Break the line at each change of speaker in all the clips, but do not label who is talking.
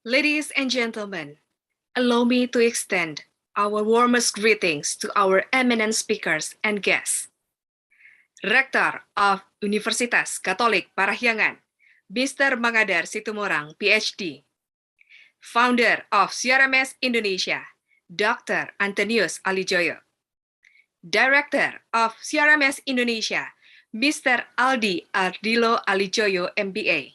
Ladies and gentlemen, allow me to extend our warmest greetings to our eminent speakers and guests. Rector of Universitas Katolik Parahyangan, Mr. Mangadar Situmorang, PhD. Founder of CRMS Indonesia, Dr. Antonius Alijoyo. Director of CRMS Indonesia, Mr. Aldi Ardilo Alijoyo, MBA.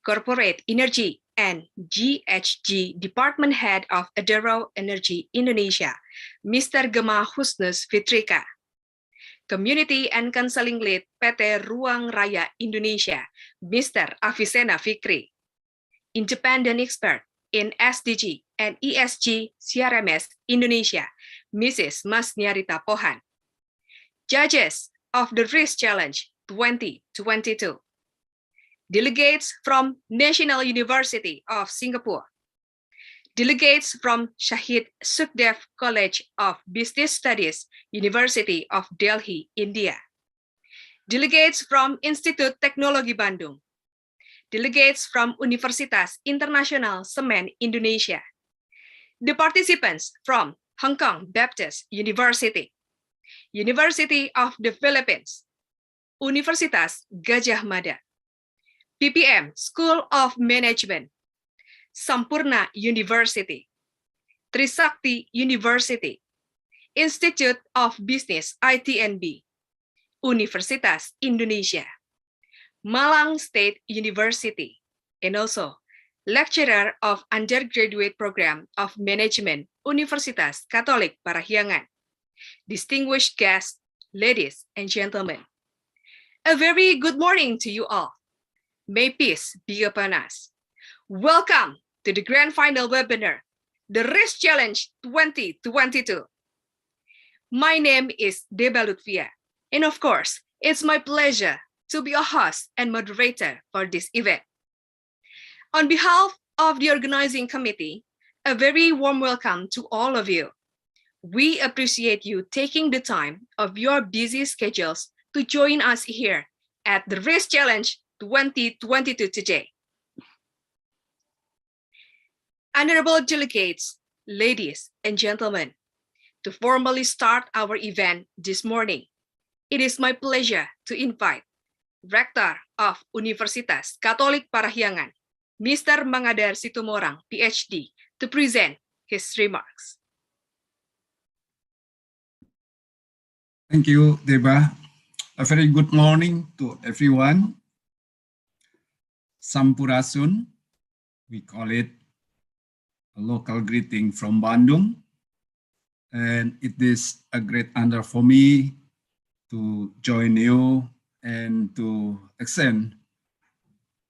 Corporate Energy and GHG Department Head of Adaro Energy Indonesia, Mr. Gemma Husnus Fitrika. Community and Counseling Lead PT Ruang Raya Indonesia, Mr. Avicenna Fikri. Independent Expert in SDG and ESG CRMS Indonesia, Mrs. Masniarita Pohan. Judges of the Risk Challenge 2022. Delegates from National University of Singapore. Delegates from Shahid Sukhdev College of Business Studies, University of Delhi, India. Delegates from Institut Teknologi Bandung. Delegates from Universitas Internasional Semen Indonesia. The participants from Hong Kong Baptist University, University of the Philippines, Universitas Gajah Mada, PPM School of Management, Sampurna University, Trisakti University, Institute of Business ITNB, Universitas Indonesia, Malang State University, and also lecturer of undergraduate program of management, Universitas Katolik Parahyangan. Distinguished guests, ladies and gentlemen, a very good morning to you all. May peace be upon us. Welcome to the grand final webinar, the Risk Challenge 2022. My name is Deba Lutfia, and of course, it's my pleasure to be a host and moderator for this event. On behalf of the organizing committee, a very warm welcome to all of you. We appreciate you taking the time of your busy schedules to join us here at the Risk Challenge 2022 today. Honorable delegates, ladies and gentlemen, to formally start our event this morning, it is my pleasure to invite Rector of Universitas Katolik Parahyangan, Mr. Mangadar Situmorang, PhD, to present his remarks.
Thank you, Deba. A very good morning to everyone. Sampurasun, we call it a local greeting from Bandung. And it is a great honor for me to join you and to extend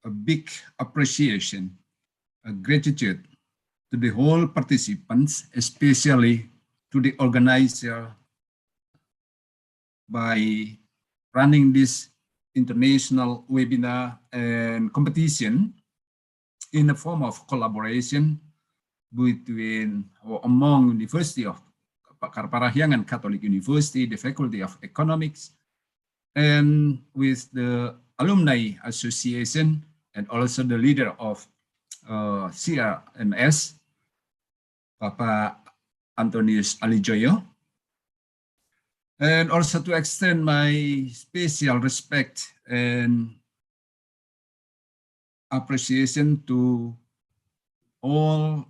a big appreciation, a gratitude to the whole participants, especially to the organizer by running this international webinar and competition in a form of collaboration between or among University of Parahyangan Catholic University, the Faculty of Economics, and with the Alumni Association and also the leader of CRMS, Papa Antonius Alijoyo. And also to extend my special respect and appreciation to all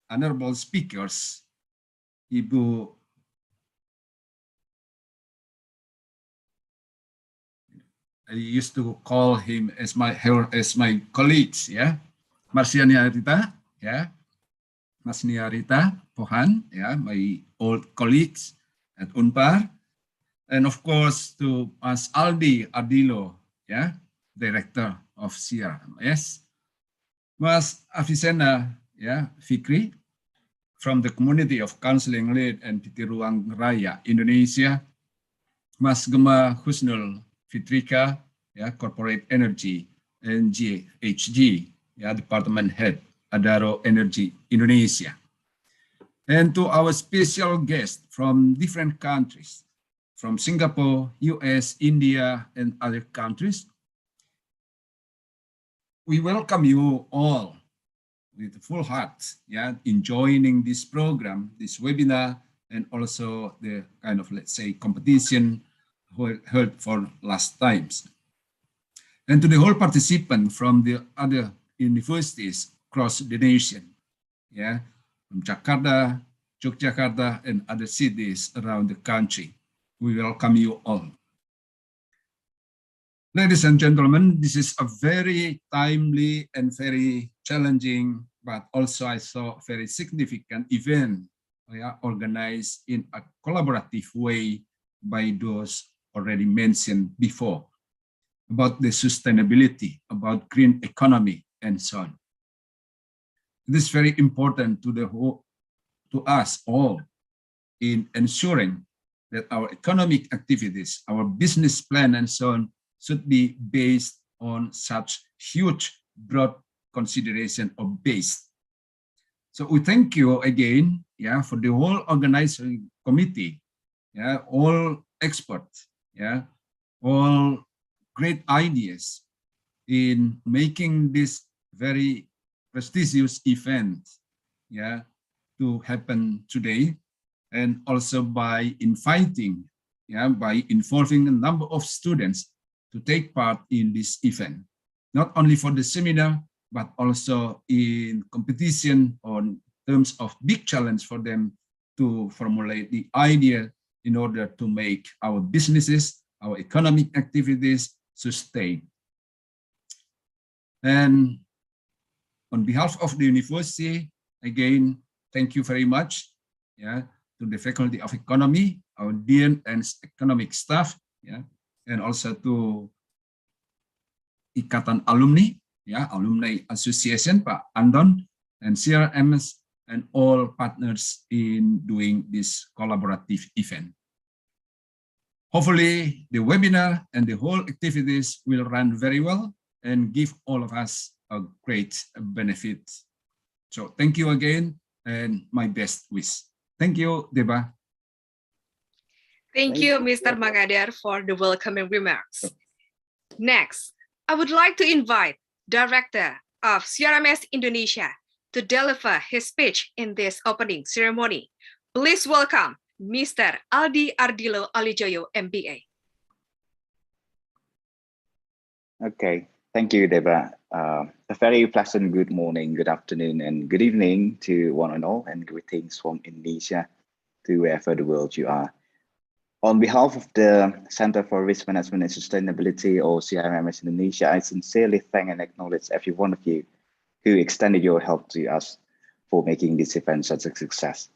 honorable speakers, Ibu I used to call him as my colleagues, yeah, Masniarita, yeah, Masniarita Pohan, yeah, my old colleagues at Unpar. And of course, to Mas Aldi Ardilo, yeah, Director of CRMS. Mas Avicenna, yeah, Fikri, from the Community of Counseling Lead and PT Ruang Raya Indonesia. Mas Gemma Husnul Fitrika, yeah, Corporate Energy and GHG, yeah, Department Head, Adaro Energy Indonesia. And to our special guests from different countries, from Singapore, US, India, and other countries. We welcome you all with full heart, yeah, in joining this program, this webinar, and also the kind of, let's say, competition held for last times. And to the whole participant from the other universities across the nation, yeah, from Jakarta, Yogyakarta, and other cities around the country. We welcome you all. Ladies and gentlemen, this is a very timely and very challenging, but also I saw very significant event, organized in a collaborative way by those already mentioned before about the sustainability, about green economy, and so on. It is very important to us all in ensuring that our economic activities, our business plan, and so on should be based on such huge, broad consideration or base. So we thank you again, yeah, for the whole organizing committee, yeah, all experts, yeah, all great ideas in making this very prestigious event, yeah, to happen today, and also by inviting, yeah, by involving a number of students to take part in this event, not only for the seminar, but also in competition on terms of big challenge for them to formulate the idea in order to make our businesses, our economic activities sustain. And on behalf of the university, again, thank you very much, yeah, to the Faculty of Economy, our Dean and economic staff, yeah, and also to Ikatan Alumni, yeah, Alumni Association, Pak Andon, and CRMS, and all partners in doing this collaborative event. Hopefully, the webinar and the whole activities will run very well and give all of us a great benefit. So thank you again, and my best wish. Thank you, Deba.
Thank you, Mr. Magadar, for the welcoming remarks. Next, I would like to invite Director of CRMS Indonesia to deliver his speech in this opening ceremony. Please welcome Mr. Aldi Ardilo Alijoyo, MBA.
Okay, thank you, Deba. A very pleasant good morning, good afternoon, and good evening to one and all, and greetings from Indonesia to wherever the world you are. On behalf of the Center for Risk Management and Sustainability, or CRMS Indonesia, I sincerely thank and acknowledge every one of you who extended your help to us for making this event such a success.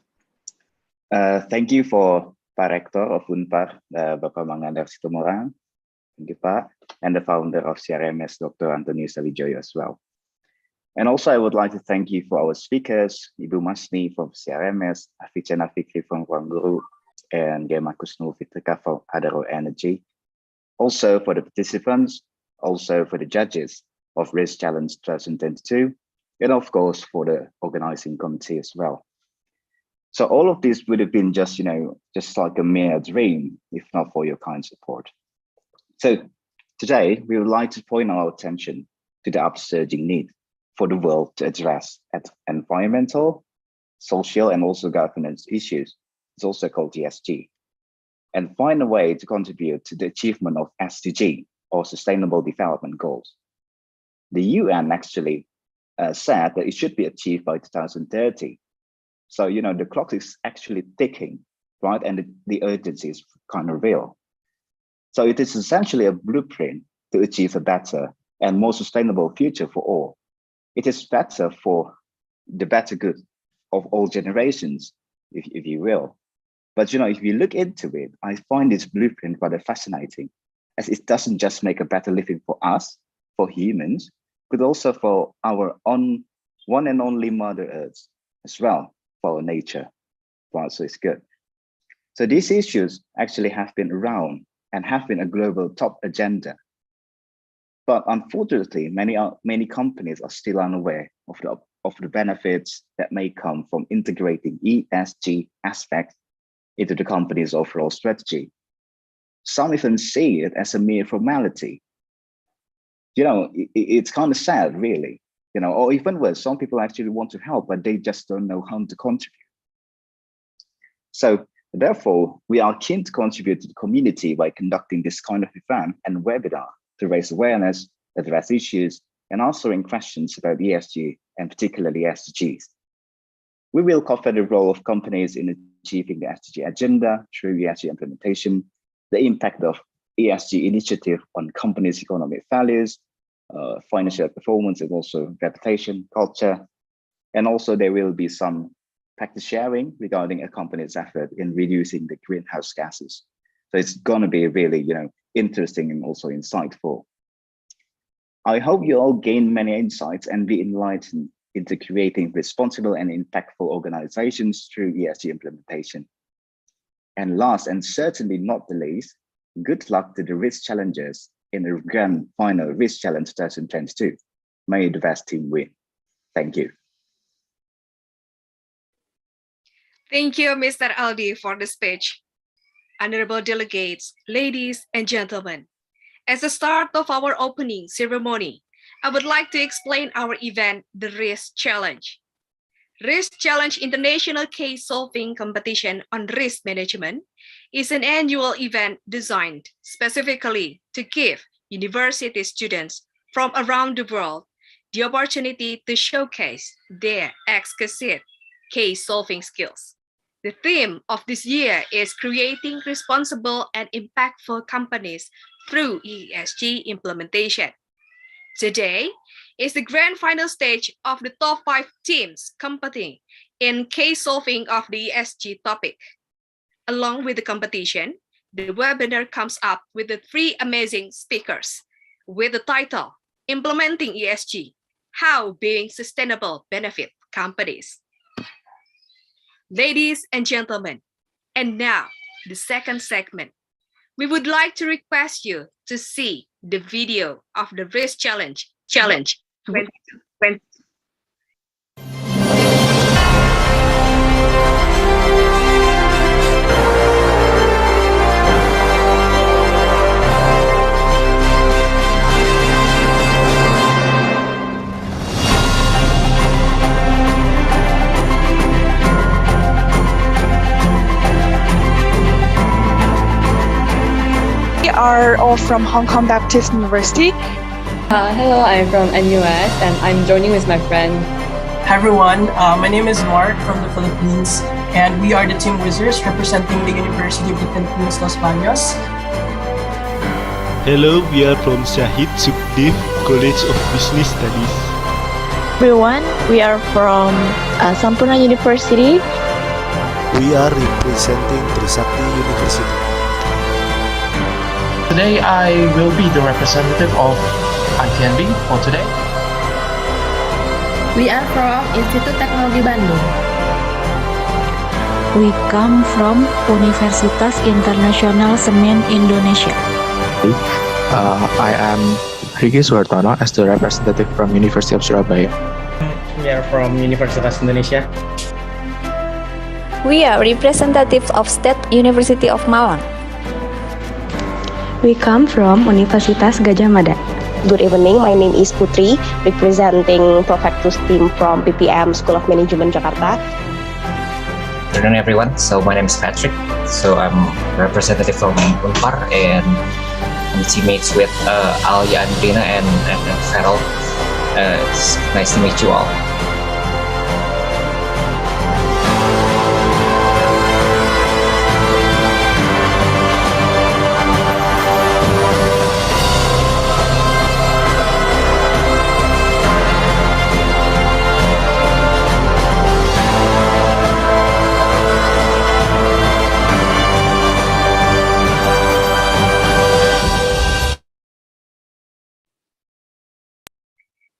Thank you for Pak Rektor of UNPAR, Bapak Mangandar Sitomorang, thank you, Pak, and the founder of CRMS, Dr. Antonius Alijoyo as well. And also I would like to thank you for our speakers, Ibu Masni from CRMS, Afichana Fikri from Ruang Guru, and Gemakus Nur Fitrika from Adaro Energy. Also for the participants, also for the judges of Risk Challenge 2022, and of course for the organizing committee as well. So all of this would have been just, just like a mere dream, if not for your kind support. So today we would like to point our attention to the upsurging need for the world to address environmental, social, and also governance issues. It's also called ESG, and find a way to contribute to the achievement of SDG, or Sustainable Development Goals. The UN actually said that it should be achieved by 2030. So, the clock is actually ticking, right? And the urgency is kind of real. So it is essentially a blueprint to achieve a better and more sustainable future for all. It is better for the better good of all generations, if you will. But if you look into it, I find this blueprint rather fascinating, as it doesn't just make a better living for us, for humans, but also for our own one and only Mother Earth as well, for our nature. Wow, so it's good. So these issues actually have been around and have been a global top agenda. But unfortunately, many companies are still unaware of the benefits that may come from integrating ESG aspects into the company's overall strategy. Some even see it as a mere formality. It's kind of sad, really, or even worse, some people actually want to help, but they just don't know how to contribute. So therefore, we are keen to contribute to the community by conducting this kind of event and webinar to raise awareness, address issues, and answering questions about ESG and particularly SDGs. We will cover the role of companies in achieving the SDG agenda through ESG implementation, the impact of ESG initiative on companies' economic values, financial performance, and also reputation, culture. And also there will be some practice sharing regarding a company's effort in reducing the greenhouse gases. So it's going to be really, interesting and also insightful. I hope you all gain many insights and be enlightened into creating responsible and impactful organizations through ESG implementation. And last and certainly not the least, good luck to the risk challengers in the grand final Risk Challenge 2022. May the best team win. Thank you.
Thank you, Mr. Aldi, for the speech. Honorable delegates, ladies and gentlemen, as the start of our opening ceremony, I would like to explain our event, the Risk Challenge. Risk Challenge International Case Solving Competition on Risk Management is an annual event designed specifically to give university students from around the world the opportunity to showcase their exquisite case solving skills. The theme of this year is creating responsible and impactful companies through ESG implementation. Today is the grand final stage of the top 5 teams competing in case solving of the ESG topic. Along with the competition, the webinar comes up with the 3 amazing speakers with the title, Implementing ESG, How Being Sustainable Benefit Companies. Ladies and gentlemen, and now the second segment. We would like to request you to see the video of the Risk Challenge 2022.
We are all from Hong Kong Baptist University.
Hello, I'm from NUS and I'm joining with my friend.
Hi everyone, my name is Mark from the Philippines and we are the Team Wizards representing the University of the Philippines, Los Baños.
Hello, we are from Shahid Sukdev College of Business Studies.
Everyone, we are from Sampurna University.
We are representing Trisakti University.
Today I will be the representative of ITNB for today.
We are from Institut Teknologi Bandung.
We come from Universitas Internasional Semen Indonesia.
I am Riki Suhartono as the representative from University of Surabaya.
We are from Universitas Indonesia.
We are representatives of State University of Malang.
We come from Universitas Gadjah Mada.
Good evening, my name is Putri, representing Profectus team from PPM School of Management Jakarta.
Good afternoon everyone, so my name is Patrick, so I'm representative from Unpar and I'm teammates with Alia Andrina and Farrell. It's nice to meet you all.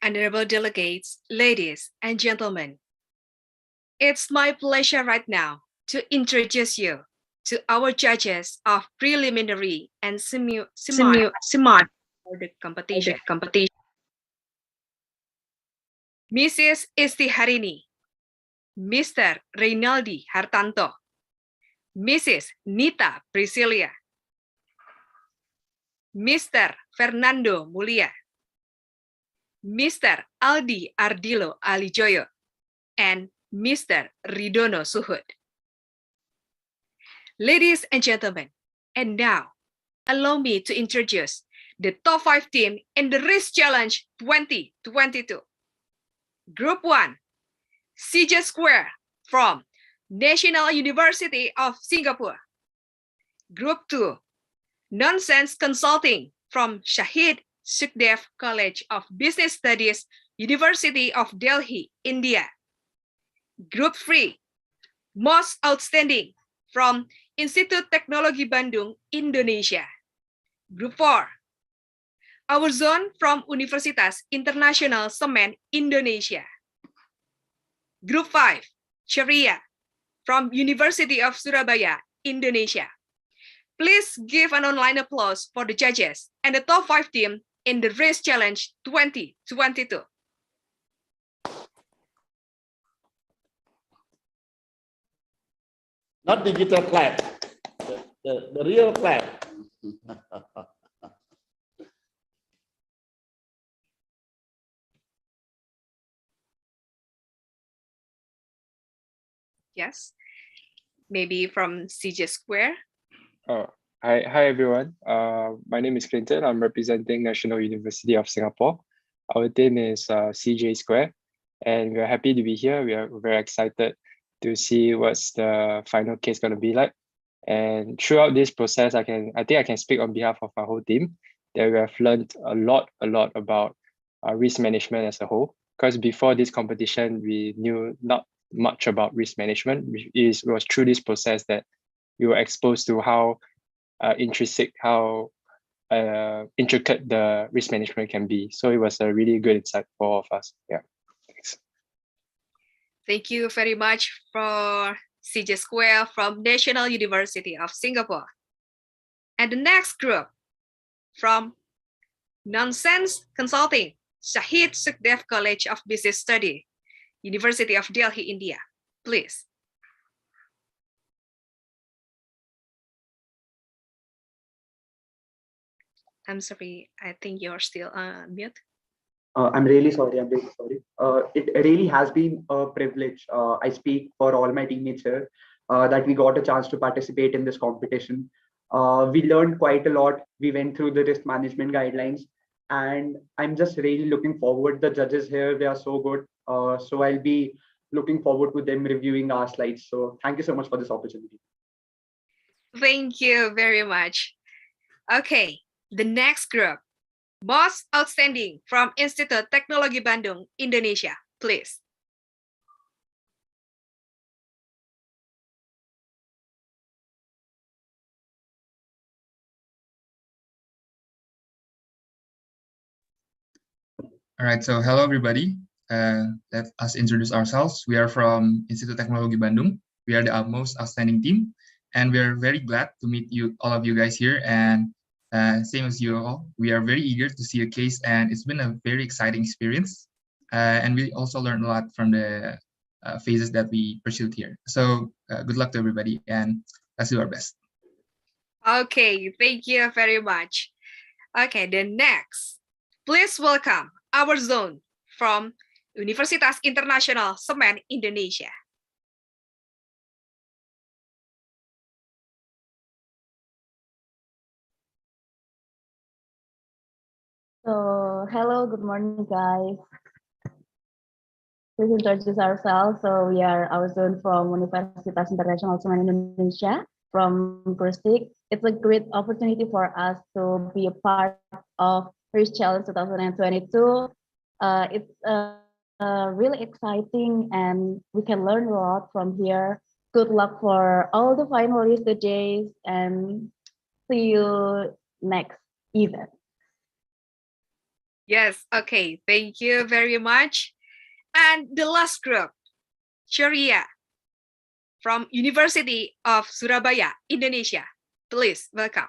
Honorable delegates, ladies and gentlemen, it's my pleasure right now to introduce you to our judges of preliminary and semi for the competition. Mrs. Isti Harini, Mr. Reynaldi Hartanto, Mrs. Nita Priscilia, Mr. Fernando Mulia, Mr. Aldi Ardilo Alijoyo, and Mr. Ridono Suhud. Ladies and gentlemen, and now allow me to introduce the top 5 team in the Risk Challenge 2022. Group 1, CJ Square from National University of Singapore. Group 2, Nonsense Consulting from Shahid Sukhdev College of Business Studies, University of Delhi, India. Group 3, Most Outstanding from Institut Teknologi Bandung, Indonesia. Group 4, Our Zone from Universitas Internasional Semen, Indonesia. Group 5, Sharia from University of Surabaya, Indonesia. Please give an online applause for the judges and the top 5 team in the Race Challenge 2022.
Not digital clap, the real clap.
Yes, maybe from CJ Square.
Hi everyone. My name is Clinton. I'm representing National University of Singapore. Our team is CJ Square, and we're happy to be here. We are very excited to see what's the final case going to be like. And throughout this process, I think I can speak on behalf of our whole team that we have learned a lot about risk management as a whole. Because before this competition, we knew not much about risk management. It was through this process that we were exposed to how intricate the risk management can be. So it was a really good insight for all of us. Yeah, thanks.
Thank you very much for CJ Square from National University of Singapore. And the next group from Nonsense Consulting, Shahid Sukhdev College of Business Study, University of Delhi, India. Please. I'm sorry, I think you're still mute.
I'm really sorry. It really has been a privilege. I speak for all my teammates here that we got a chance to participate in this competition. We learned quite a lot. We went through the risk management guidelines, and I'm just really looking forward. The judges here, they are so good. So I'll be looking forward to them reviewing our slides. So thank you so much for this opportunity.
Thank you very much. Okay, the next group, Most Outstanding from Institut Teknologi Bandung, Indonesia, please.
All right, so hello everybody. Let us introduce ourselves. We are from Institut Teknologi Bandung. We are the most outstanding team, and we are very glad to meet all of you guys here. And same as you all, we are very eager to see a case, and it's been a very exciting experience. And we also learned a lot from the phases that we pursued here. So good luck to everybody, and let's do our best.
Okay, thank you very much. Okay, the next, please welcome Our Zone from Universitas Internasional Semen, Indonesia.
So, hello, good morning, guys. Please introduce ourselves. So, we are Our Zone from Universitas Internasional Semen, Indonesia, from Gresik. It's a great opportunity for us to be a part of Risk Challenge 2022. It's really exciting, and we can learn a lot from here. Good luck for all the finalists today, and see you next event.
Yes, okay, thank you very much. And the last group, Sharia from University of Surabaya, Indonesia. Please welcome.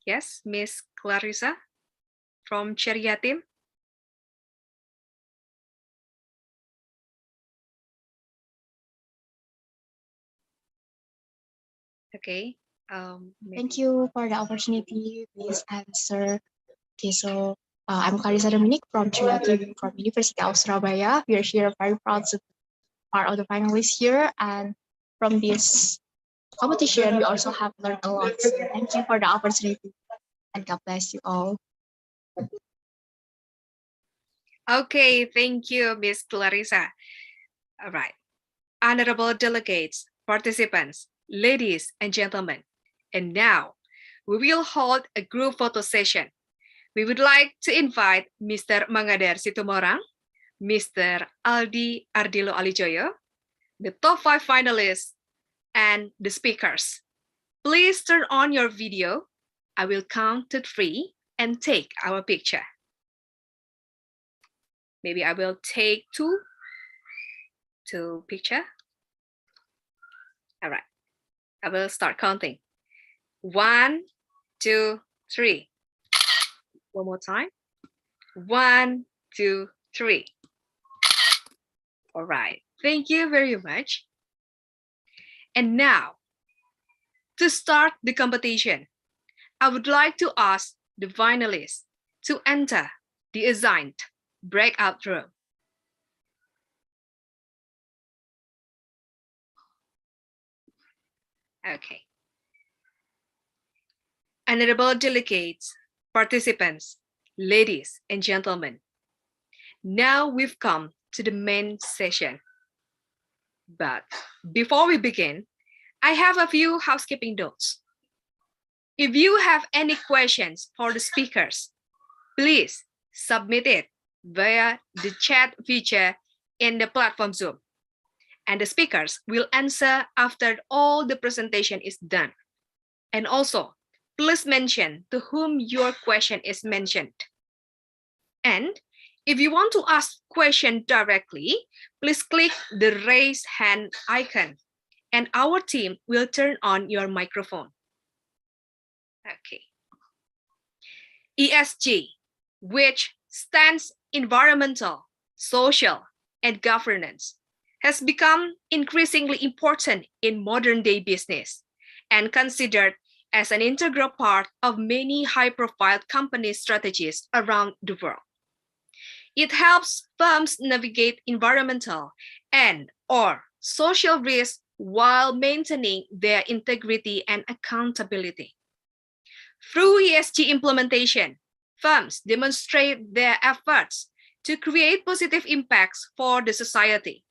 Yes, Miss Clarissa from Sharia team. Okay.
Thank you for the opportunity, please answer. Okay, so I'm Clarissa Dominic from Trinity from University of Surabaya. We are here very proud to be part of the finalists here, and from this competition, we also have learned a lot. So thank you for the opportunity, and God bless you all.
Okay, thank you, Miss Clarissa. All right. Honorable delegates, participants, ladies and gentlemen, and now we will hold a group photo session. We would like to invite Mr. Mangadar Situmorang, Mr. Aldi Ardilo Alijoyo, the top 5 finalists, and the speakers. Please turn on your video. I will count to 3 and take our picture. Maybe I will take two picture. All right, I will start counting. 1, 2, 3. One more time. 1, 2, 3. All right, thank you very much. And now, to start the competition, I would like to ask the finalists to enter the assigned breakout room. Okay. Honorable delegates, participants, ladies and gentlemen, now we've come to the main session. But before we begin, I have a few housekeeping notes. If you have any questions for the speakers, please submit it via the chat feature in the platform Zoom. And the speakers will answer after all the presentation is done. And also, please mention to whom your question is mentioned. And if you want to ask question directly, please click the raise hand icon and our team will turn on your microphone. Okay. ESG, which stands environmental, social, and governance, has become increasingly important in modern day business and considered as an integral part of many high-profile company strategies around the world. It helps firms navigate environmental and/or social risks while maintaining their integrity and accountability. Through ESG implementation, firms demonstrate their efforts to create positive impacts for the society,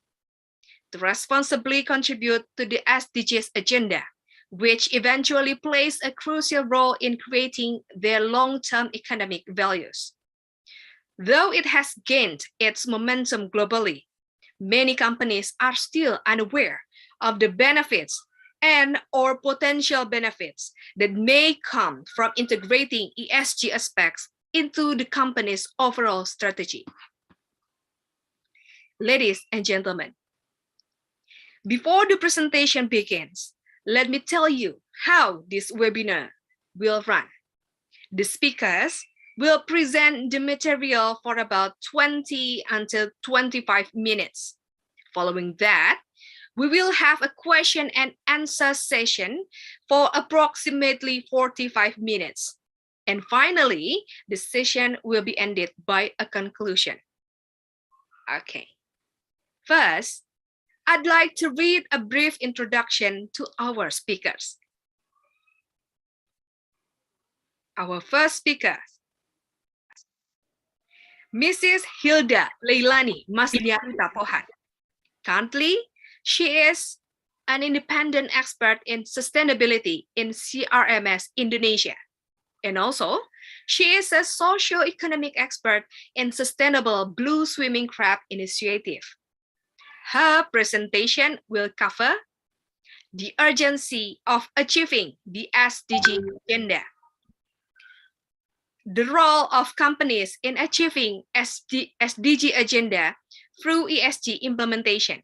to responsibly contribute to the SDGs agenda, which eventually plays a crucial role in creating their long-term economic values. Though it has gained its momentum globally, many companies are still unaware of the benefits and/or potential benefits that may come from integrating ESG aspects into the company's overall strategy. Ladies and gentlemen, before the presentation begins, let me tell you how this webinar will run. The speakers will present the material for about 20 until 25 minutes. Following that, we will have a question and answer session for approximately 45 minutes. And finally, the session will be ended by a conclusion. Okay. First, I'd like to read a brief introduction to our speakers. Our first speaker, Mrs. Hilda Leilani Masdiarita Pohan. Currently, she is an independent expert in sustainability in CRMS Indonesia. And also, she is a socio-economic expert in sustainable blue swimming crab initiative. Her presentation will cover the urgency of achieving the SDG agenda, the role of companies in achieving SDG agenda through ESG implementation,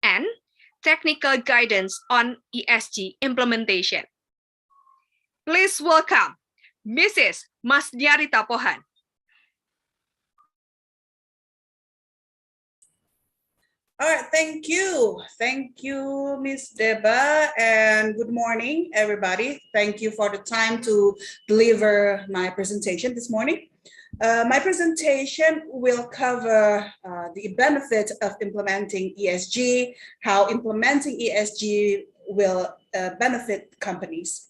and technical guidance on ESG implementation. Please welcome Mrs. Masdiarita Pohan.
All right, thank you. Thank you, Ms. Deba, and good morning, everybody. Thank you for the time to deliver my presentation this morning. My presentation will cover the benefit of implementing ESG, how implementing ESG will benefit companies.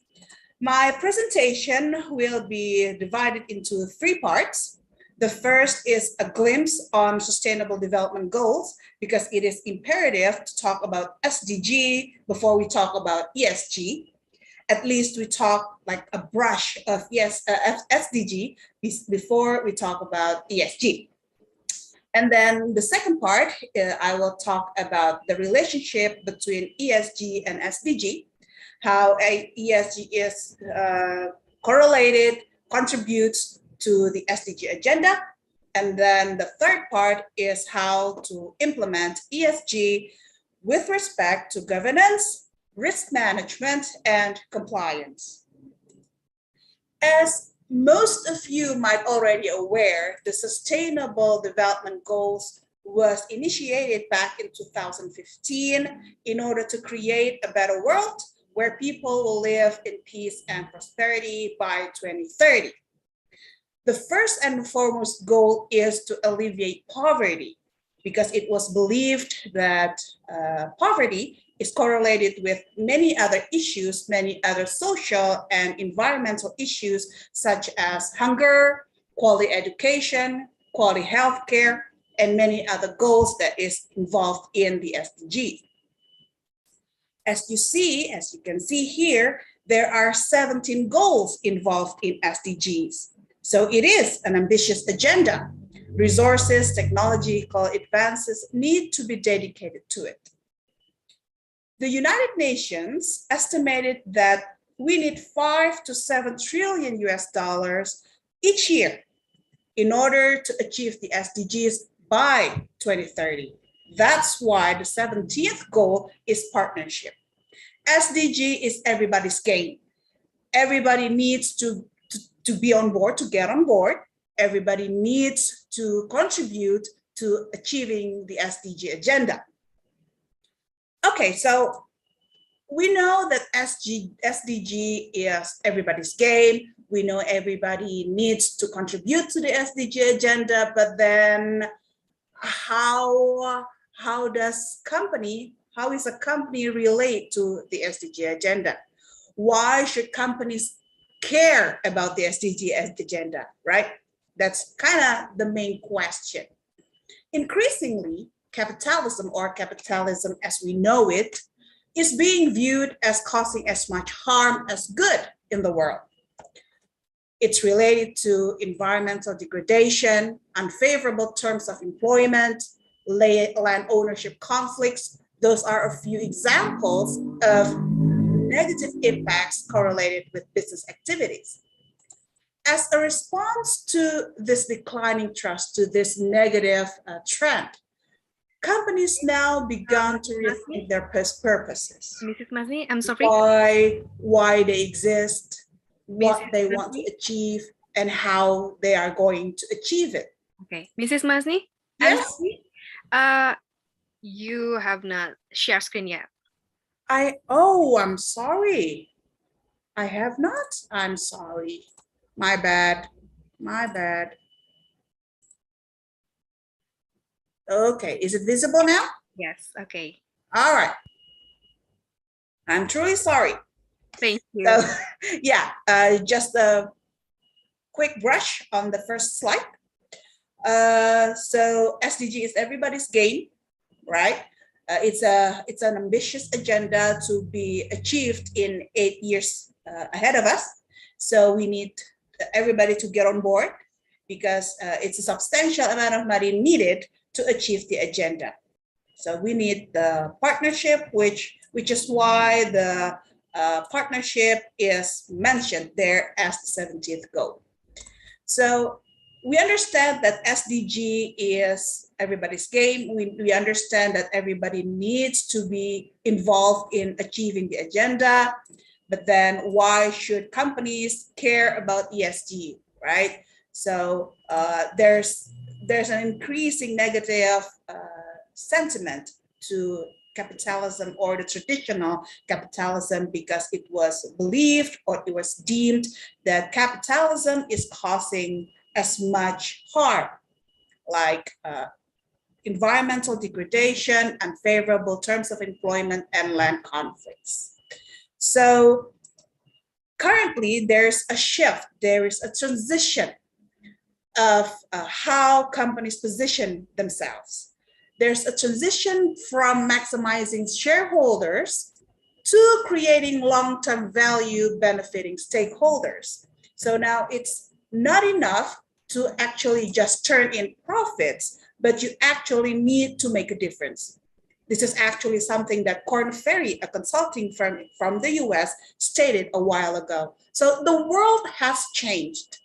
My presentation will be divided into 3 parts. The first is a glimpse on Sustainable Development Goals, because it is imperative to talk about SDG before we talk about ESG. At least we talk like a brush of SDG before we talk about ESG. And then the second part, I will talk about the relationship between ESG and SDG, how ESG is correlated, contributes to the SDG agenda. And then the third part is how to implement ESG with respect to governance, risk management, and compliance. As most of you might already aware, the Sustainable Development Goals was initiated back in 2015 in order to create a better world where people will live in peace and prosperity by 2030. The first and foremost goal is to alleviate poverty, because it was believed that poverty is correlated with many other issues, many other social and environmental issues, such as hunger, quality education, quality healthcare, and many other goals that is involved in the SDG. As you can see here, there are 17 goals involved in SDGs. So it is an ambitious agenda. Resources, technological advances need to be dedicated to it. The United Nations estimated that we need 5 to 7 trillion US dollars each year in order to achieve the SDGs by 2030. That's why the 17th goal is partnership. SDG is everybody's game. Everybody needs to be on board, to get on board. Everybody needs to contribute to achieving the SDG agenda. Okay, so we know that SDG is everybody's game. We know everybody needs to contribute to the SDG agenda, but then how is a company relate to the SDG agenda? Why should companies care about the SDG agenda, right? That's kind of the main question. Increasingly, capitalism as we know it is being viewed as causing as much harm as good in the world. It's related to environmental degradation, unfavorable terms of employment, land ownership conflicts. Those are a few examples of negative impacts correlated with business activities. As a response to this declining trust, to this negative trend, companies now begun to rethink their purposes.
Mrs. Masni, I'm sorry.
Why they exist, what they want to achieve, and how they are going to achieve it.
Okay, Mrs. Masni?
Yes?
You have not shared screen yet.
I'm sorry. I have not. I'm sorry. My bad. Okay, is it visible now?
Yes, okay.
All right. I'm truly sorry.
Thank you.
So, yeah, just a quick brush on the first slide. So SDG is everybody's game, right? It's an ambitious agenda to be achieved in 8 years ahead of us. So we need everybody to get on board, because it's a substantial amount of money needed to achieve the agenda. So we need the partnership, which is why the partnership is mentioned there as the 17th goal. So we understand that SDG is everybody's game. We understand that everybody needs to be involved in achieving the agenda, but then why should companies care about ESG, right? So there's an increasing negative sentiment to capitalism or the traditional capitalism because it was believed or it was deemed that capitalism is causing as much harm, like environmental degradation, unfavorable terms of employment, and land conflicts. So currently, there's a shift, there is a transition of how companies position themselves. There's a transition from maximizing shareholders to creating long-term value benefiting stakeholders. So now it's not enough to actually just turn in profits, but you actually need to make a difference. This is actually something that Korn Ferry, a consulting firm from the US, stated a while ago. So the world has changed.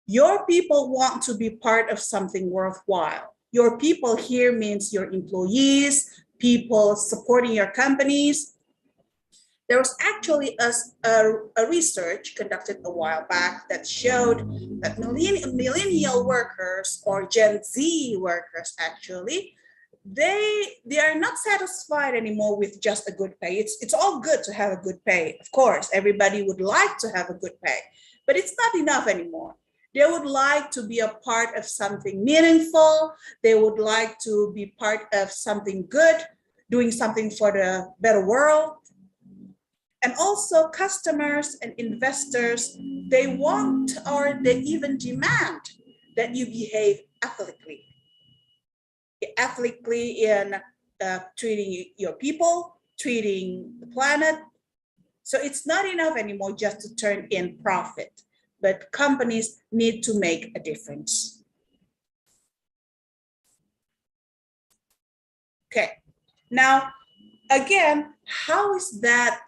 Your people want to be part of something worthwhile. Your people here means your employees, people supporting your companies. There was actually a research conducted a while back that showed that millennial workers or Gen Z workers actually, they are not satisfied anymore with just a good pay. It's all good to have a good pay. Of course, everybody would like to have a good pay, but it's not enough anymore. They would like to be a part of something meaningful. They would like to be part of something good, doing something for the better world. And also customers and investors, they want or they even demand that you behave ethically. Ethically in treating your people, treating the planet. So it's not enough anymore just to turn in profit, but companies need to make a difference. Okay, now again, how is that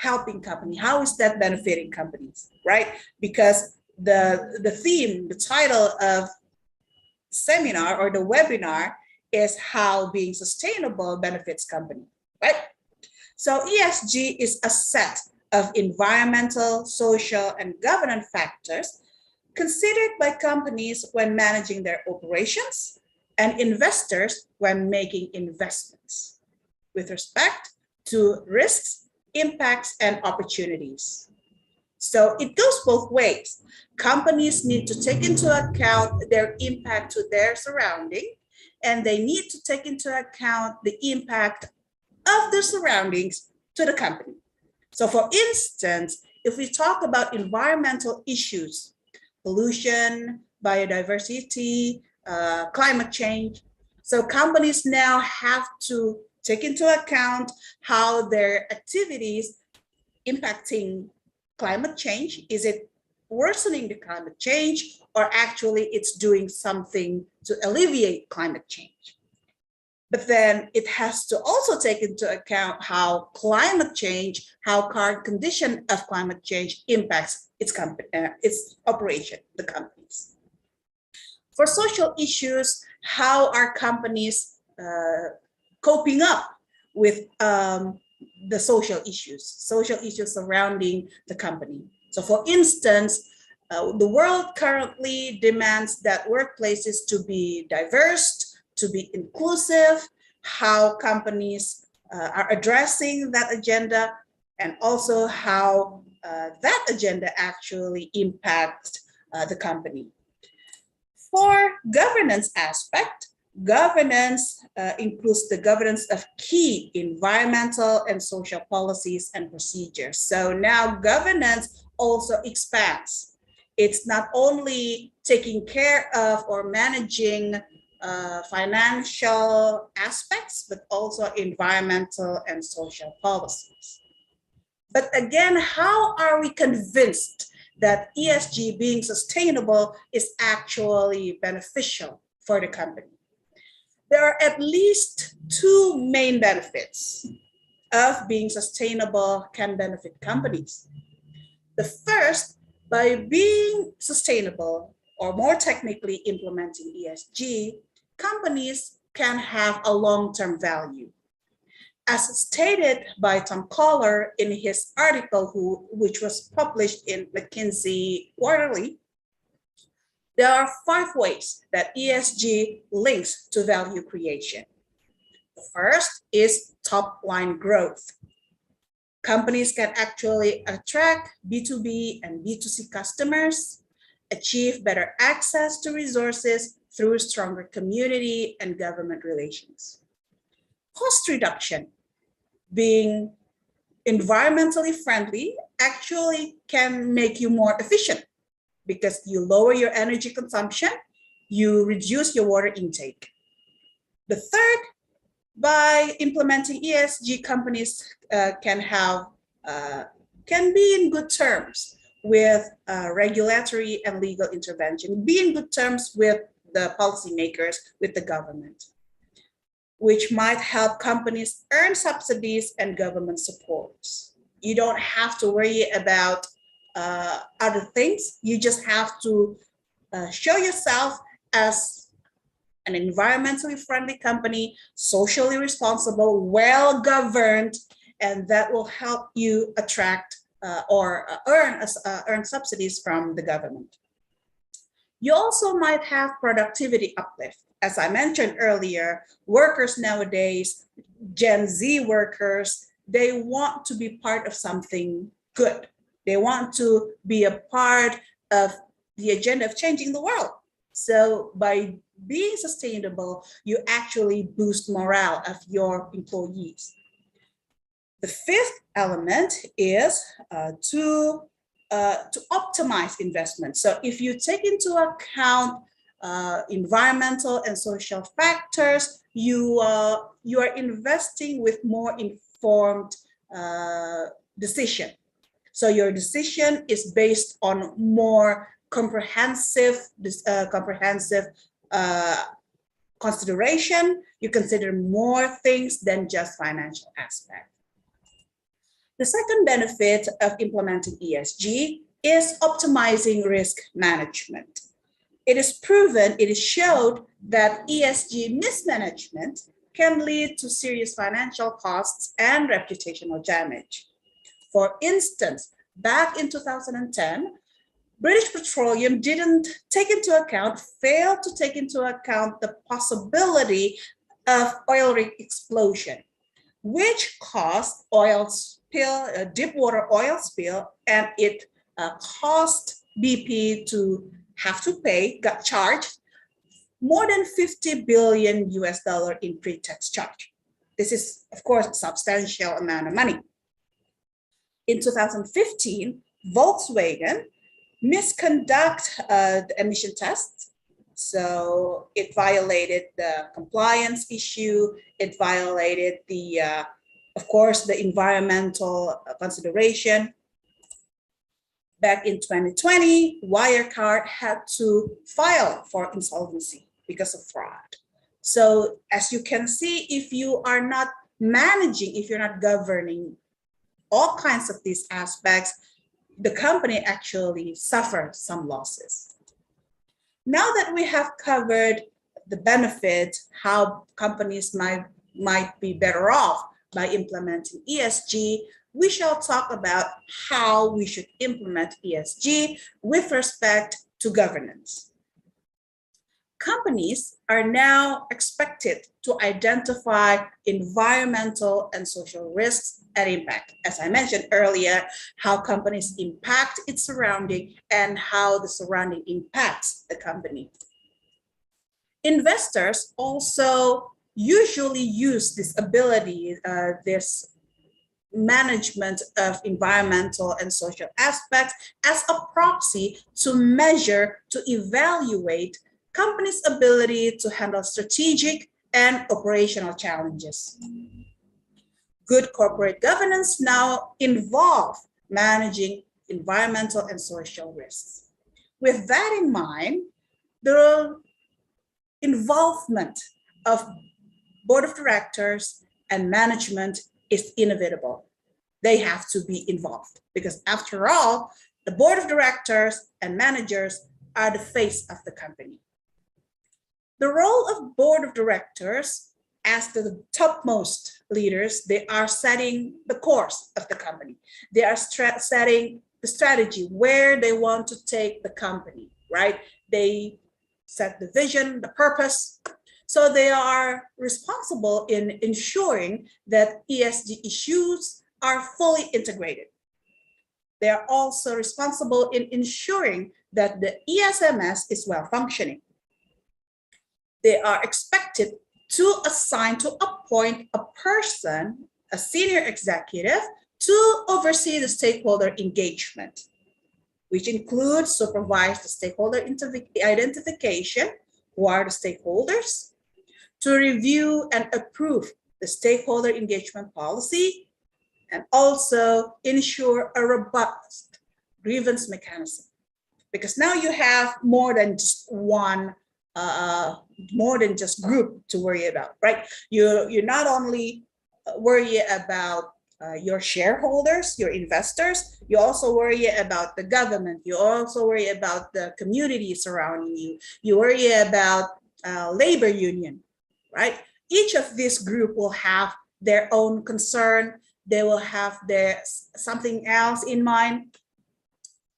helping company? How is that benefiting companies, right? Because the theme, the title of seminar or the webinar is how being sustainable benefits company, right? So ESG is a set of environmental, social, and governance factors considered by companies when managing their operations and investors when making investments with respect to risks, impacts, and opportunities. So it goes both ways. Companies need to take into account their impact to their surrounding, and they need to take into account the impact of the surroundings to the company. So for instance, if we talk about environmental issues, pollution, biodiversity, climate change, so companies now have to take into account how their activities impacting climate change. Is it worsening the climate change, or actually it's doing something to alleviate climate change? But then it has to also take into account how climate change, how current condition of climate change impacts its operation, the companies. For social issues, how are companies coping up with the social issues surrounding the company? So for instance, the world currently demands that workplaces to be diverse, to be inclusive, how companies are addressing that agenda, and also how that agenda actually impacts the company. For governance aspect, governance includes the governance of key environmental and social policies and procedures. So now governance also expands. It's not only taking care of or managing financial aspects, but also environmental and social policies. But again, how are we convinced that ESG, being sustainable, is actually beneficial for the company? There are at least two main benefits of being sustainable can benefit companies. The first, by being sustainable, or more technically implementing ESG, companies can have a long-term value. As stated by Tom Collar in his article, which was published in McKinsey Quarterly, there are 5 ways that ESG links to value creation. The first is top line growth. Companies can actually attract B2B and B2C customers, achieve better access to resources through stronger community and government relations. Cost reduction, being environmentally friendly, actually can make you more efficient because you lower your energy consumption, you reduce your water intake. The third, by implementing ESG, companies can be in good terms with regulatory and legal intervention, be in good terms with the policymakers, with the government, which might help companies earn subsidies and government supports. You don't have to worry about other things. You just have to show yourself as an environmentally friendly company, socially responsible, well-governed, and that will help you attract or earn subsidies from the government. You also might have productivity uplift. As I mentioned earlier, workers nowadays, Gen Z workers, they want to be part of something good. They want to be a part of the agenda of changing the world. So by being sustainable, you actually boost morale of your employees. The fifth element is to optimize investment. So if you take into account environmental and social factors, you are investing with more informed decision. So your decision is based on more comprehensive consideration. You consider more things than just financial aspect. The second benefit of implementing ESG is optimizing risk management. It is proven, it is showed that ESG mismanagement can lead to serious financial costs and reputational damage. For instance, back in 2010, British Petroleum failed to take into account the possibility of oil rig explosion, which caused deep water oil spill, and it caused BP to have to got charged more than $50 billion in pre-tax charge. This is, of course, a substantial amount of money. In 2015, Volkswagen misconduct the emission test. So it violated the compliance issue. It violated the, of course, the environmental consideration. Back in 2020, Wirecard had to file for insolvency because of fraud. So as you can see, if you are not managing, if you're not governing all kinds of these aspects, the company actually suffers some losses. Now that we have covered the benefit, how companies might be better off by implementing ESG, we shall talk about how we should implement ESG with respect to governance. Companies are now expected to identify environmental and social risks and impact. As I mentioned earlier, how companies impact its surrounding and how the surrounding impacts the company. Investors also usually use this ability, this management of environmental and social aspects as a proxy to measure, to evaluate companies' ability to handle strategic and operational challenges. Good corporate governance now involve managing environmental and social risks. With that in mind, the involvement of board of directors and management is inevitable. They have to be involved because after all, the board of directors and managers are the face of the company. The role of board of directors as the topmost leaders, they are setting the course of the company. They are setting the strategy, where they want to take the company, right? They set the vision, the purpose. So they are responsible in ensuring that ESG issues are fully integrated. They are also responsible in ensuring that the ESMS is well functioning. They are expected to assign to appoint a person, a senior executive, to oversee the stakeholder engagement, which includes supervise the stakeholder identification, who are the stakeholders, to review and approve the stakeholder engagement policy, and also ensure a robust grievance mechanism. Because now you have more than just one, more than just group to worry about, right? You not only worry about your shareholders, your investors, you also worry about the government, you also worry about the community surrounding you, you worry about labor union, right? Each of this group will have their own concern, they will have their something else in mind.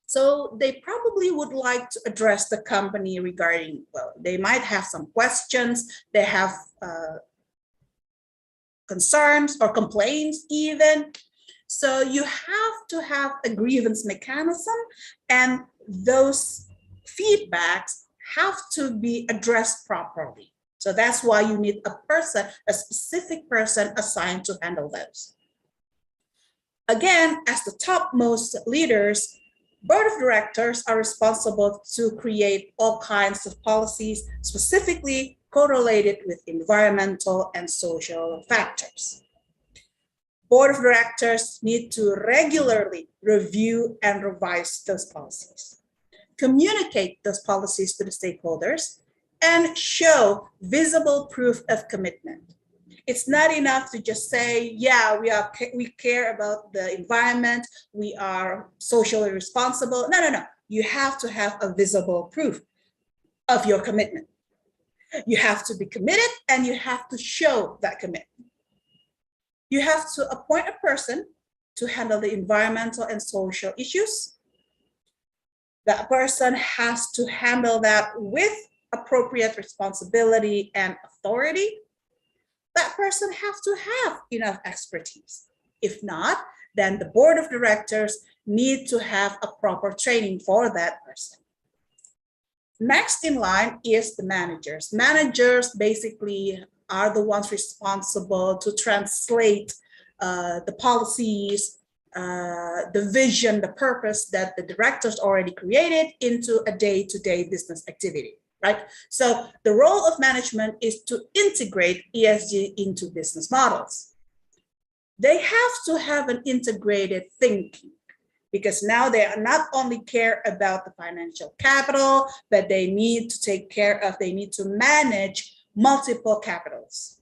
So they probably would like to address the company regarding, well, they might have some questions, they have concerns or complaints even. So you have to have a grievance mechanism, and those feedbacks have to be addressed properly. So that's why you need a person, a specific person assigned to handle those. Again, as the topmost leaders, board of directors are responsible to create all kinds of policies specifically correlated with environmental and social factors. Board of directors need to regularly review and revise those policies, communicate those policies to the stakeholders, and show visible proof of commitment. It's not enough to just say, yeah, we care about the environment, we are socially responsible. No. You have to have a visible proof of your commitment. You have to be committed and you have to show that commitment. You have to appoint a person to handle the environmental and social issues. That person has to handle that with appropriate responsibility and authority. That person has to have enough expertise. If not, then the board of directors need to have a proper training for that person. Next in line is the managers. Managers basically are the ones responsible to translate the policies, the vision, the purpose that the directors already created into a day-to-day business activity, right? So the role of management is to integrate ESG into business models. They have to have an integrated thinking, because now they are not only care about the financial capital, but they need to take care of, they need to manage multiple capitals.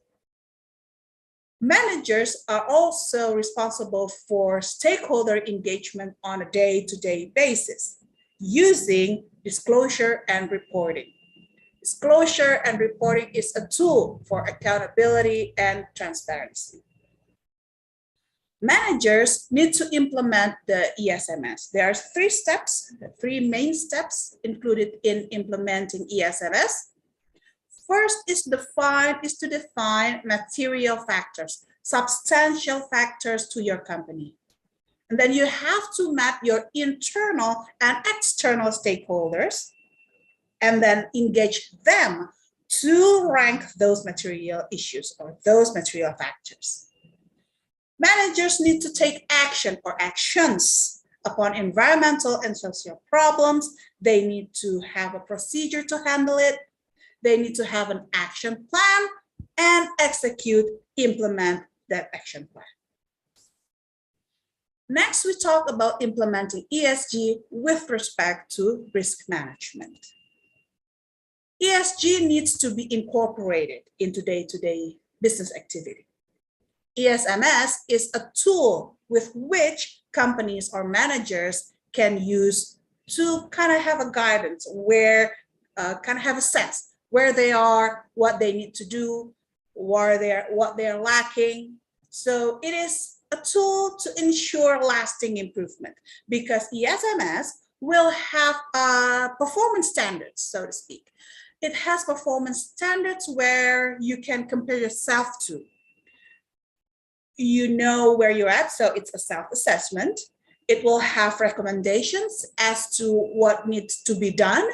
Managers are also responsible for stakeholder engagement on a day-to-day basis using disclosure and reporting. Disclosure and reporting is a tool for accountability and transparency. Managers need to implement the ESMS. There are three main steps included in implementing ESMS. First is to define material factors, substantial factors to your company. And then you have to map your internal and external stakeholders and then engage them to rank those material issues or those material factors. Managers need to take action or actions upon environmental and social problems. They need to have a procedure to handle it. They need to have an action plan and implement that action plan. Next, we talk about implementing ESG with respect to risk management. ESG needs to be incorporated into day-to-day business activity. ESMS is a tool with which companies or managers can use to kind of have a guidance where, kind of have a sense where they are, what they need to do, what they're lacking. So it is a tool to ensure lasting improvement, because ESMS will have performance standards, so to speak. It has performance standards where you can compare yourself to. You know where you're at, so it's a self-assessment. It will have recommendations as to what needs to be done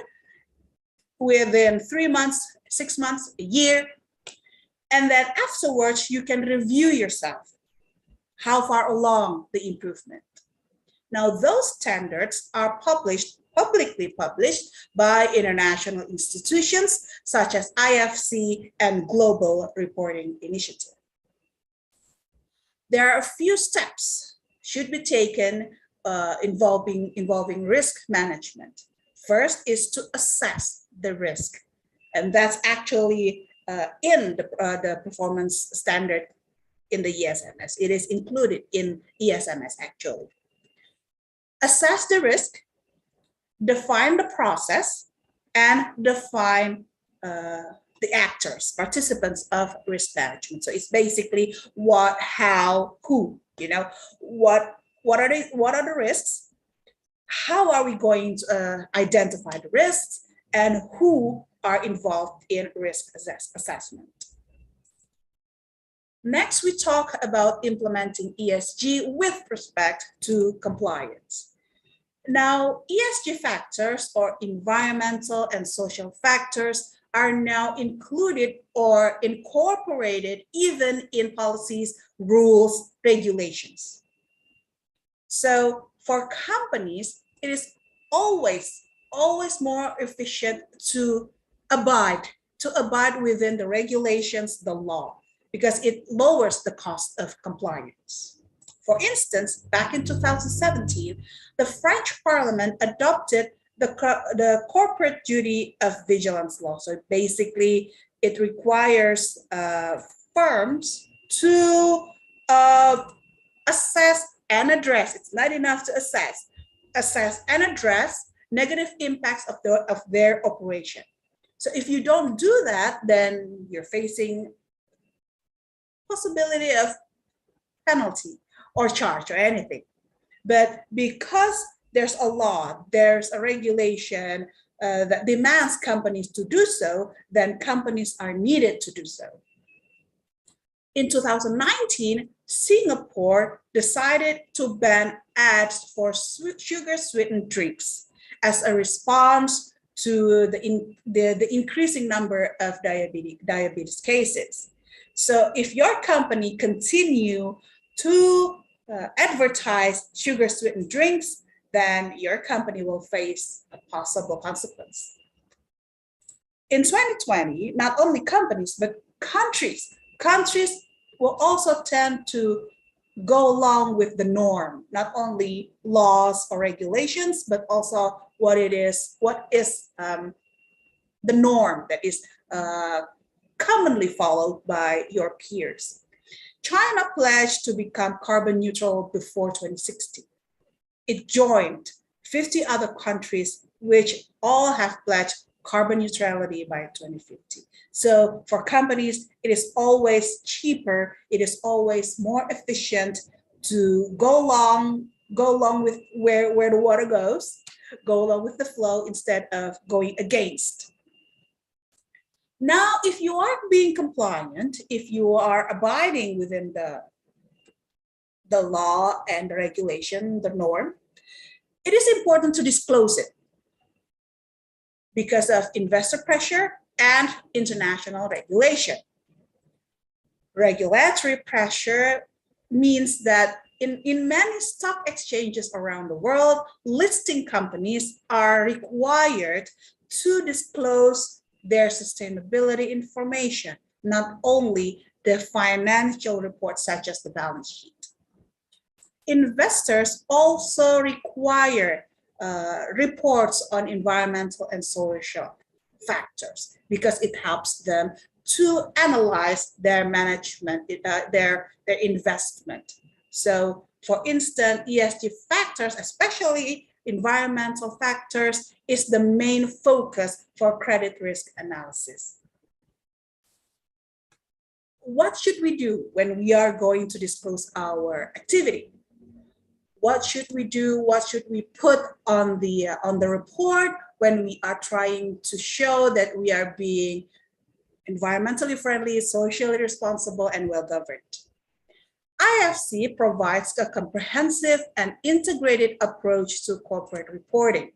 within 3 months, 6 months, a year. And then afterwards, you can review yourself, how far along the improvement. Now, those standards are publicly published by international institutions such as IFC and Global Reporting Initiative. There are a few steps should be taken involving risk management. First is to assess the risk, and that's actually in the performance standard in the ESMS. It is included in ESMS actually. Assess the risk, define the process, and define the actors, participants of risk management. So it's basically what, how, who. What are the risks? How are we going to identify the risks, and who are involved in risk assessment? Next, we talk about implementing ESG with respect to compliance. Now, ESG factors, or environmental and social factors, are now included or incorporated even in policies, rules, regulations. So for companies, it is always more efficient to abide within the regulations, the law, because it lowers the cost of compliance. For instance, back in 2017, the French Parliament adopted the corporate duty of vigilance law. So basically, it requires firms to assess and address. It's not enough to assess and address negative impacts of their operation. So if you don't do that, then you're facing possibility of penalty or charge or anything. But because there's a law, there's a regulation that demands companies to do so, then companies are needed to do so. In 2019, Singapore decided to ban ads for sugar-sweetened drinks as a response to the increasing number of diabetes cases. So if your company continue to advertise sugar-sweetened drinks, then your company will face a possible consequence. In 2020, not only companies, but countries will also tend to go along with the norm, not only laws or regulations, but also what is the norm that is commonly followed by your peers. China pledged to become carbon neutral before 2060. It joined 50 other countries, which all have pledged carbon neutrality by 2050. So for companies, it is always cheaper, it is always more efficient to go along with where the water goes, go along with the flow instead of going against. Now, if you are being compliant, if you are abiding within the law and the regulation, the norm, it is important to disclose it because of investor pressure and international regulation. Regulatory pressure means that in many stock exchanges around the world, listing companies are required to disclose their sustainability information, not only the financial reports such as the balance sheet. Investors also require reports on environmental and social factors because it helps them to analyze their management, their investment. So for instance, ESG factors, especially environmental factors, is the main focus for credit risk analysis. What should we do when we are going to disclose our activity? What should we do? What should we put on the report when we are trying to show that we are being environmentally friendly, socially responsible, and well-governed? IFC provides a comprehensive and integrated approach to corporate reporting.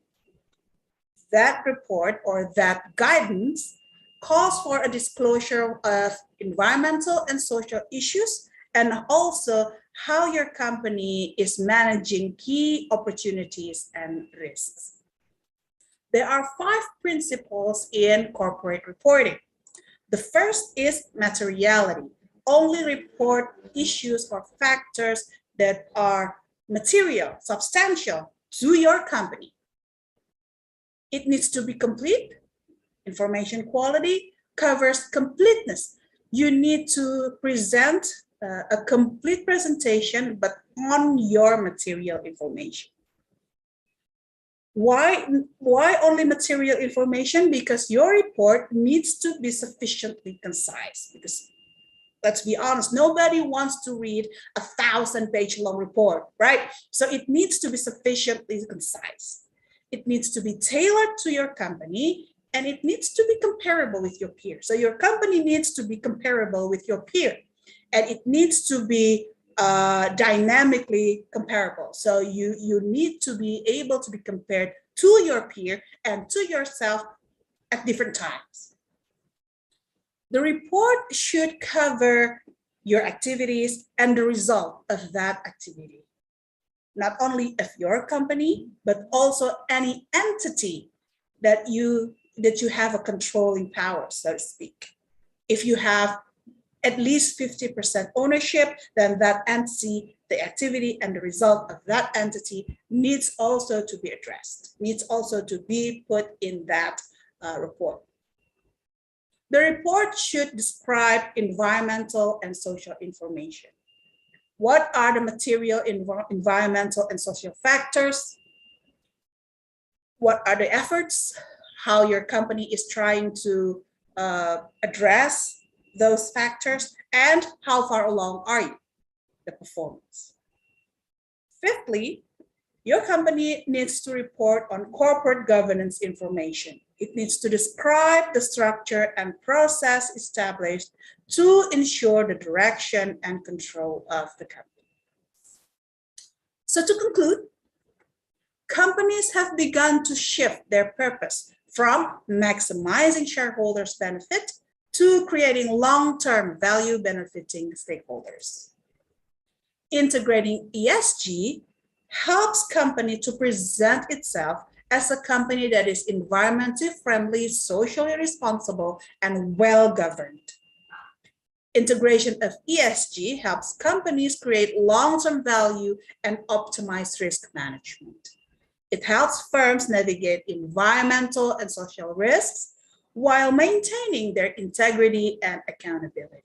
That report or that guidance calls for a disclosure of environmental and social issues, and also how your company is managing key opportunities and risks. There are 5 principles in corporate reporting. The first is materiality. Only report issues or factors that are material, substantial to your company. It needs to be complete. Information quality covers completeness. You need to present a complete presentation, but on your material information. Why only material information? Because your report needs to be sufficiently concise. Because let's be honest, nobody wants to read a 1,000-page long report, right? So it needs to be sufficiently concise. It needs to be tailored to your company, and it needs to be comparable with your peer. So your company needs to be comparable with your peer, and it needs to be dynamically comparable. So you need to be able to be compared to your peer and to yourself at different times. The report should cover your activities and the result of that activity. Not only of your company, but also any entity that you have a controlling power, so to speak. If you have at least 50% ownership, then that entity, the activity and the result of that entity needs also to be addressed, needs also to be put in that report. The report should describe environmental and social information. What are the material environmental and social factors? What are the efforts? How your company is trying to address those factors, and how far along are you, the performance. Fifthly, your company needs to report on corporate governance information. It needs to describe the structure and process established to ensure the direction and control of the company. So to conclude, companies have begun to shift their purpose from maximizing shareholders' benefit to creating long-term value benefiting stakeholders. Integrating ESG helps company to present itself as a company that is environmentally friendly, socially responsible, and well-governed. Integration of ESG helps companies create long-term value and optimize risk management. It helps firms navigate environmental and social risks while maintaining their integrity and accountability.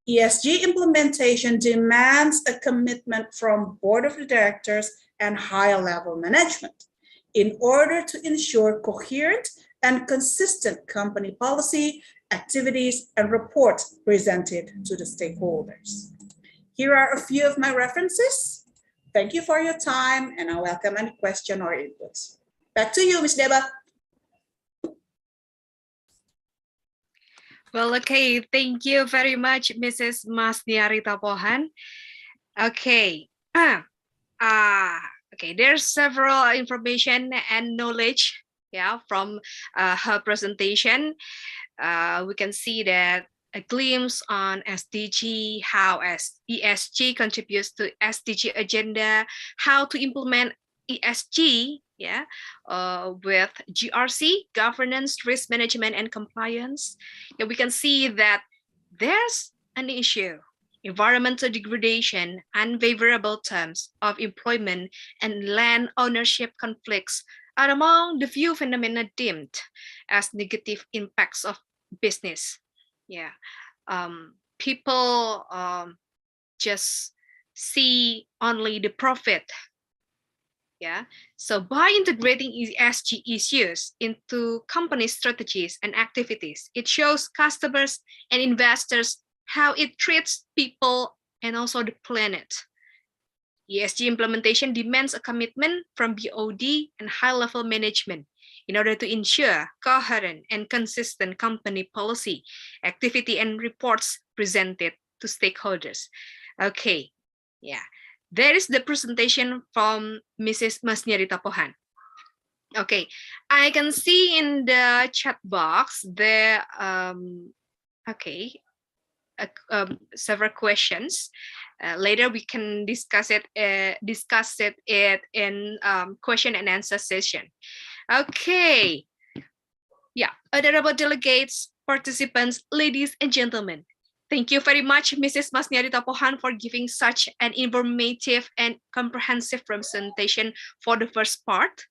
ESG implementation demands a commitment from board of directors and higher level management in order to ensure coherent and consistent company policy, activities, and reports presented to the stakeholders. Here are a few of my references. Thank you for your time, and I welcome any question or inputs. Back to you, Ms. Deba.
Well, okay, thank you very much, Mrs. Masniarita Pohan. Okay, okay, there's several information and knowledge, yeah, from her presentation. We can see that a glimpse on SDG, how ESG contributes to SDG agenda, how to implement ESG, yeah, with GRC, governance, risk management, and compliance. Yeah, we can see that there's an issue. Environmental degradation, unfavorable terms of employment, and land ownership conflicts are among the few phenomena deemed as negative impacts of business. Yeah, people just see only the profit. Yeah, so by integrating ESG issues into company strategies and activities, it shows customers and investors how it treats people and also the planet. ESG implementation demands a commitment from BOD and high-level management in order to ensure coherent and consistent company policy, activity, and reports presented to stakeholders. Okay, yeah. There is the presentation from Mrs. Masniari Tapohan. Okay, I can see in the chat box there, several questions. Later we can discuss it in question and answer session. Okay, yeah, honorable delegates, participants, ladies and gentlemen, thank you very much, Mrs. Masniari Tapohan, for giving such an informative and comprehensive presentation for the first part.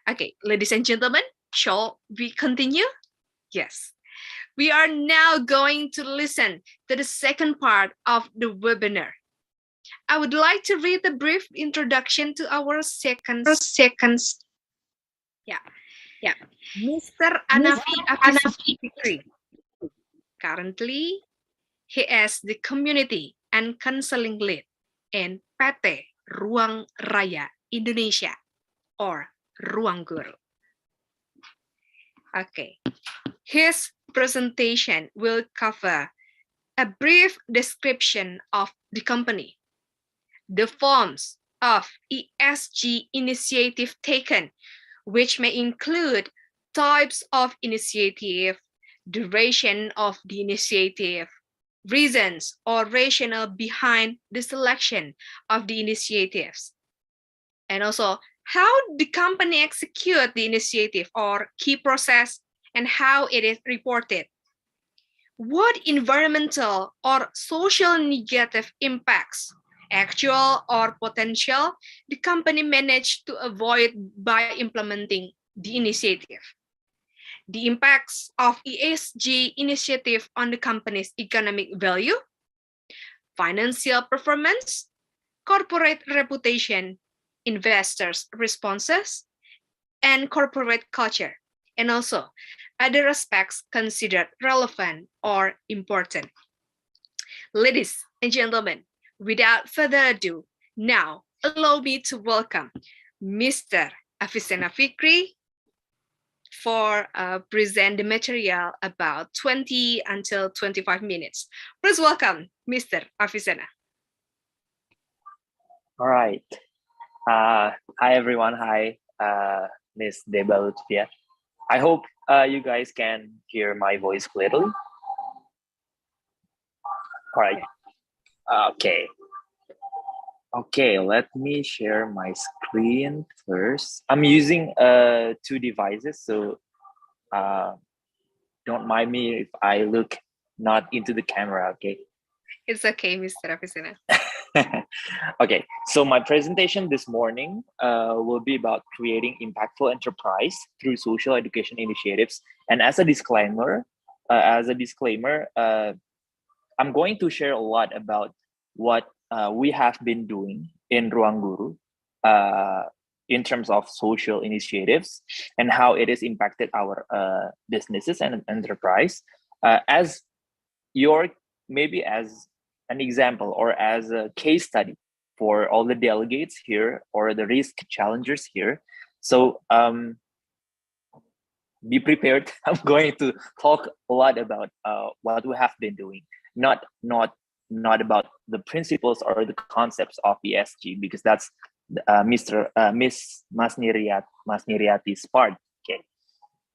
Okay, ladies and gentlemen, shall we continue? Yes. We are now going to listen to the second part of the webinar. I would like to read a brief introduction to our second. Yeah. Mr. Anafi Fikri. Currently, he is the community and counseling lead in PT Ruang Raya Indonesia or Ruang Guru. Okay. His presentation will cover a brief description of the company, the forms of ESG initiative taken, which may include types of initiative, duration of the initiative, reasons or rationale behind the selection of the initiatives, and also how the company execute the initiative or key process and how it is reported. What environmental or social negative impacts, actual or potential, the company managed to avoid by implementing the initiative. The impacts of ESG initiative on the company's economic value, financial performance, corporate reputation, investors' responses, and corporate culture, and also other aspects considered relevant or important. Ladies and gentlemen, without further ado, now allow me to welcome Mr. Avicenna Fikri for present the material about 20 until 25 minutes. Please welcome Mr. Avicenna.
All right. Hi, everyone. Hi, Ms. Deba Lutfia. I hope you guys can hear my voice clearly. All right. Okay. Okay, let me share my screen first. I'm using two devices, so don't mind me if I look not into the camera, okay?
It's okay, Mr. Avicenna.
Okay, so my presentation this morning will be about creating impactful enterprise through social education initiatives. And as a disclaimer, I'm going to share a lot about what we have been doing in Ruang Guru in terms of social initiatives and how it has impacted our businesses and enterprise. Maybe as an example or as a case study for all the delegates here or the risk challengers here. So be prepared. I'm going to talk a lot about what we have been doing, not about the principles or the concepts of ESG, because that's Miss Masniriati's part.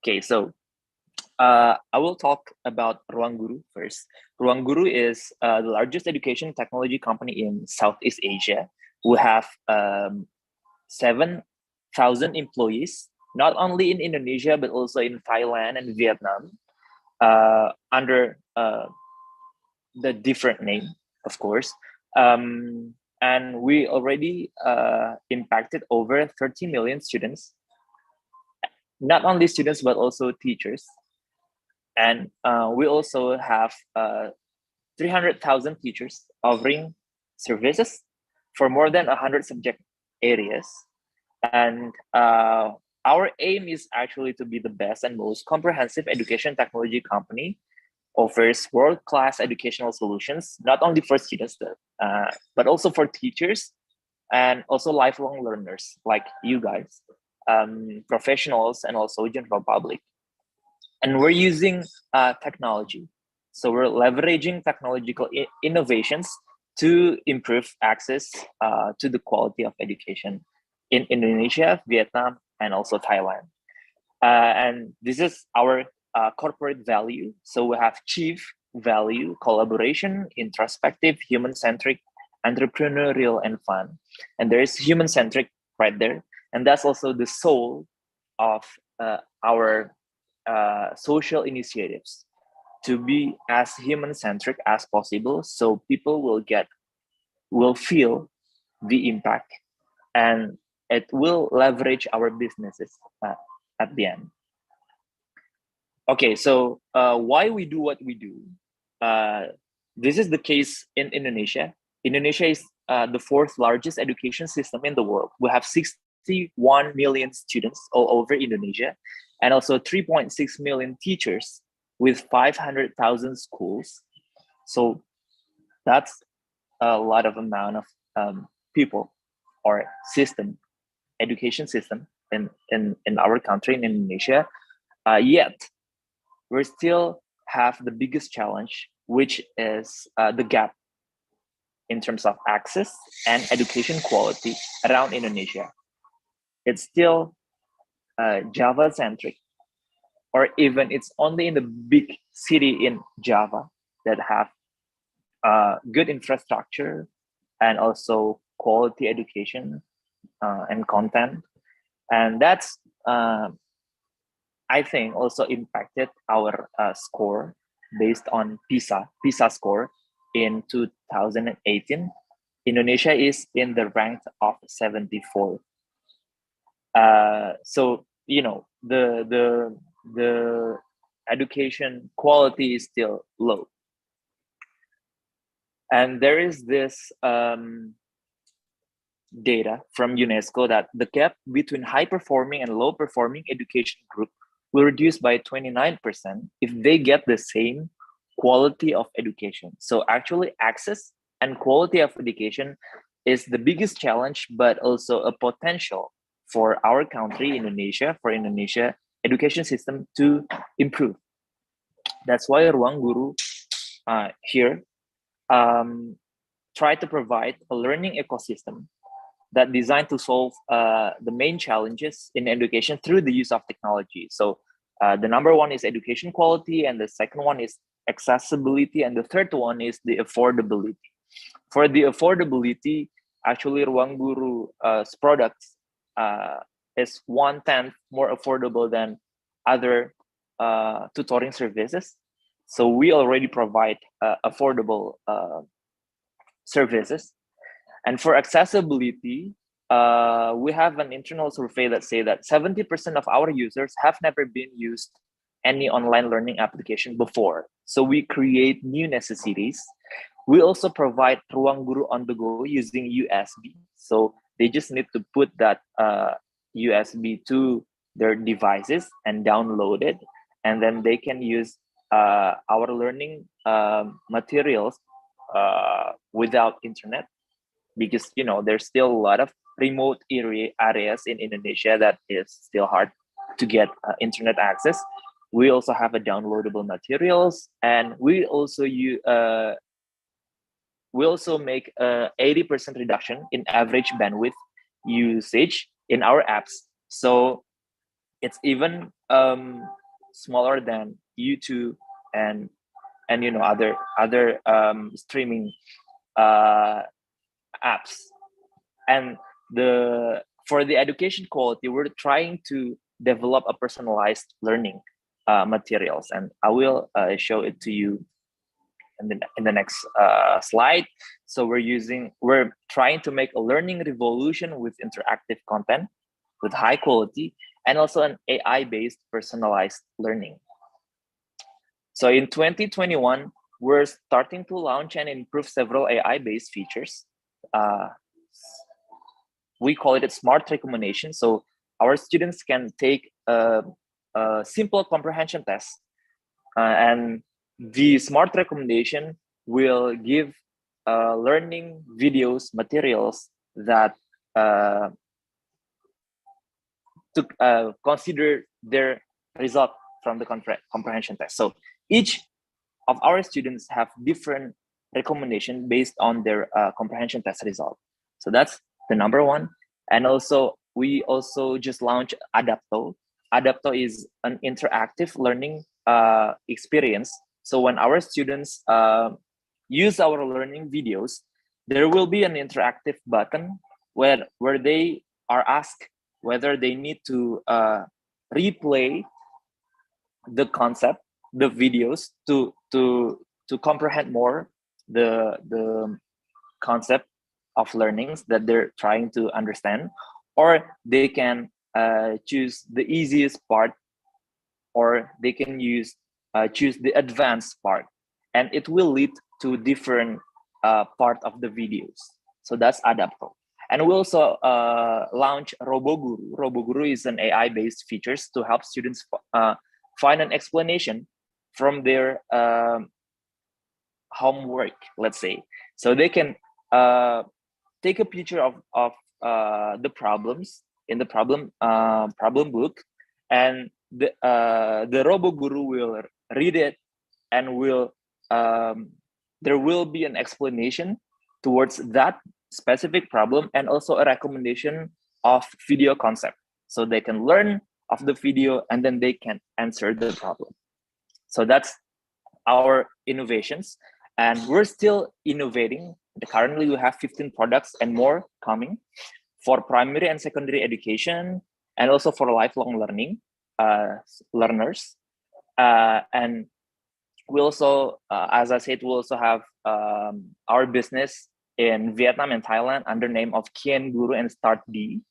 Okay. So I will talk about Ruang Guru first. Ruang Guru is the largest education technology company in Southeast Asia. We have 7,000 employees, not only in Indonesia, but also in Thailand and Vietnam, under the different name, of course. And we already impacted over 30 million students, not only students, but also teachers. And we also have 300,000 teachers offering services for more than 100 subject areas. And our aim is actually to be the best and most comprehensive education technology company, offers world-class educational solutions, not only for students, but also for teachers, and also lifelong learners like you guys, professionals, and also general public. And we're using technology. So we're leveraging technological innovations to improve access to the quality of education in Indonesia, Vietnam, and also Thailand. And this is our corporate value. So we have chief value, collaboration, introspective, human-centric, entrepreneurial, and fun. And there is human-centric right there. And that's also the soul of our social initiatives, to be as human-centric as possible, so people will feel the impact, and it will leverage our businesses at the end. Okay, so why we do what we do? This is the case in Indonesia. Indonesia is the fourth largest education system in the world. We have 61 million students all over Indonesia, and also 3.6 million teachers with 500,000 schools. So that's a lot of amount of people or system, education system in our country, in Indonesia. Yet we still have the biggest challenge, which is the gap in terms of access and education quality around Indonesia. It's still Java-centric, or even it's only in the big city in Java that have good infrastructure and also quality education and content. And that's, I think, also impacted our score based on PISA score in 2018. Indonesia is in the rank of 74. So, you know, the education quality is still low. And there is this data from UNESCO that the gap between high-performing and low-performing education group will reduce by 29% if they get the same quality of education. So actually, access and quality of education is the biggest challenge, but also a potential for our country, Indonesia, for Indonesia education system to improve. That's why Ruang Guru here try to provide a learning ecosystem that designed to solve the main challenges in education through the use of technology. So the number one is education quality, and the second one is accessibility, and the third one is the affordability. For the affordability, actually Ruang Guru's products is 1/10 more affordable than other tutoring services. So we already provide affordable services. And for accessibility, we have an internal survey that say that 70% of our users have never been used any online learning application before. So we create new necessities. We also provide Ruang Guru on the go using USB. So they just need to put that USB to their devices and download it, and then they can use our learning materials without internet, because you know there's still a lot of remote areas in Indonesia that is still hard to get internet access. We also have a downloadable materials, and we also make 80% reduction in average bandwidth usage in our apps. So it's even smaller than YouTube and you know other streaming apps. And for the education quality, we're trying to develop a personalized learning materials, and I will show it to you in the next slide. So we're trying to make a learning revolution with interactive content with high quality, and also an AI-based personalized learning. So in 2021, we're starting to launch and improve several AI-based features. We call it a smart recommendation. So our students can take a simple comprehension test, and the smart recommendation will give learning videos, materials that consider their result from the comprehension test. So each of our students have different recommendation based on their comprehension test result. So that's the number one. And also we also just launched Adapto. Adapto is an interactive learning experience. So when our students use our learning videos, there will be an interactive button where they are asked whether they need to replay the concept, the videos to comprehend more the concept of learnings that they're trying to understand, or they can choose the easiest part, or they can choose the advanced part, and it will lead to different part of the videos. So that's Adapto. And we also launch RoboGuru. RoboGuru is an AI-based features to help students find an explanation from their homework, let's say. So they can take a picture of the problems in the problem book, and the RoboGuru will read it, and will there will be an explanation towards that specific problem, and also a recommendation of video concept, so they can learn of the video and then they can answer the problem. So that's our innovations, and we're still innovating. Currently we have 15 products and more coming for primary and secondary education, and also for lifelong learning learners. And we also, as I said, we also have our business in Vietnam and Thailand under name of Kien Guru and Start D.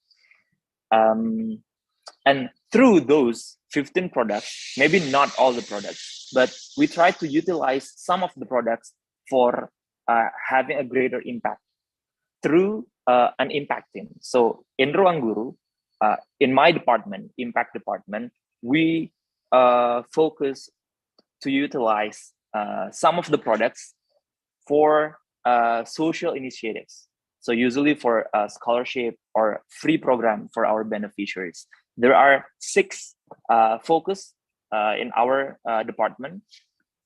And through those 15 products, maybe not all the products, but we try to utilize some of the products for having a greater impact through an impact team. So in Ruang Guru, in my department, impact department, we focus to utilize some of the products for social initiatives. So usually for a scholarship or free program for our beneficiaries. There are 6 focus in our department.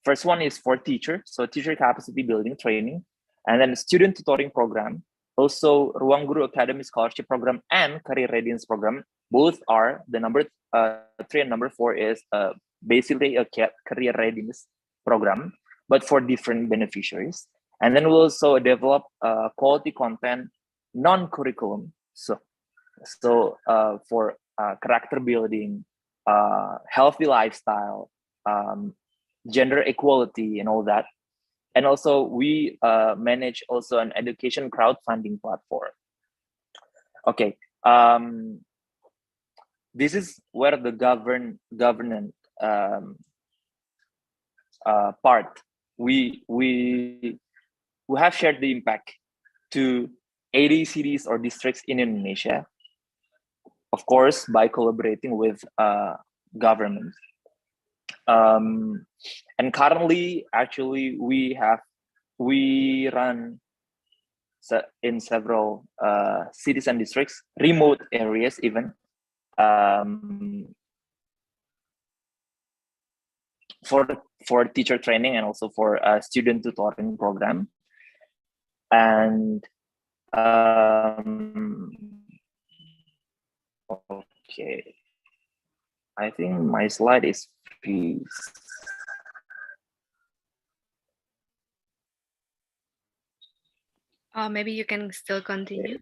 First one is for teacher, so teacher capacity building training, and then student tutoring program, also Ruang Guru Academy Scholarship Program and Career Readiness Program. Both are the number 3 and number 4 is basically a career readiness program, but for different beneficiaries. And then we'll also develop quality content, non-curriculum. So for character building, healthy lifestyle, gender equality, and all that. And also we manage also an education crowdfunding platform. Okay, this is where the governance part. We have shared the impact to 80 cities or districts in Indonesia, of course, by collaborating with government. And currently, actually, we run in several cities and districts, remote areas even, for teacher training and also for a student tutoring program. And okay, I think my slide is freeze.
Maybe you can still continue.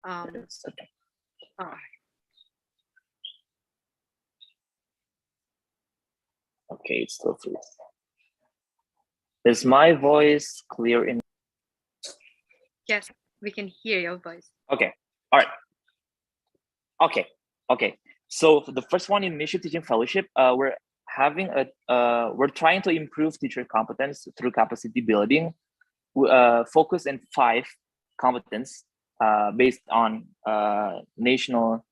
Yes, okay.
All right.
Okay, it's still freeze. Is my voice clear in?
Yes, we can hear your voice.
Okay, all right. Okay. So the first one, in Mission Teaching Fellowship, we're having we're trying to improve teacher competence through capacity building. Focus in 5 competence based on national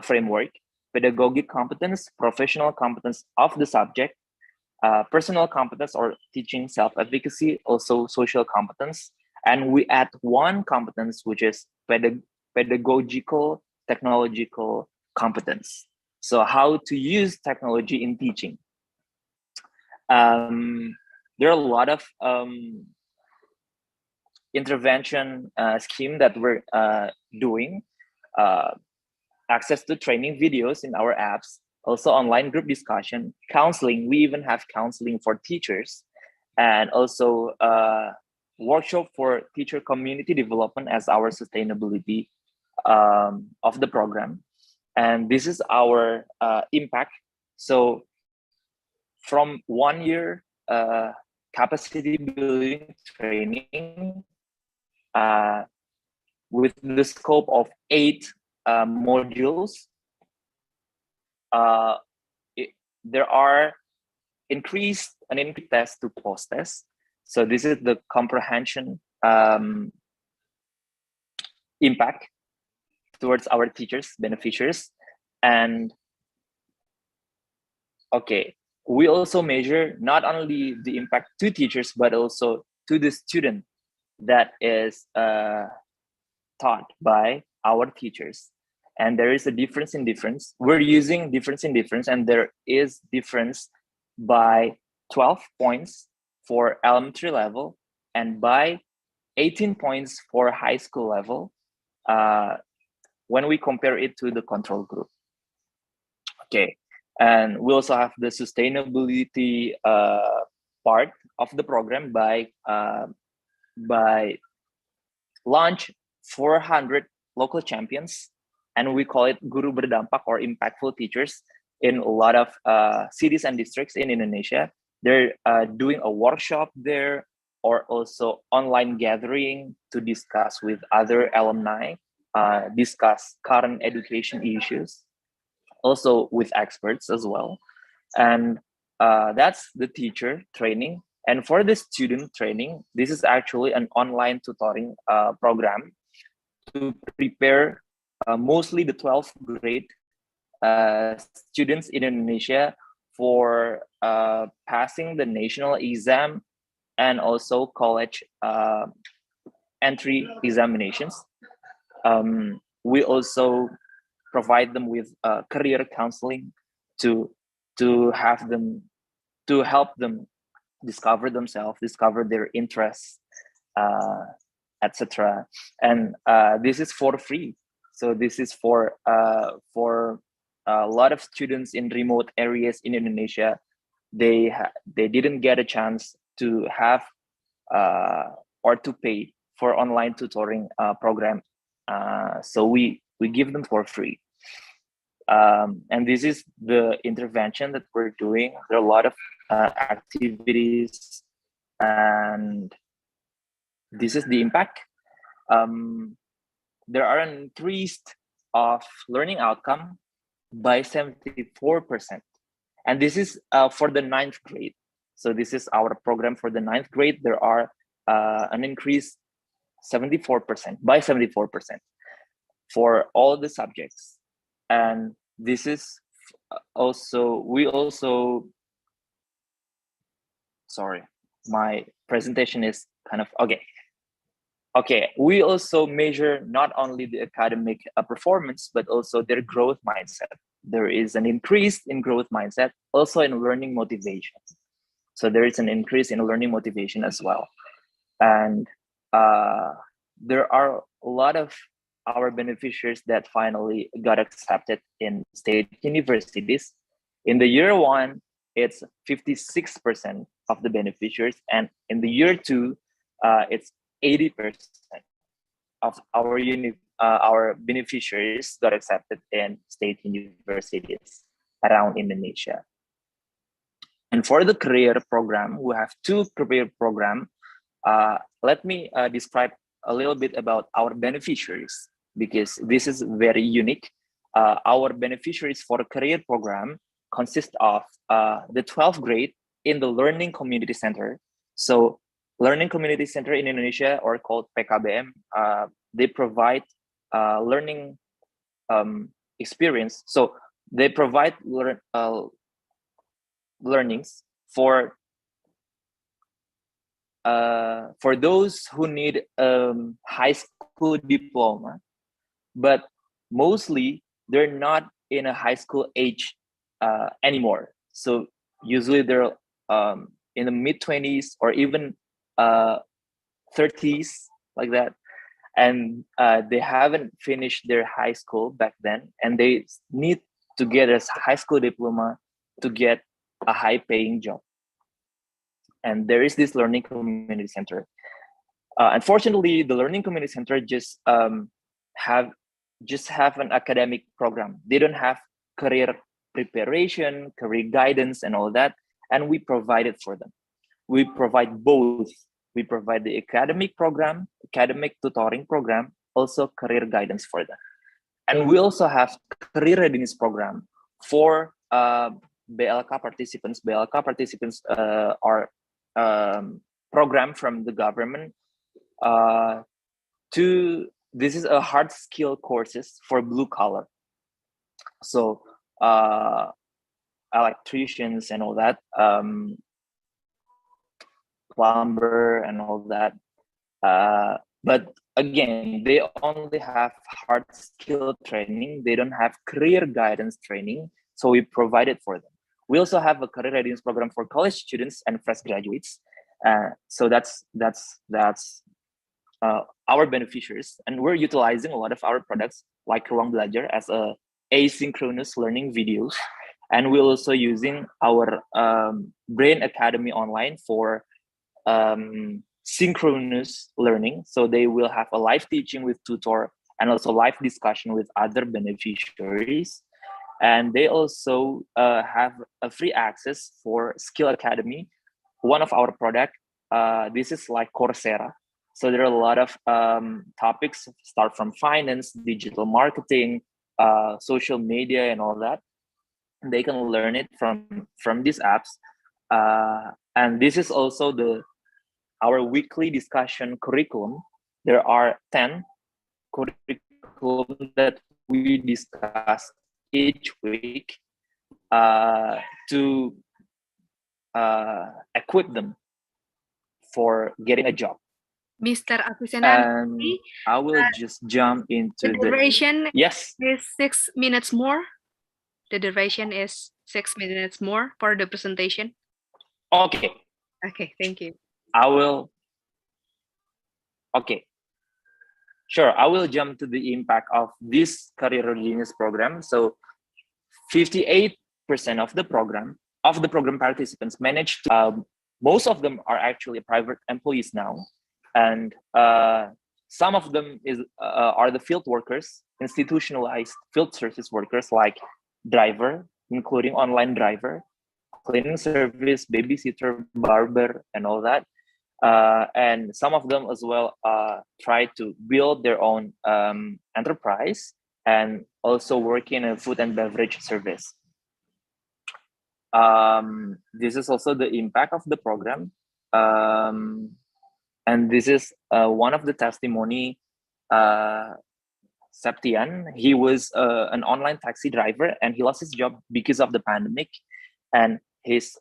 framework: pedagogic competence, professional competence of the subject, personal competence or teaching self-efficacy, also social competence. And we add 1 competence, which is pedagogical, technological competence. So how to use technology in teaching. There are a lot of intervention scheme that we're doing. Access to training videos in our apps, also online group discussion, counseling. We even have counseling for teachers, and also workshop for teacher community development as our sustainability of the program. And this is our impact. So from 1 year capacity building training with the scope of 8 modules, there are an increased test to post test. So this is the comprehension impact towards our teachers, beneficiaries. And okay, we also measure not only the impact to teachers, but also to the student that is taught by our teachers. And there is a difference in difference. We're using difference in difference, and there is difference by 12 points for elementary level and by 18 points for high school level when we compare it to the control group. Okay, and we also have the sustainability part of the program by launch 400 local champions, and we call it Guru Berdampak or impactful teachers in a lot of cities and districts in Indonesia. They're doing a workshop there, or also online gathering to discuss with other alumni, discuss current education issues, also with experts as well. And that's the teacher training. And for the student training, this is actually an online tutoring program to prepare mostly the 12th grade students in Indonesia for passing the national exam and also college entry examinations. We also provide them with career counseling to help them discover themselves, discover their interests, etc. And this is for free. So this is for a lot of students in remote areas in Indonesia. They didn't get a chance to have or to pay for online tutoring program. So we give them for free. And this is the intervention that we're doing. There are a lot of activities, and this is the impact. There are an increase of learning outcome by 74%. And this is for the 9th grade. So this is our program for the 9th grade. There are an increase 74%, by 74% for all the subjects. And this is also, sorry, my presentation is kind of, okay. We also measure not only the academic performance, but also their growth mindset. There is an increase in growth mindset, also in learning motivation. So there is an increase in learning motivation as well. And there are a lot of our beneficiaries that finally got accepted in state universities. In the year 1, it's 56% of the beneficiaries, and in the year 2, it's 80% of our beneficiaries got accepted in state universities around Indonesia. And for the career program, we have 2 career programs. Let me describe a little bit about our beneficiaries, because this is very unique. Our beneficiaries for the career program consist of the 12th grade in the Learning Community Center. So Learning Community Center in Indonesia, or called PKBM, they provide learning experience. So they provide learnings for those who need high school diploma but mostly they're not in a high school age anymore. So usually they're in the mid-20s or even 30s, like that. And they haven't finished their high school back then, and they need to get a high school diploma to get a high-paying job. And there is this learning community center. Unfortunately, the learning community center just have an academic program. They don't have career preparation, career guidance, and all that. And we provide it for them. We provide both. We provide the academic program, academic tutoring program, also career guidance for them. And we also have career readiness program for BLK participants. BLK participants are program from the government this is a hard skill courses for blue collar. So electricians and all that, plumber and all that. But again, they only have hard skill training. They don't have career guidance training. So we provide it for them. We also have a career readiness program for college students and fresh graduates. So that's our beneficiaries, and we're utilizing a lot of our products like Ruang Belajar as a asynchronous learning videos, and we're also using our Brain Academy online for synchronous learning. So they will have a live teaching with tutor and also live discussion with other beneficiaries. And they also have a free access for Skill Academy, one of our product. This is like Coursera. So there are a lot of topics, start from finance, digital marketing, social media, and all that. They can learn it from these apps. And this is also our weekly discussion curriculum. There are 10 curriculum that we discuss each week to equip them for getting a job.
Mr. Avicenna,
And I will just jump into
the duration
yes
is 6 minutes more. The duration is 6 minutes more for the presentation.
Okay.
Okay, thank you.
I will. Okay. Sure, I will jump to the impact of this career readiness program. So 58% of the program participants managed to, most of them are actually private employees now. And some of them are the field workers, institutionalized field service workers like driver, including online driver, cleaning service, babysitter, barber, and all that. And some of them as well try to build their own enterprise and also work in a food and beverage service. This is also the impact of the program. And this is one of the testimony, Septian. He was an online taxi driver and he lost his job because of the pandemic. And he's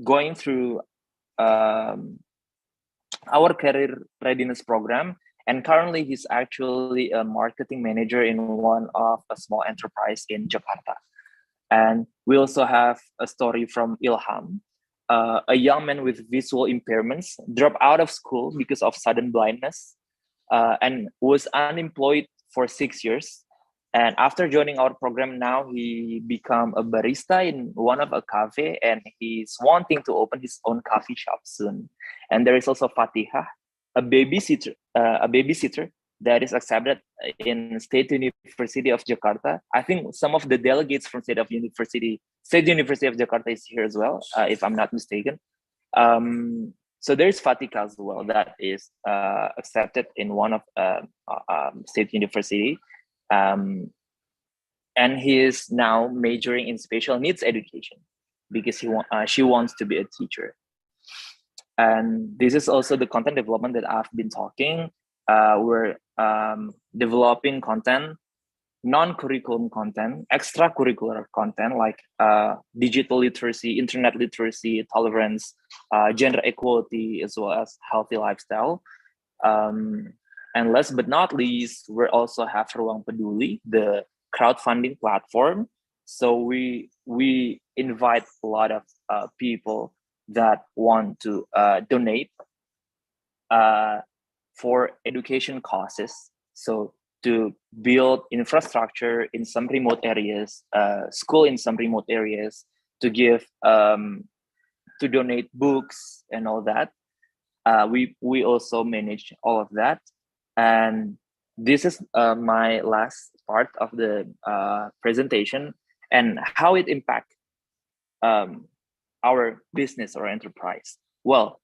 going through our career readiness program. And currently he's actually a marketing manager in one of a small enterprise in Jakarta. And we also have a story from Ilham. A young man with visual impairments dropped out of school because of sudden blindness and was unemployed for 6 years. And after joining our program, now he become a barista in one of a cafe, and he's wanting to open his own coffee shop soon. And there is also Fatihah, a babysitter that is accepted in State University of Jakarta. I think some of the delegates from State University of Jakarta is here as well, if I'm not mistaken. So there's Fatihah as well that is accepted in one of State University. And he is now majoring in special needs education because she wants to be a teacher. And this is also the content development that I've been talking. We're developing content, non-curriculum content, extracurricular content like digital literacy, internet literacy, tolerance, gender equality, as well as healthy lifestyle. And last but not least, we also have Ruang Peduli, the crowdfunding platform. So we invite a lot of people that want to donate for education causes. So to build infrastructure in some remote areas, school in some remote areas, to give to donate books and all that. We also manage all of that. And this is my last part of the presentation, and how it impacts our business or enterprise. Well,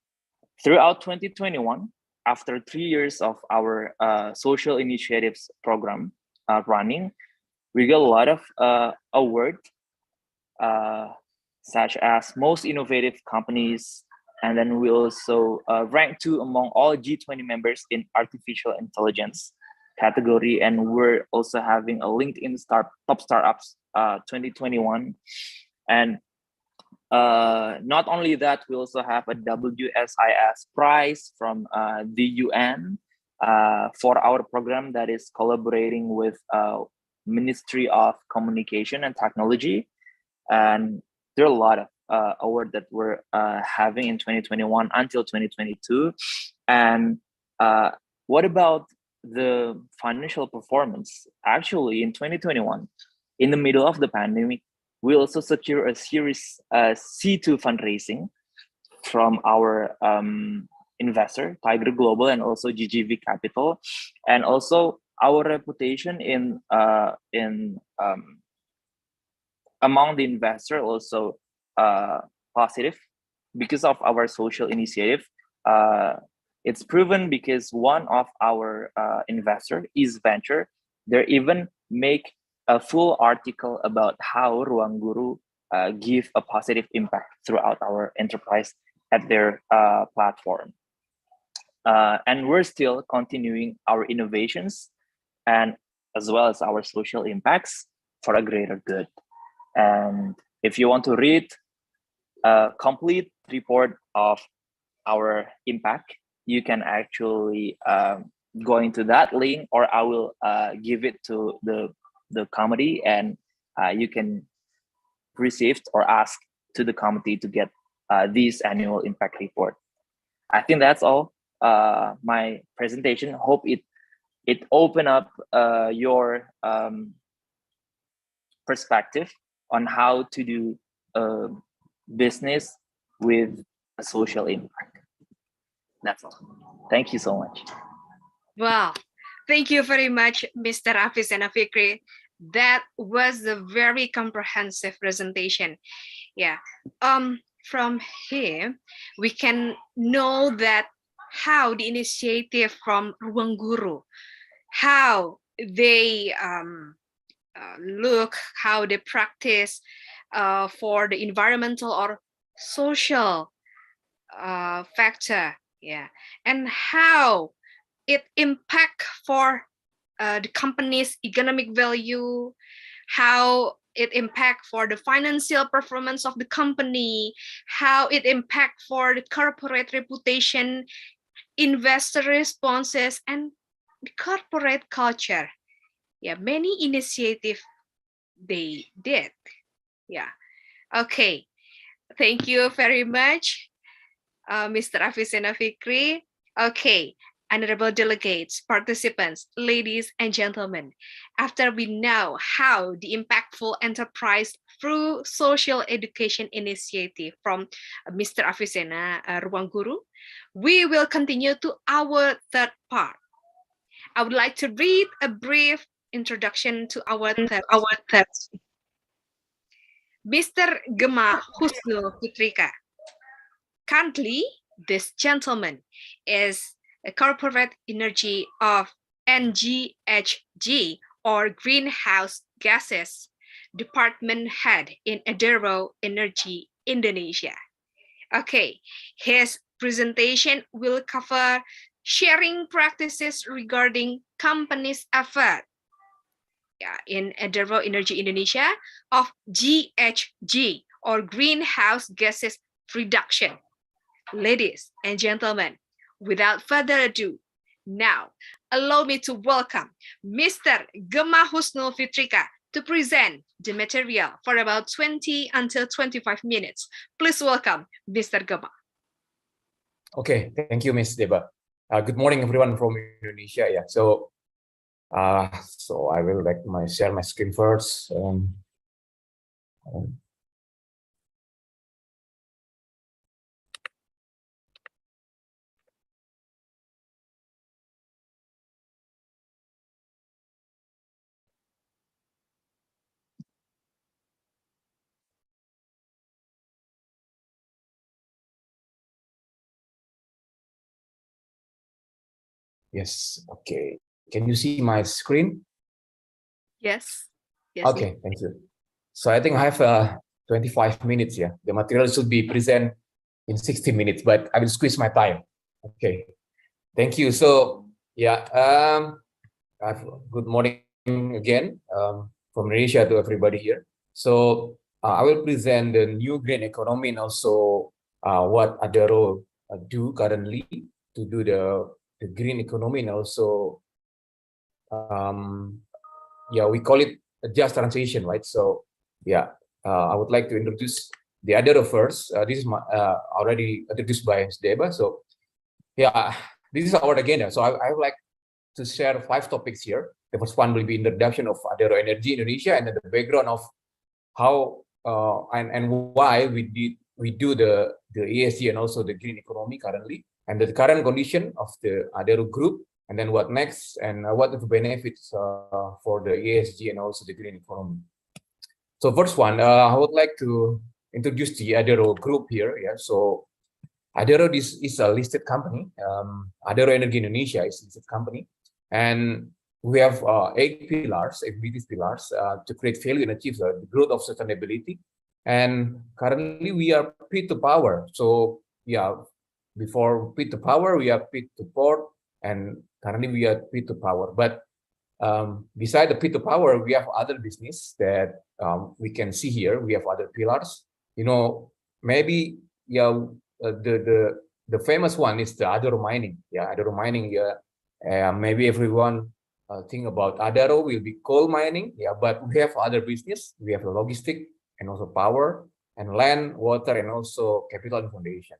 throughout 2021, after 3 years of our social initiatives program running, we got a lot of awards, such as most innovative companies, and then we also ranked 2 among all G20 members in artificial intelligence category, and we're also having a LinkedIn Top Startups 2021. And not only that, we also have a WSIS prize from the UN for our program that is collaborating with Ministry of Communication and Technology. And there are a lot of awards that we're having in 2021 until 2022. And what about the financial performance? Actually, in 2021, in the middle of the pandemic, we also secure a series C2 fundraising from our investor, Tiger Global, and also GGV Capital. And also our reputation in among the investor also positive because of our social initiative. It's proven because one of our investor is venture. They even make a full article about how Ruang Guru give a positive impact throughout our enterprise at their platform. And we're still continuing our innovations and as well as our social impacts for a greater good. And if you want to read a complete report of our impact, you can actually go into that link, or I will give it to the committee, and you can receive or ask to the committee to get this annual impact report. I think that's all my presentation. Hope it open up your perspective on how to do business with a social impact. That's all. Thank you so much.
Wow. Thank you very much, Mr. Afisena Fikri. That was a very comprehensive presentation. Yeah. From here, we can know that how the initiative from Ruang Guru, how they look, how they practice for the environmental or social factor, yeah, and how it impact for the company's economic value, how it impact for the financial performance of the company, how it impact for the corporate reputation, investor responses, and the corporate culture. Yeah, many initiatives they did. Yeah. Okay. Thank you very much, Mr. Afisena Fikri. Okay. Honorable delegates, participants, ladies and gentlemen, after we know how the impactful enterprise through social education initiative from Mr. Afisena Ruang Guru, we will continue to our third part. I would like to read a brief introduction to our third. Mr. Gema Husnul Putrika. Currently, this gentleman is a corporate energy of NGHG, or Greenhouse Gases Department Head in Adero Energy Indonesia. Okay, his presentation will cover sharing practices regarding companies' effort in Adero Energy Indonesia of GHG, or Greenhouse Gases Reduction. Ladies and gentlemen, without further ado, Now, allow me to welcome Mr. Gemma Husnul Fitrika to present the material for about 20 until 25 minutes. Please welcome Mr. Gemma.
Okay, thank you, Ms. Deba. Good morning, everyone from Indonesia. Yeah, so I will share my screen first. Yes, okay. Can you see my screen?
Yes. Yes.
Okay, thank you. So I think I have 25 minutes here. The material should be present in 60 minutes, but I will squeeze my time. Okay, thank you. So yeah, good morning again from Indonesia to everybody here. So I will present the new green economy and also what Adaro do currently to do the green economy, and also yeah, we call it a just transition, right? So yeah, I would like to introduce the Adaro first. This is already introduced by Deba. So yeah, this is our agenda. So I would like to share 5 topics here. The first one will be introduction of Adaro Energy Indonesia, and then the background of how and why we do the ESG and also the green economy currently, and the current condition of the Adaro group, and then what next, and what are the benefits for the ESG and also the green economy. So first one, I would like to introduce the Adaro group here. Yeah, so Adaro is a listed company. Adaro Energy Indonesia is a listed company, and we have 8 pillars, 8 business pillars to create value and achieve the growth of sustainability. And currently we are P to power. So yeah, before P to power, we are P to port, and currently we are P to power. But beside the P to power, we have other business that we can see here. We have other pillars. You know, maybe yeah, the famous one is the Adaro mining. Yeah, Adaro mining. Yeah, maybe everyone think about Adaro will be coal mining. Yeah, but we have other business. We have the logistic and also power and land, water, and also capital and foundation.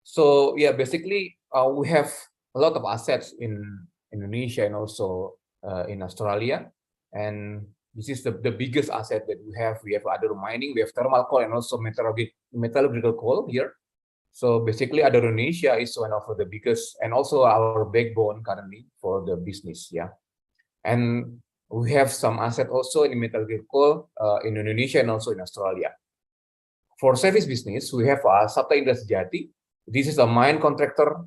So yeah, basically we have a lot of assets in Indonesia and also in Australia, and this is the biggest asset that we have. We have Adaro mining, we have thermal coal, and also metallurgical coal here. So basically, Adaro Indonesia is one of the biggest and also our backbone currently for the business. Yeah, and we have some asset also in metallurgical coal in Indonesia and also in Australia. For service business, we have Sabta Indra Sejati. This is a mine contractor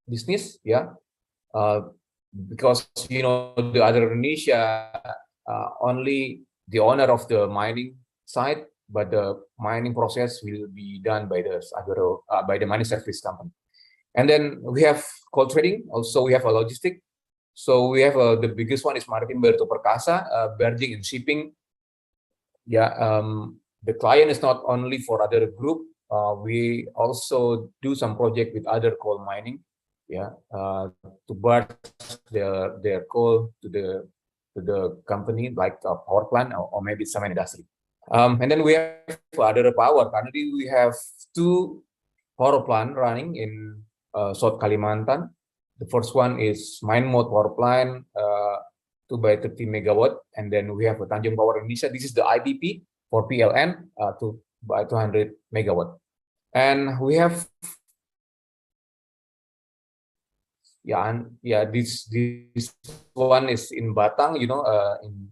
business. Yeah, because you know the Adaro Indonesia only the owner of the mining site, but the mining process will be done by the Adaro by the mining service company. And then we have coal trading. Also, we have a logistic. So we have the biggest one is Maritim Barito Perkasa, barging and shipping. Yeah, the client is not only for other group. We also do some project with other coal mining. Yeah, to barge their coal to the company like a power plant or maybe some industry. And then we have other power. Currently, we have 2 power plant running in South Kalimantan. The first one is Mine Mode Power Plant, 2 by 30 megawatt, and then we have a Tanjung Power Indonesia. This is the IPP for PLN, 2 by 200 megawatt, and we have this one is in Batang, you know, in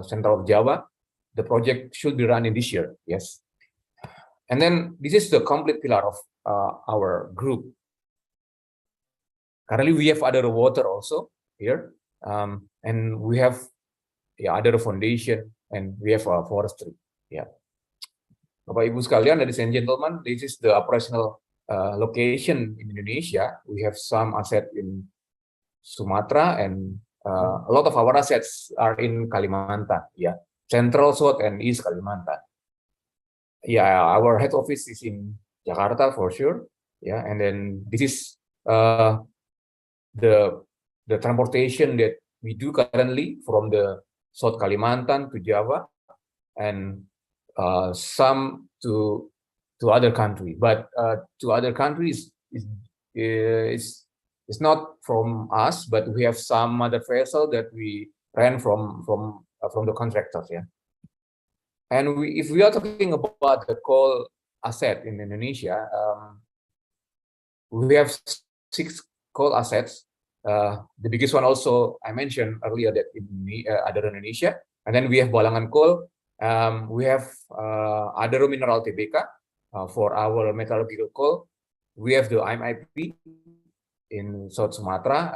central of Java. The project should be running this year. Yes, and then this is the complete pillar of our group. Currently, we have other water also here, and we have other foundation, and we have forestry. Yeah, Bapak Ibu sekalian, ladies and gentlemen, this is the operational location in Indonesia. We have some asset in Sumatra, and a lot of our assets are in Kalimantan. Yeah, Central, South, and East Kalimantan. Yeah, our head office is in Jakarta for sure. Yeah, and then this is the transportation that we do currently from the South Kalimantan to Java, and some to other country, but to other countries is not from us, but we have some other vessel that we rent from the contractors. Yeah. And if we are talking about the coal asset in Indonesia, we have 6 coal assets. The biggest one also I mentioned earlier that in other Indonesia, and then we have Balangan coal. We have Adaro Mineral Tbk for our metallurgical coal. We have the IMIP in South Sumatra,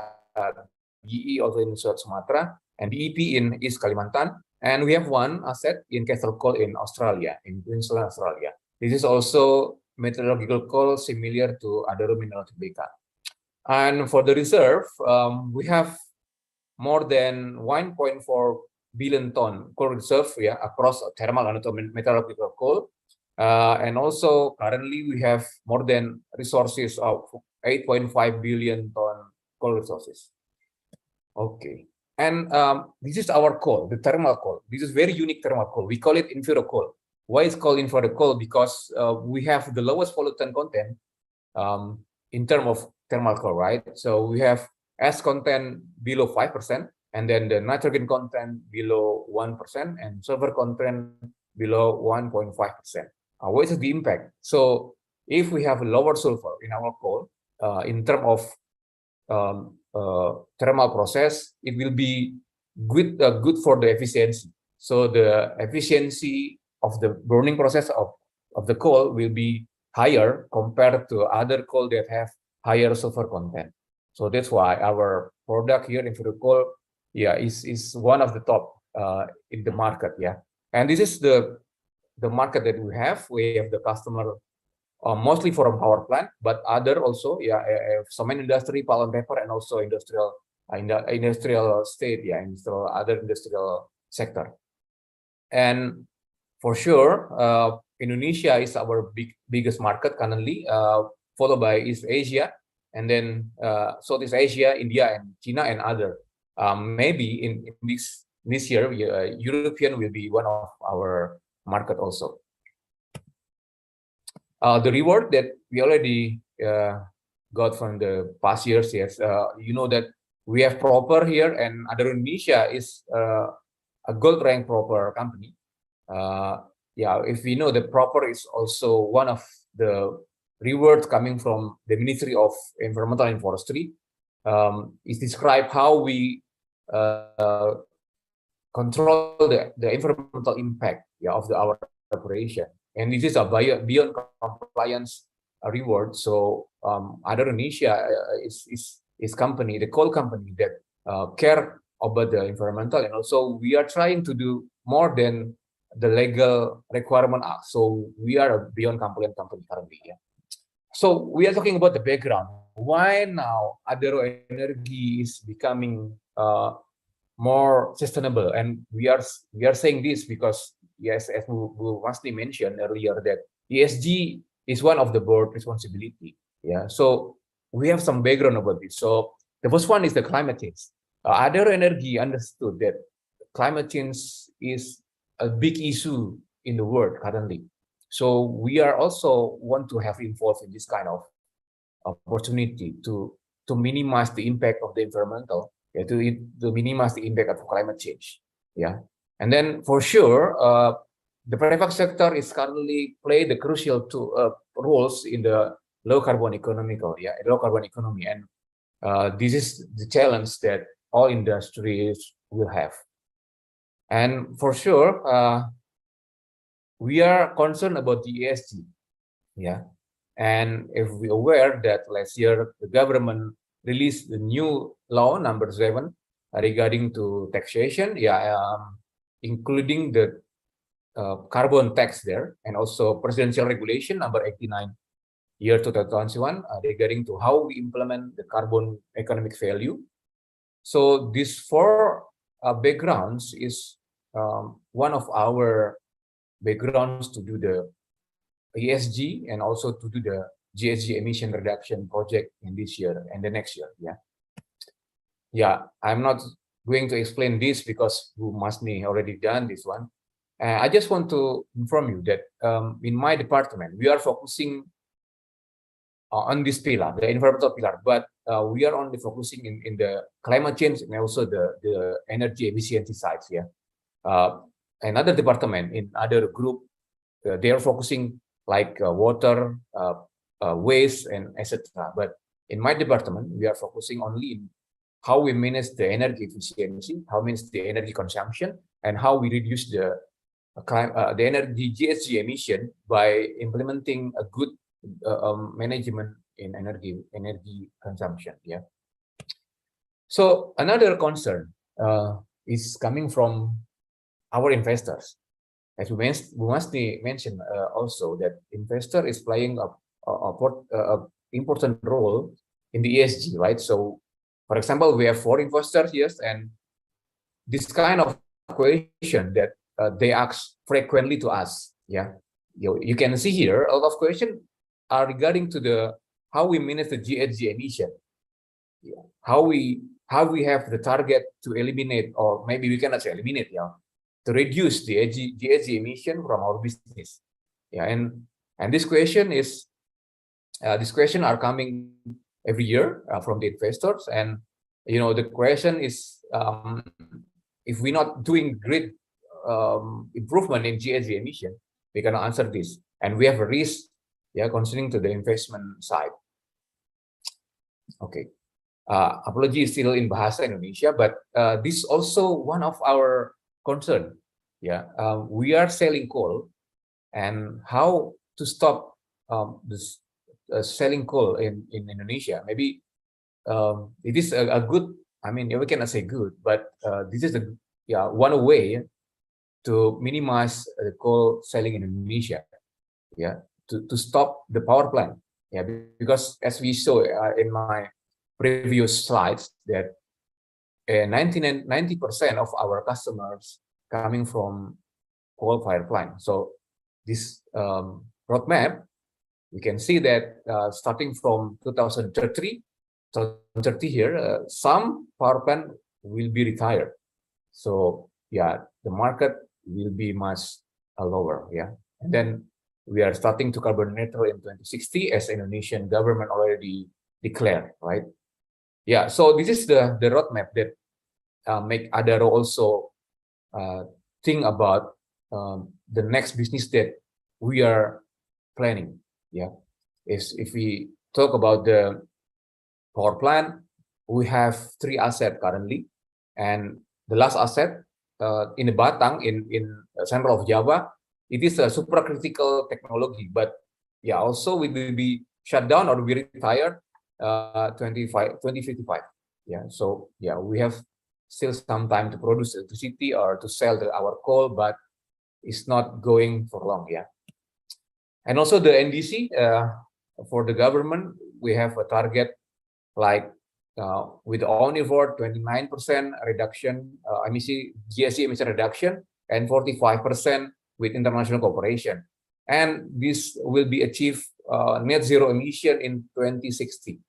GE also in South Sumatra, and DEP in East Kalimantan. And we have one asset in Castle Coal in Australia, in Queensland, Australia. This is also metallurgical coal similar to Adaro Mineral Tbk. And for the reserve, we have more than 1.4 billion ton coal reserve, yeah, across thermal and metallurgical coal. And also currently we have more than resources of 8.5 billion ton coal resources. Okay. And this is our coal, the thermal coal. This is very unique thermal coal. We call it ensue coal. Why is called ensue coal? Because we have the lowest pollutant content in terms of thermal coal, right? So we have S content below 5%, and then the nitrogen content below 1%, and sulfur content below 1.5%. What is the impact? So if we have a lower sulfur in our coal, in terms of thermal process, it will be good for the efficiency. So the efficiency of the burning process of the coal will be higher compared to other coal that have higher sulfur content. So that's why our product here in ensue coal, yeah, is one of the top in the market, yeah. And this is the market that we have. We have the customer mostly from power plant, but other also, yeah, cement industry, pulp and paper, and also industrial state, yeah, other industrial sector. And for sure, Indonesia is our biggest market currently, followed by East Asia, and then Southeast Asia, India, and China, and other. Maybe in this year, European will be one of our market also. The reward that we already got from the past years, yes, you know that we have Proper here, and Adaro Indonesia is a gold rank Proper company. Yeah, if we know that Proper is also one of the rewards coming from the Ministry of Environmental and Forestry. It describes how we control the environmental impact, yeah, of our operation. And this is a beyond compliance reward. So Adaro Indonesia is company, the coal company that care about the environmental, and also we are trying to do more than the legal requirement. So we are a beyond compliant company currently. Yeah. So we are talking about the background. Why now Adaro Energy is becoming more sustainable, and we are saying this because, yes, as we mostly mentioned earlier, that ESG is one of the board responsibility. Yeah, so we have some background about this. So the first one is the climate change. Adaro Energy understood that climate change is a big issue in the world currently. So we are also want to have involved in this kind of opportunity to minimize the impact of the environmental, yeah, to minimize the impact of climate change. Yeah, and then for sure, the private sector is currently play the crucial roles in the low carbon economy, and this is the challenge that all industries will have. And for sure, we are concerned about the ESG, yeah. And if we're aware that last year the government released the new law number 7 regarding to taxation, yeah, including the carbon tax there, and also presidential regulation number 89 year 2021 regarding to how we implement the carbon economic value. So these 4 backgrounds is one of our backgrounds to do the ESG and also to do GHG emission reduction project in this year and the next year. Yeah, I'm not going to explain this because Bu Masni already done this one. I just want to inform you that in my department, we are focusing on this pillar, the environmental pillar, but we are only focusing in the climate change and also the energy efficiency sides. Another department in other group, they are focusing like water, waste, and etc. But in my department, we are focusing only in how we manage the energy efficiency, how we manage the energy consumption, and how we reduce the energy GHG emission by implementing a good management in energy consumption. So another concern is coming from our investors. As we must mention also that investor is playing a important role in the ESG, right? So, for example, we have 4 investors here, and this kind of question that they ask frequently to us. You can see here a lot of questions are regarding to the how we manage the GHG emission, how we have the target to eliminate, or maybe we cannot say eliminate, to reduce the GHG emission from our business. And this question is are coming every year from the investors, and the question is if we're not doing great improvement in GHG emission, we can answer this, and we have a risk, concerning to the investment side. Okay, apology is still in Bahasa Indonesia, but this is also one of our concern. We are selling coal, and how to stop this selling coal in Indonesia? Maybe it is a good. I mean, we cannot say good, but this is one way to minimize the coal selling in Indonesia. To stop the power plant. Because as we saw in my previous slides, that 90% of our customers coming from coal-fired plant. So this roadmap, we can see that starting from 2030 here, some power plant will be retired. So the market will be much lower. And then we are starting to carbon neutral in 2060, as Indonesian government already declared, right? So this is the roadmap that make Adaro also think about the next business that we are planning. Is if we talk about the power plant, we have 3 assets currently, and the last asset in the Batang in central of Java, it is a supercritical technology, but also it will be shut down or be retired 2055. So we have still some time to produce electricity or to sell our coal, but it's not going for long. And also the NDC for the government, we have a target like with omnivore 29% reduction GHG emission reduction, and 45% with international cooperation, and this will be achieved net zero emission in 2060.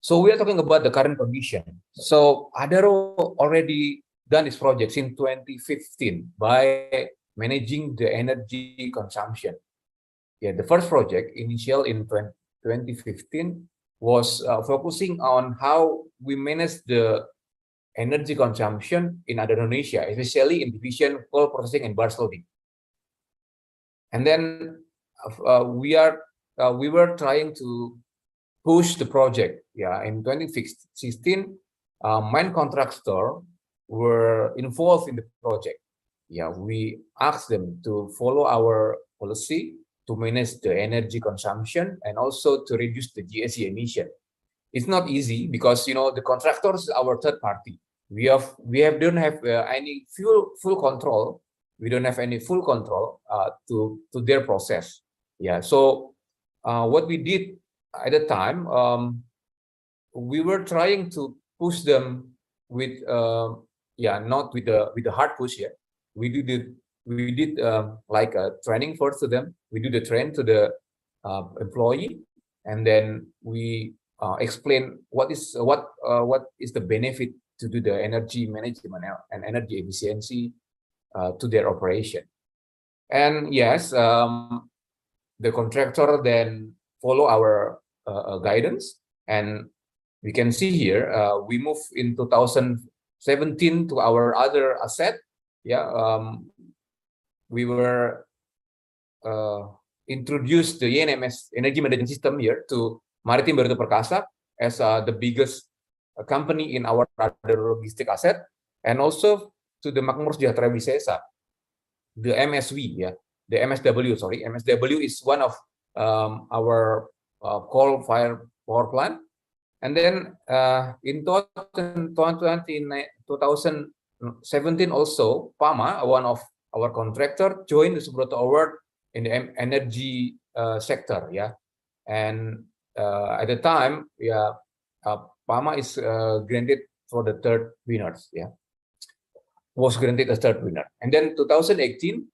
So we are talking about the current condition. So Adaro already done this project in 2015 by managing the energy consumption. The first project initial in 2015 was focusing on how we manage the energy consumption in Indonesia, especially in division coal processing and barge loading. And then we were trying to push the project. In 2016, mine contractor were involved in the project. We asked them to follow our policy to manage the energy consumption and also to reduce the GHG emission. It's not easy because the contractors are our third party. We don't have any full control. We don't have any full control to their process. So what we did at the time, we were trying to push them with not with the hard push. We did it we did like a training first to them. We do the train to the employee, and then we explain what is the benefit to do the energy management and energy efficiency to their operation. And yes, the contractor then follow our guidance, and we can see here we move in 2017 to our other asset. Yeah, we were introduced the ENMS energy management system here to Maritim Barito Perkasa as the biggest company in our other logistic asset, and also to the Makmur Sejahtera Wisesa, the MSW, yeah, the MSW. Sorry, MSW is one of our coal-fired power plant. And then in 2017 also, PAMA, one of our contractor, joined the Subroto Award in the energy sector. Yeah, and at the time, yeah, PAMA is granted for the third winners. Yeah, was granted a third winner. And then 2018,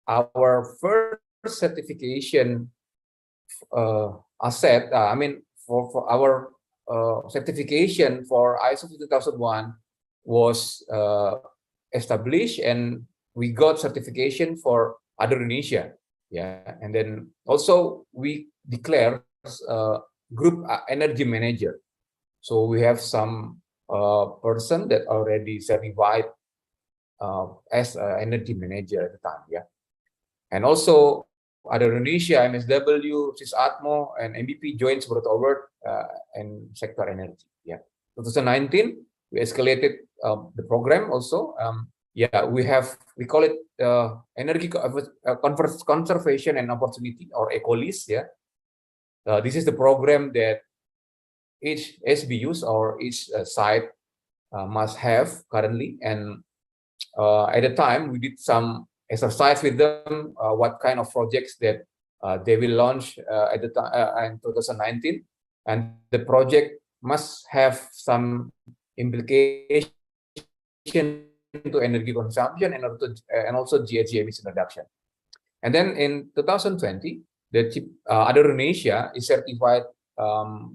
our first certification asset. I mean, for our certification for ISO 2001 was established, and we got certification for other Indonesia. Yeah, and then also we declare group energy manager. So we have some person that already certified as an energy manager at the time. Yeah, and also other Indonesia, MSW, SysAtmo, and MVP joined Subroto Award and sector energy. Yeah, 2019 we escalated the program also. Yeah, we call it energy conservation and opportunity, or ECOLIS. Yeah, this is the program that each SBUs or each site must have currently. And at the time, we did some exercise with them, what kind of projects that they will launch at the time in 2019, and the project must have some implication to energy consumption and also GHG emission reduction. And then in 2020, the other Indonesia is certified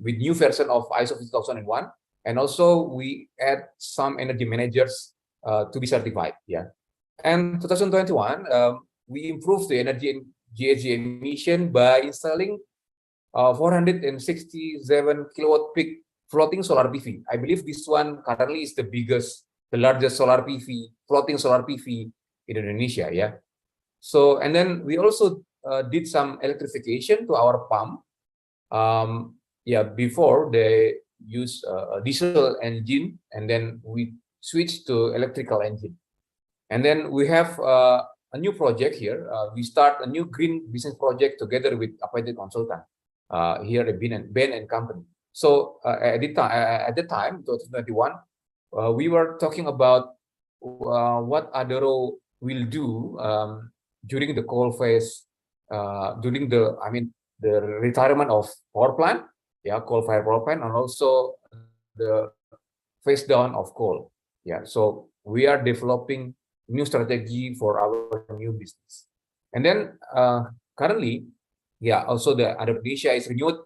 with new version of ISO 2001, and also we add some energy managers to be certified. Yeah, and 2021 we improved the energy and GHG emission by installing 467 kilowatt peak floating solar PV. I believe this one currently is the largest solar PV, floating solar PV in Indonesia. Yeah. So, and then we also did some electrification to our pump. Yeah, before they use a diesel engine, and then we switched to electrical engine. And then we have a new project here. We start a new green business project together with appointed consultant here at Ben and Company. So at the time, 2021, we were talking about what Adaro will do during the coal phase, during the retirement of power plant, yeah, coal-fired power plant, and also the phase down of coal. Yeah, so we are developing new strategy for our new business. And then currently, yeah, also the other Indonesia is renewed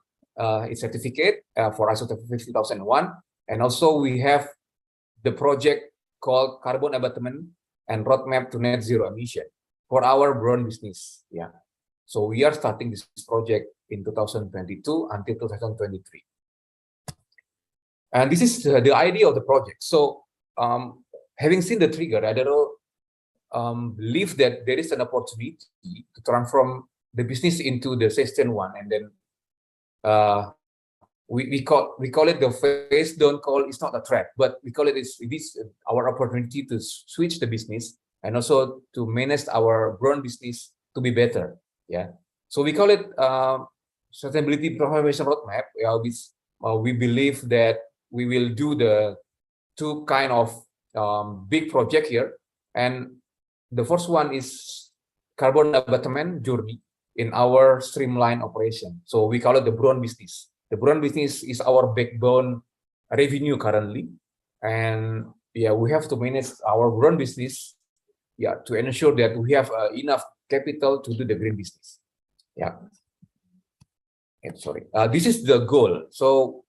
its certificate for ISO 50001, and also we have the project called Carbon Abatement and Roadmap to Net Zero Emission for our brown business. Yeah, so we are starting this project in 2022 until 2023. And this is the idea of the project. So having seen the trigger, I don't know, believe that there is an opportunity to transform the business into the sustainable one, and then we call it the phase down call. It's not a threat, but we call it is our opportunity to switch the business and also to manage our brown business to be better. Yeah, so we call it sustainability transformation roadmap. We believe that we will do the two kind of big project here, and the first one is carbon abatement journey in our streamline operation. So we call it the brown business. The brown business is our backbone revenue currently, and yeah, we have to manage our brown business to ensure that we have enough capital to do the green business. Sorry, this is the goal. So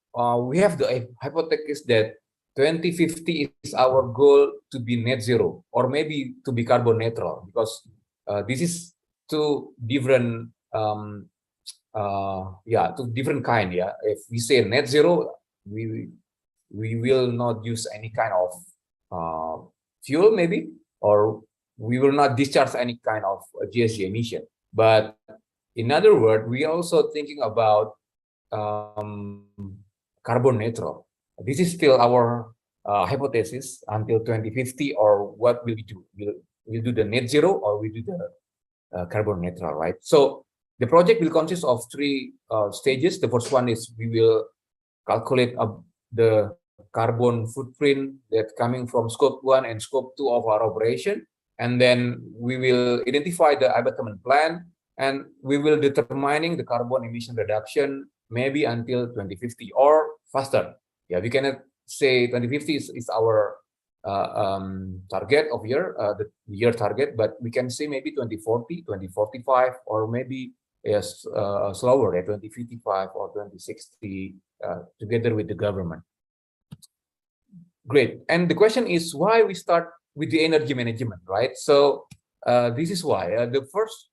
we have the hypothesis that 2050 is our goal to be net zero, or maybe to be carbon neutral, because this is two different two different kind. If we say net zero, we will not use any kind of fuel, maybe, or we will not discharge any kind of GHG emission. But in other words, we are also thinking about carbon neutral. This is still our hypothesis until 2050, or what will we do? We'll do the net zero, or we do the carbon neutral, right? So the project will consist of three stages. The first one is we will calculate the carbon footprint that coming from scope 1 and scope 2 of our operation, and then we will identify the abatement plan, and we will determining the carbon emission reduction maybe until 2050 or faster. We cannot say 2050 is our target of the year target, but we can say maybe 2040, 2045, or maybe slower at 2055 or 2060 together with the government. Great. And the question is why we start with the energy management, right? So this is why the first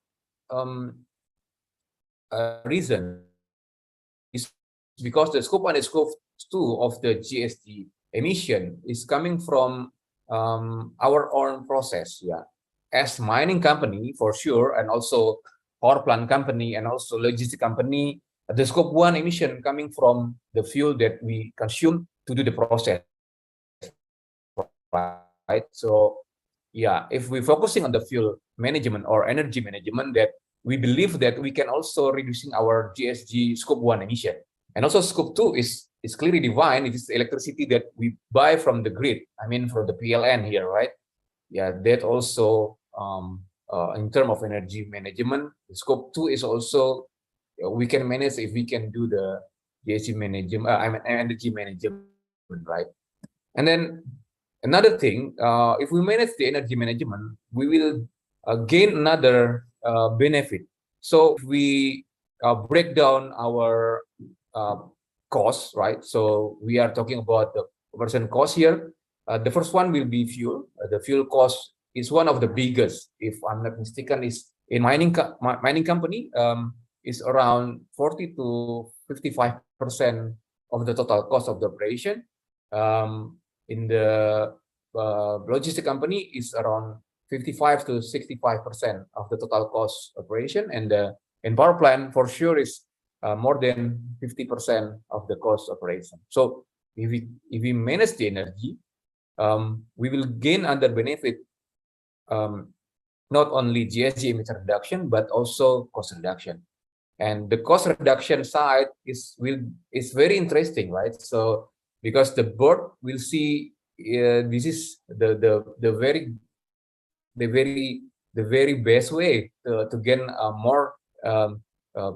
reason is because the scope 1 and scope 2 of the GHG emission is coming from our own process. As mining company, for sure, and also power plant company, and also logistic company, the scope 1 emission coming from the fuel that we consume to do the process, right? So if we're focusing on the fuel management or energy management, that we believe that we can also reducing our GHG scope 1 emission. And also scope 2 is clearly defined. It is electricity that we buy from the grid, I mean from the PLN here, right? That also in terms of energy management, scope 2 is also we can manage if we can do the GHG management, energy management, right? And then another thing, if we manage the energy management, we will gain another benefit. So if we break down our costs, right? So we are talking about the percent cost here. The first one will be fuel. The fuel cost is one of the biggest, if I'm not mistaken, is in mining company is around 40 to 55% of the total cost of the operation. In the logistic company is around 55 to 65% of the total cost operation, and in power plant for sure is more than 50% of the cost operation. So if we manage the energy, we will gain other benefit, not only GHG emission reduction but also cost reduction. And the cost reduction side is very interesting, right? So because the board will see this is the very best way to gain more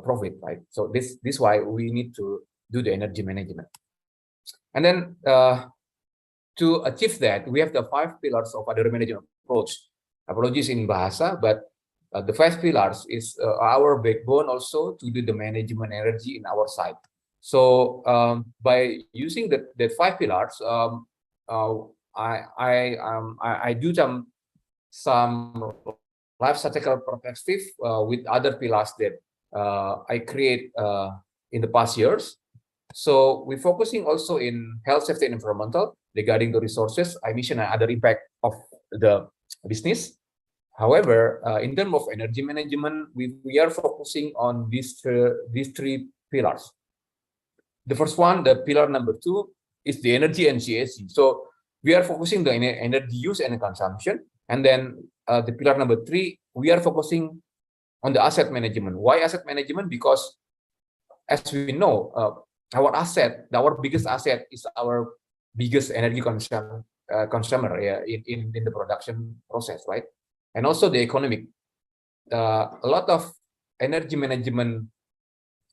profit, right? So this is why we need to do the energy management. And then to achieve that, we have the 5 pillars of other management approach. Apologies in bahasa, but the 5 pillars is our backbone also to do the management energy in our site. So by using the 5 pillars, I do some life cycle perspective with other pillars that I create in the past years. So we're focusing also in health, safety, and environmental regarding the resources, emission, and other impact of the business. However, in terms of energy management, we are focusing on these 3 pillars. The first one, the pillar number 2, is the energy and GHG. So we are focusing the energy use and consumption. And then the pillar number 3, we are focusing on the asset management. Why asset management? Because as we know, our biggest asset is our biggest energy consumer in the production process, right? And also the economic. A lot of energy management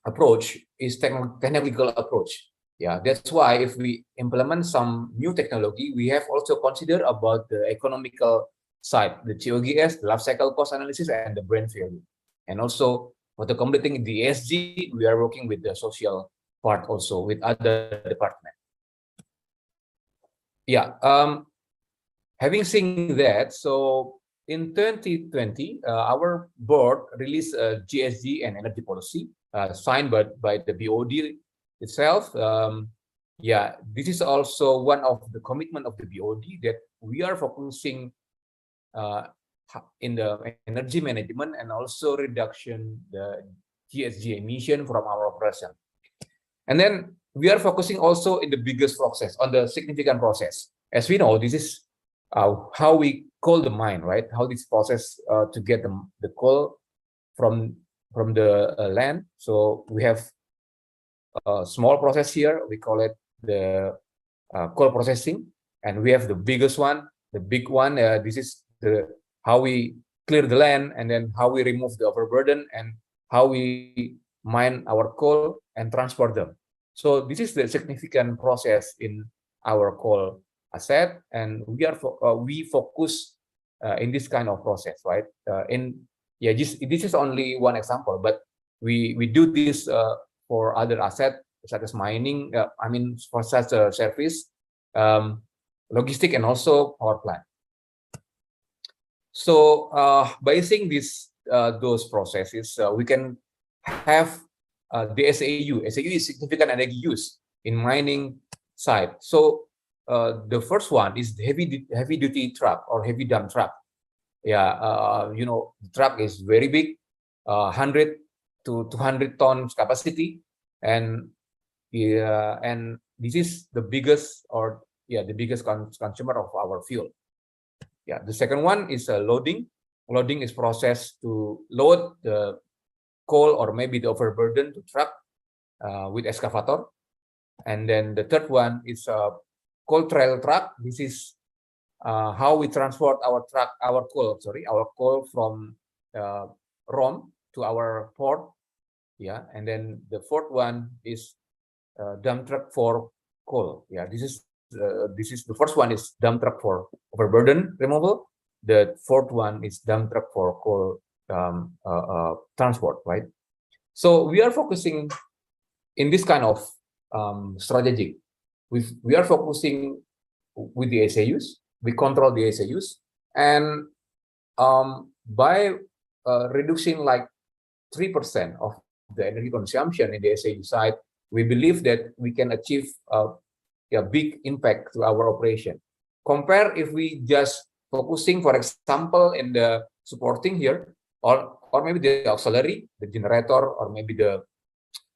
approach is technical approach. That's why if we implement some new technology, we have also considered about the economical side, the COGS, the life cycle cost analysis, and the brand value. And also for the completing the ESG, we are working with the social part also with other departments. Yeah, having seen that, so in 2020, our board released a GSG and energy policy signed by the BOD itself. Yeah, this is also one of the commitment of the BOD that we are focusing in the energy management and also reduction the GSG emission from our operation. And then we are focusing also in the biggest process, on the significant process. As we know, this is how we coal the mine, right? How this process to get the coal from the land. So we have a small process here. We call it the coal processing, and we have the biggest one, the big one. This is the how we clear the land, and then how we remove the overburden, and how we mine our coal and transport them. So this is the significant process in our coal asset, and we focus in this kind of process, right? This is only one example, but we do this for other assets such as mining. I mean, for such a service, logistic, and also power plant. So by seeing those processes, we can have the SAU. SAU is significant energy use in mining side. So the first one is the heavy duty truck or heavy dump truck. Yeah, you know, the truck is very big, 100 to 200 tons capacity, and this is the biggest the biggest consumer of our fuel. Yeah, the second one is loading. Loading is process to load the coal or maybe the overburden to truck with excavator. And then the third one is coal trail truck. This is how we transport our coal from ROM to our port. Yeah, and then the fourth one is dump truck for coal. Yeah, this is the first one is dump truck for overburden removal. The fourth one is dump truck for coal transport, right? So we are focusing in this kind of strategic. We are focusing with the SAUs. We control the SAUs, and by reducing like 3% of the energy consumption in the SAU side, we believe that we can achieve a big impact to our operation. Compare if we just focusing, for example, in the supporting here, or maybe the auxiliary, the generator, or maybe the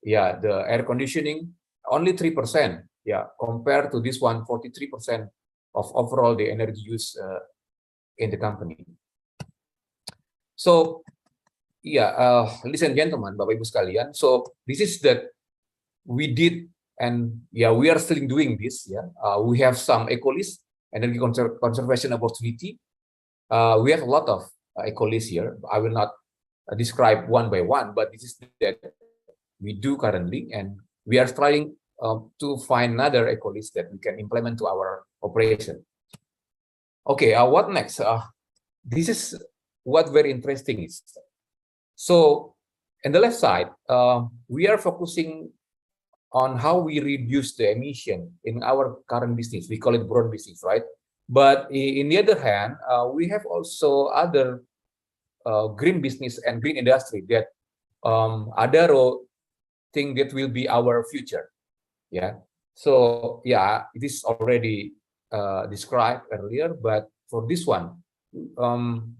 air conditioning, only 3%. Yeah, compared to this one, 43% of overall the energy use in the company. So ladies and gentlemen, Bapak Ibu sekalian, so this is that we did, and we are still doing this. We have some eco-list, energy conservation opportunity. We have a lot of eco-lists here. I will not describe one by one, but this is that we do currently, and we are trying to find another eco-list that we can implement to our operation. Okay, what next? This is what very interesting is. So, in the left side, we are focusing on how we reduce the emission in our current business. We call it broad business, right? But in the other hand, we have also other green business and green industry that Adaro think that will be our future. Yeah. So it is already described earlier, but for this one,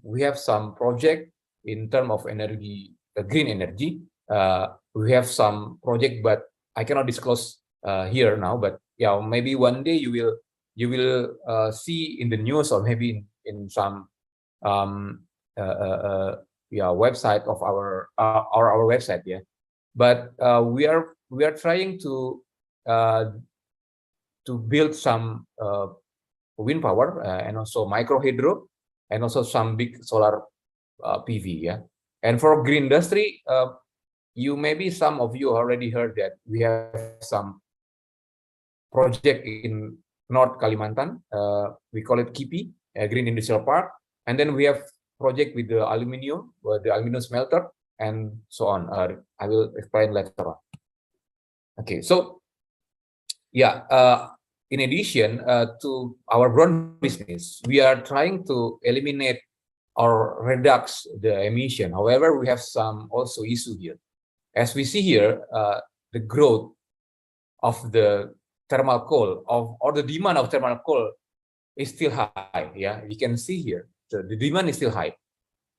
we have some project in terms of energy, green energy. We have some project, but I cannot disclose here now. But maybe one day you will see in the news, or maybe in some website of our website. Yeah, but we are trying to build some wind power and also micro hydro, and also some big solar PV. Yeah, and for green industry, maybe some of you already heard that we have some project in North Kalimantan. We call it KIPI, Green Industrial Park, And then we have project with the aluminum smelter, and so on. I will explain later on. Okay, so yeah, in addition to our brown business, we are trying to eliminate or reduce the emission. However, we have some also issue here. As we see here, the growth of the thermal coal or the demand of thermal coal is still high. Yeah, you can see here the demand is still high.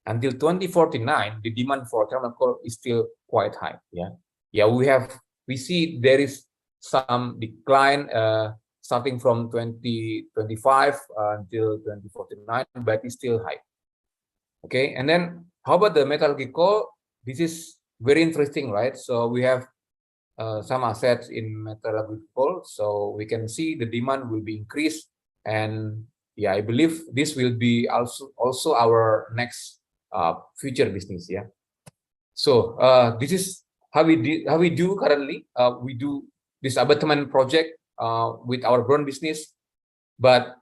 Until 2049, the demand for thermal coal is still quite high. Yeah, we see there is some decline starting from 2025 until 2049, but it's still high. Okay, and then how about the metallurgical? This is very interesting, right? So we have some assets in metallurgical, so we can see the demand will be increased, and yeah, I believe this will be also our next future business. Yeah. So this is how we do currently. We do this abatement project with our brown business, but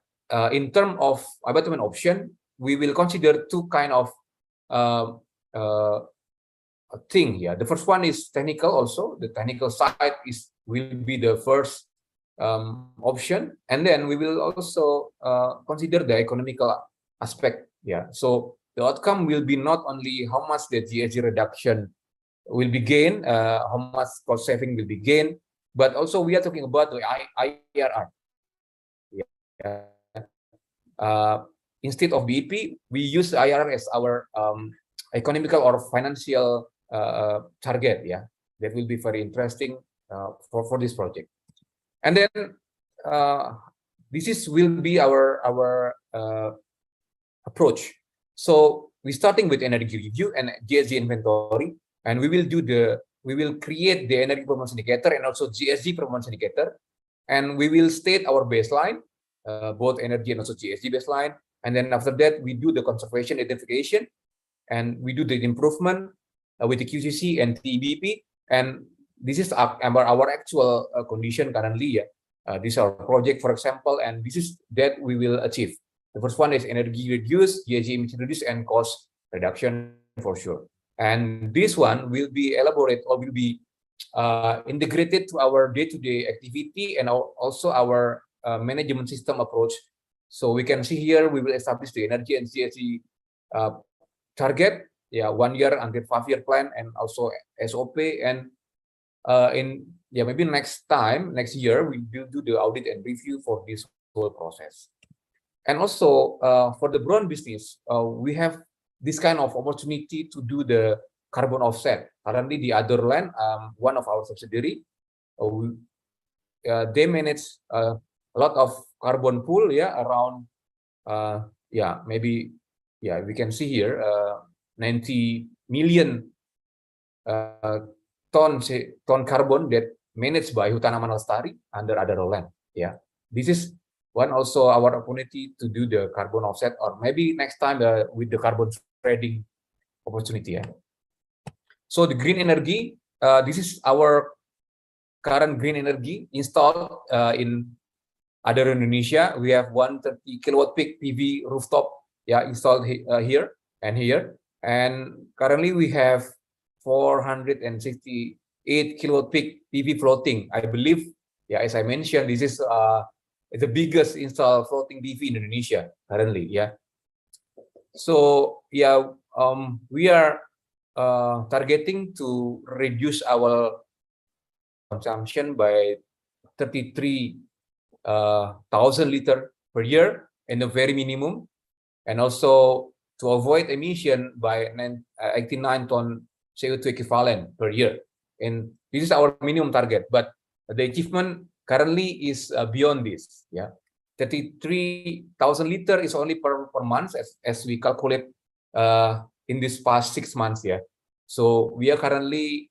in terms of abatement option, we will consider two kind of thing here. The first one is technical. Also, the technical side will be the first option, and then we will also consider the economical aspect. Yeah. So the outcome will be not only how much the GHG reduction will be gained, how much cost saving will be gained, but also we are talking about the IRR. Yeah. Instead of BEP, we use IRR as our economical or financial target. Yeah, that will be very interesting for this project. And then will be our approach. So we're starting with energy review and GHG inventory, and we will create the energy performance indicator and also GHG performance indicator, and we will state our baseline, both energy and also GHG baseline. And then after that, we do the conservation identification, and we do the improvement with the QCC and TBP. And this is our actual condition currently. This is our project, for example, and this is that we will achieve. The first one is energy reduce, GHG emission reduce, and cost reduction for sure. And this one will be elaborated or will be integrated to our day-to-day activity and also our management system approach. So we can see here, we will establish the energy and GHG target, 1 year until 5-year plan, and also SOP. And maybe next year, we will do the audit and review for this whole process. And also for the brown business, we have this kind of opportunity to do the carbon offset. Currently, the other land, one of our subsidiary, they manage a lot of carbon pool, around, we can see here 90 million ton carbon that managed by Hutan Aman Lestari under other land. Yeah, this is one also our opportunity to do the carbon offset, or maybe next time with the carbon trading opportunity. Yeah. So the green energy, this is our current green energy installed in other Indonesia. We have 130 kilowatt peak PV rooftop installed here and here. And currently we have 468 kilowatt peak PV floating. I believe, as I mentioned, this is the biggest installed floating PV in Indonesia currently. Yeah. So we are targeting to reduce our consumption by 33,000 liter per year in the very minimum, and also to avoid emission by 89 ton CO2 equivalent per year. And this is our minimum target, but the achievement currently is beyond this. 33,000 liter is only per month as we calculate in this past 6 months. So we are currently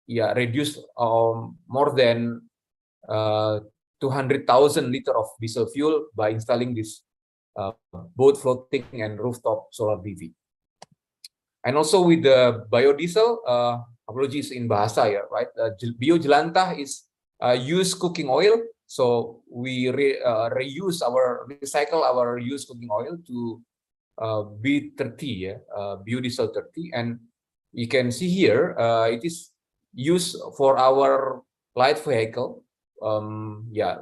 reduced more than 200,000 liter of diesel fuel by installing this both floating and rooftop solar PV. And also with the biodiesel, apologies in bahasa, right? Biojelantah is used cooking oil So we recycle our used cooking oil to B30, biodiesel 30, and you can see here it is used for our light vehicle.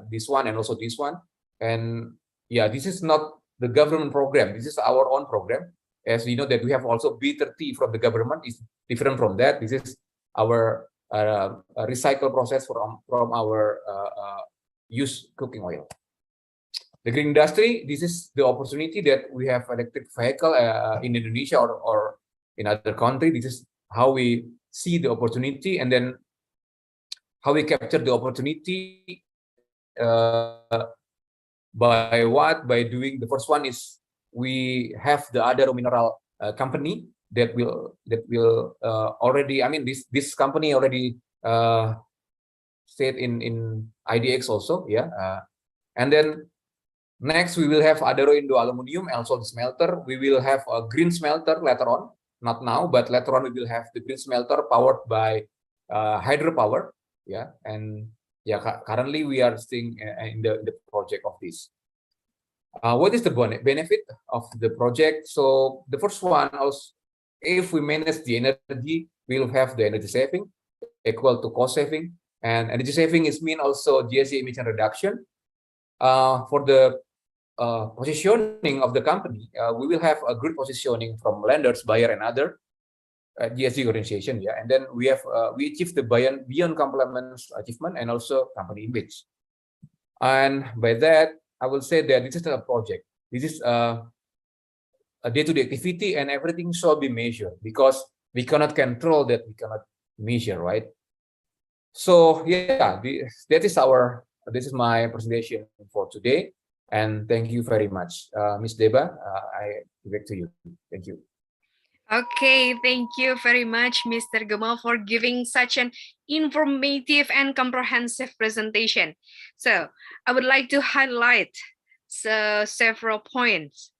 This one and also this one, and this is not the government program. This is our own program. As we know that we have also B30 from the government. Is different from that. This is our recycle process from our used cooking oil. The green industry, this is the opportunity that we have electric vehicle in Indonesia or in other country. This is how we see the opportunity, and then how we capture the opportunity by what? By doing the first one is we have the other mineral company that will already. I mean, this company already stayed in IDX also, and then next we will have Adaro Indo Aluminium, also the smelter. We will have a green smelter later on, not now, but later on we will have the green smelter powered by hydropower, and currently we are staying in the project of this. What is the benefit of the project? So the first one, also, if we manage the energy, we will have the energy saving equal to cost saving, and energy saving is mean also GHG emission reduction. For the positioning of the company, we will have a good positioning from lenders, buyer, and other GHG organization, and then we have we achieve the beyond complements achievement and also company image. And by that, I will say that this is a project. This is a day-to-day activity, and everything shall be measured because we cannot control that. We cannot measure, right? So that is this is my presentation for today, and thank you very much, Ms. Deba. I give it to you. Thank you.
Okay, thank you very much, Mr. Gamal, for giving such an informative and comprehensive presentation. So I would like to highlight several points.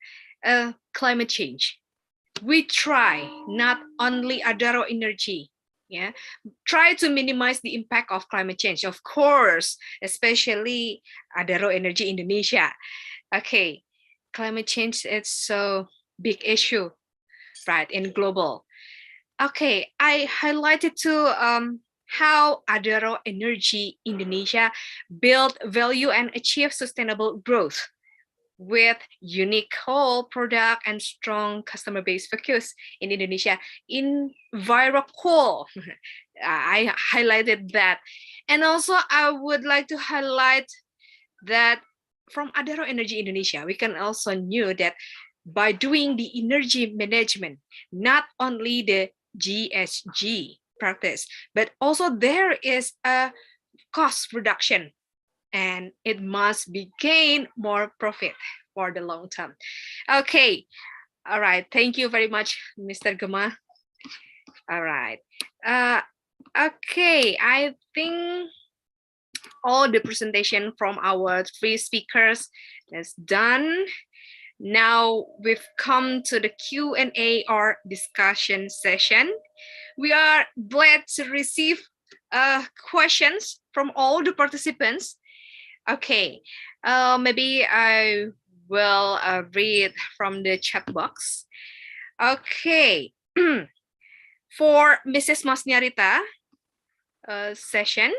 Climate change. We try not only Adaro Energy, try to minimize the impact of climate change, of course, especially Adaro Energy Indonesia. Okay, climate change is so big issue, right, in global. Okay, I highlighted to how Adaro Energy Indonesia build value and achieve sustainable growth with unique whole product and strong customer base focus in Indonesia in coal. I highlighted that. And also I would like to highlight that from Adaro Energy Indonesia, we can also know that by doing the energy management, not only the GHG practice, but also there is a cost reduction, and it must be gain more profit for the long term. Okay, all right. Thank you very much, Mr. Gema. All right. Okay, I think all the presentation from our three speakers is done. Now we've come to the Q&A or discussion session. We are glad to receive questions from all the participants. Okay, maybe I will read from the chat box. Okay, for Mrs. Masniarita session,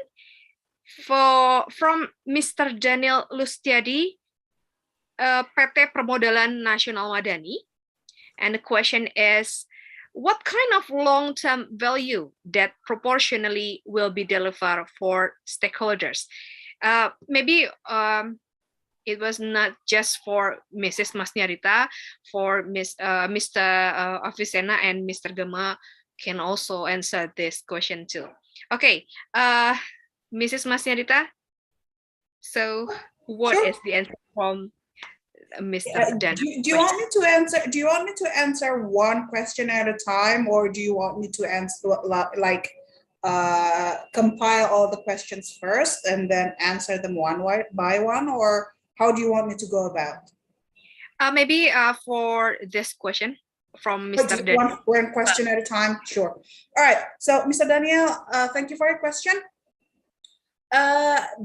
from Mr. Daniel Lustiadi, PT Permodalan Nasional Madani, and the question is, what kind of long-term value that proportionally will be delivered for stakeholders? Maybe it was not just for Mrs. Masniarita, for Mr. Avicenna and Mr. Gema can also answer this question too. Okay, Mrs. Masniarita. So, what is the answer from Mr. Dan?
Do you want me to answer? Do you want me to answer one question at a time, or do you want me to answer like compile all the questions first and then answer them one by one, or how do you want me to go about?
Maybe for this question from Mr. Daniel.
One question at a time, sure. All right, so Mr. Daniel, thank you for your question.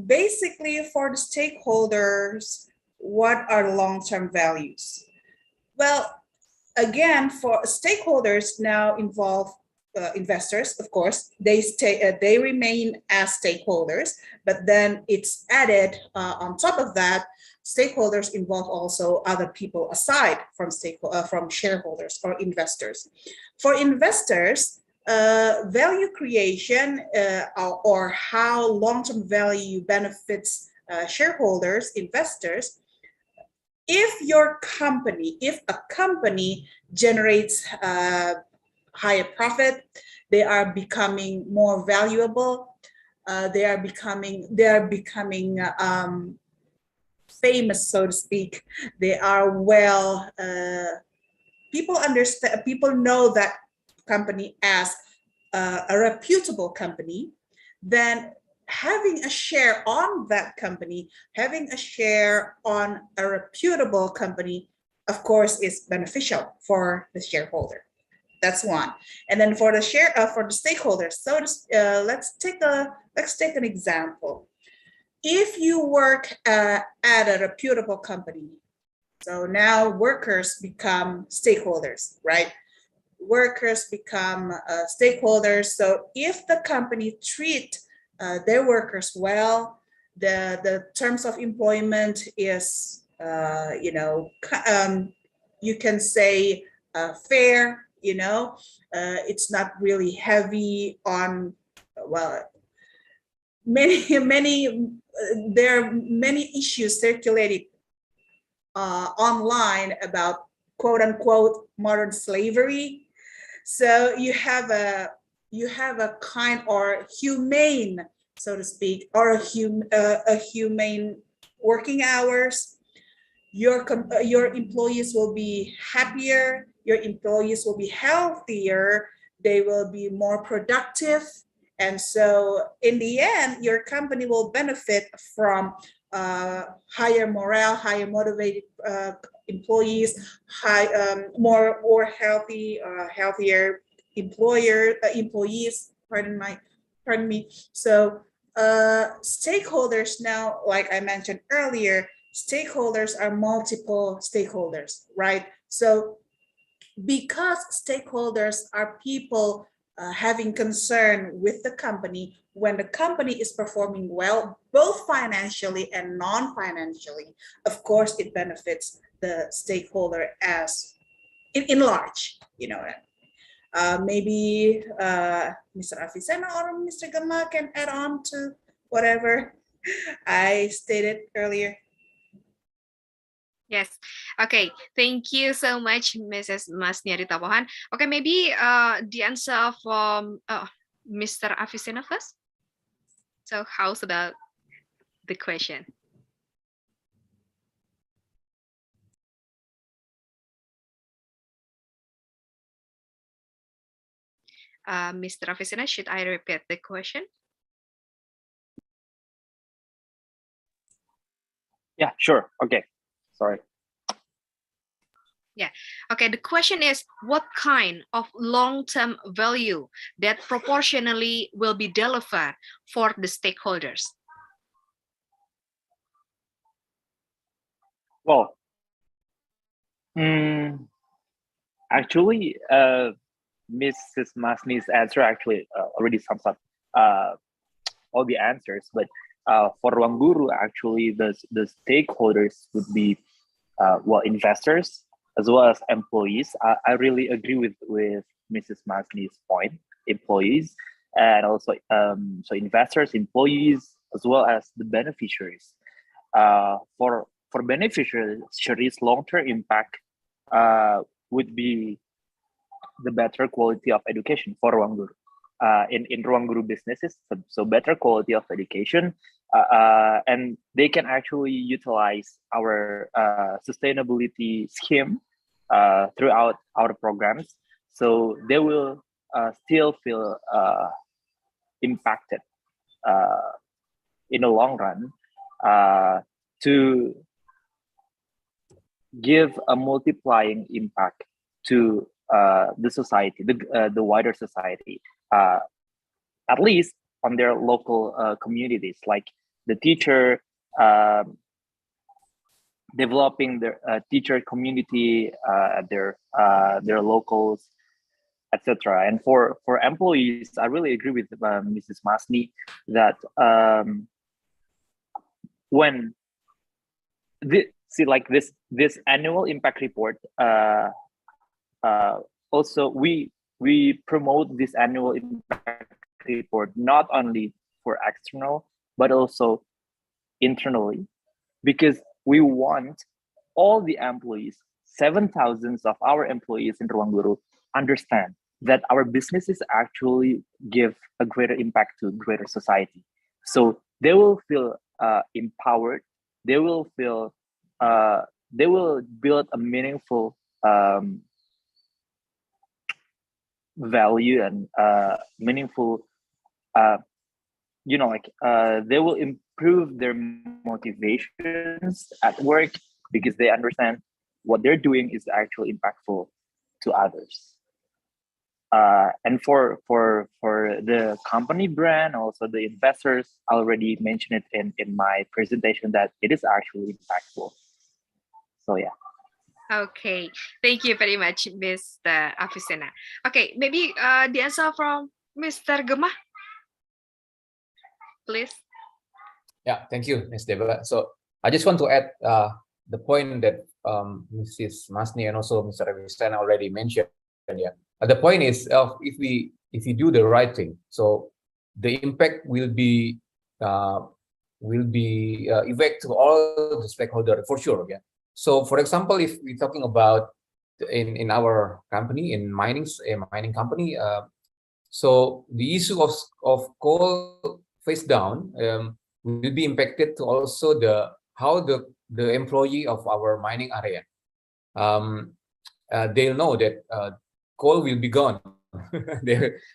Basically, for the stakeholders, what are long-term values? Well, again, for stakeholders now involve investors, of course. They remain as stakeholders, but then it's added on top of that. Stakeholders involve also other people aside from from shareholders or investors. For investors, value creation or how long-term value benefits shareholders, investors. If a company generates higher profit, they are becoming more valuable. They are becoming famous, so to speak. They are well. People understand. People know that company as a reputable company. Then having a share on that company, having a share on a reputable company, of course, is beneficial for the shareholder. That's one. And then for the stakeholders. So let's take an example. If you work at a reputable company, so now workers become stakeholders, right? Workers become stakeholders. So if the company treat their workers well, the terms of employment is, you can say fair. It's not really heavy on, well, there are many issues circulated online about quote unquote modern slavery. So you have a kind or humane, so to speak, or a humane working hours. Your employees will be happier. Your employees will be healthier. They will be more productive. And so in the end, your company will benefit from higher morale, higher motivated employees, more healthier employees. Pardon me. So stakeholders now, like I mentioned earlier, stakeholders are multiple stakeholders, right? So because stakeholders are people having concern with the company, when the company is performing well, both financially and non-financially, of course, it benefits the stakeholder as in large, maybe Mr. Afisena or Mr. Gama can add on to whatever I stated earlier.
Yes. Okay. Thank you so much, Mrs. Masnia Ritapohan. Okay, maybe the answer from Mr. Afisena first. So how's about the question? Mr. Afisena, should I repeat the question?
Yeah, sure. Okay. Sorry.
Yeah. Okay. The question is, what kind of long-term value that proportionally will be delivered for the stakeholders?
Well, actually, Mrs. Masni's answer actually already sums up all the answers. But for Ruang Guru, actually, the stakeholders would be investors as well as employees. I really agree with Mrs. Masni's point. Employees and also so investors, employees, as well as the beneficiaries. For beneficiaries, long-term impact would be the better quality of education for Ruang Guru. In Ruang Guru businesses, so better quality of education, and they can actually utilize our sustainability scheme throughout our programs. So they will still feel impacted in the long run to give a multiplying impact to the society, the wider society. At least on their local communities, like the teacher, developing their teacher community, their locals, etc. And for employees, I really agree with Mrs. Masni that when this annual impact report, also we promote this annual impact report not only for external but also internally, because we want all the employees, 7,000 of our employees in Ruang Guru, understand that our businesses actually give a greater impact to greater society. So they will feel empowered. They will feel they will build a meaningful value and meaningful they will improve their motivations at work because they understand what they're doing is actually impactful to others. And for the company brand, also the investors, I already mentioned it in my presentation that it is actually impactful. So yeah.
Okay, thank you very much, Mr. Avicenna. Okay, maybe the answer from Mr. Gemah, please.
Yeah, thank you, Ms. Deba. So I just want to add the point that Mrs. Masni and also Mr. Avicenna already mentioned. Yeah, the point is if we do the right thing, so the impact will be effect to all the stakeholders for sure. Yeah. So, for example, if we're talking about in our company, in mining company, so the issue of coal face down will be impacted to also how the employee of our mining area. They'll know that coal will be gone.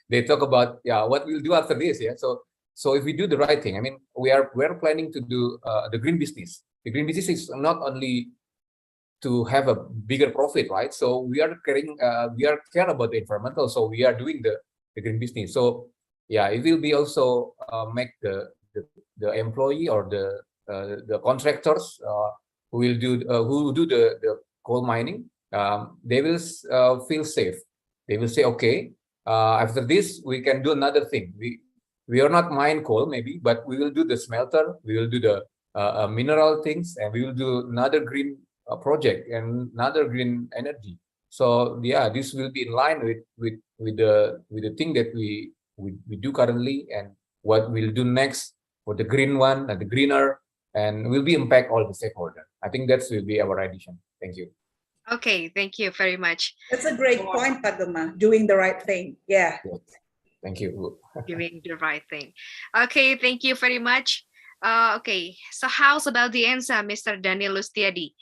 they talk about what we'll do after this. Yeah. So if we do the right thing, I mean, we're planning to do the green business. The green business is not only to have a bigger profit, right? So we are care about the environmental, so we are doing the green business. So yeah, it will be also make the employee or the contractors who do the coal mining, they will feel safe. They will say, okay, after this we can do another thing. We are not mine coal maybe, but we will do the smelter, we will do the mineral things, and we will do another green project and another green energy. So yeah, this will be in line with the thing that we do currently and what we'll do next for the green one and the greener, and will be impact all the stakeholders. I think that will be our addition. Thank you.
Okay, thank you very much.
That's a great point, Pak Gemah. Doing the right thing. Yeah.
Thank you.
Doing the right thing. Okay, thank you very much. Okay, so how's about the answer, Mr. Daniel Lustiadi?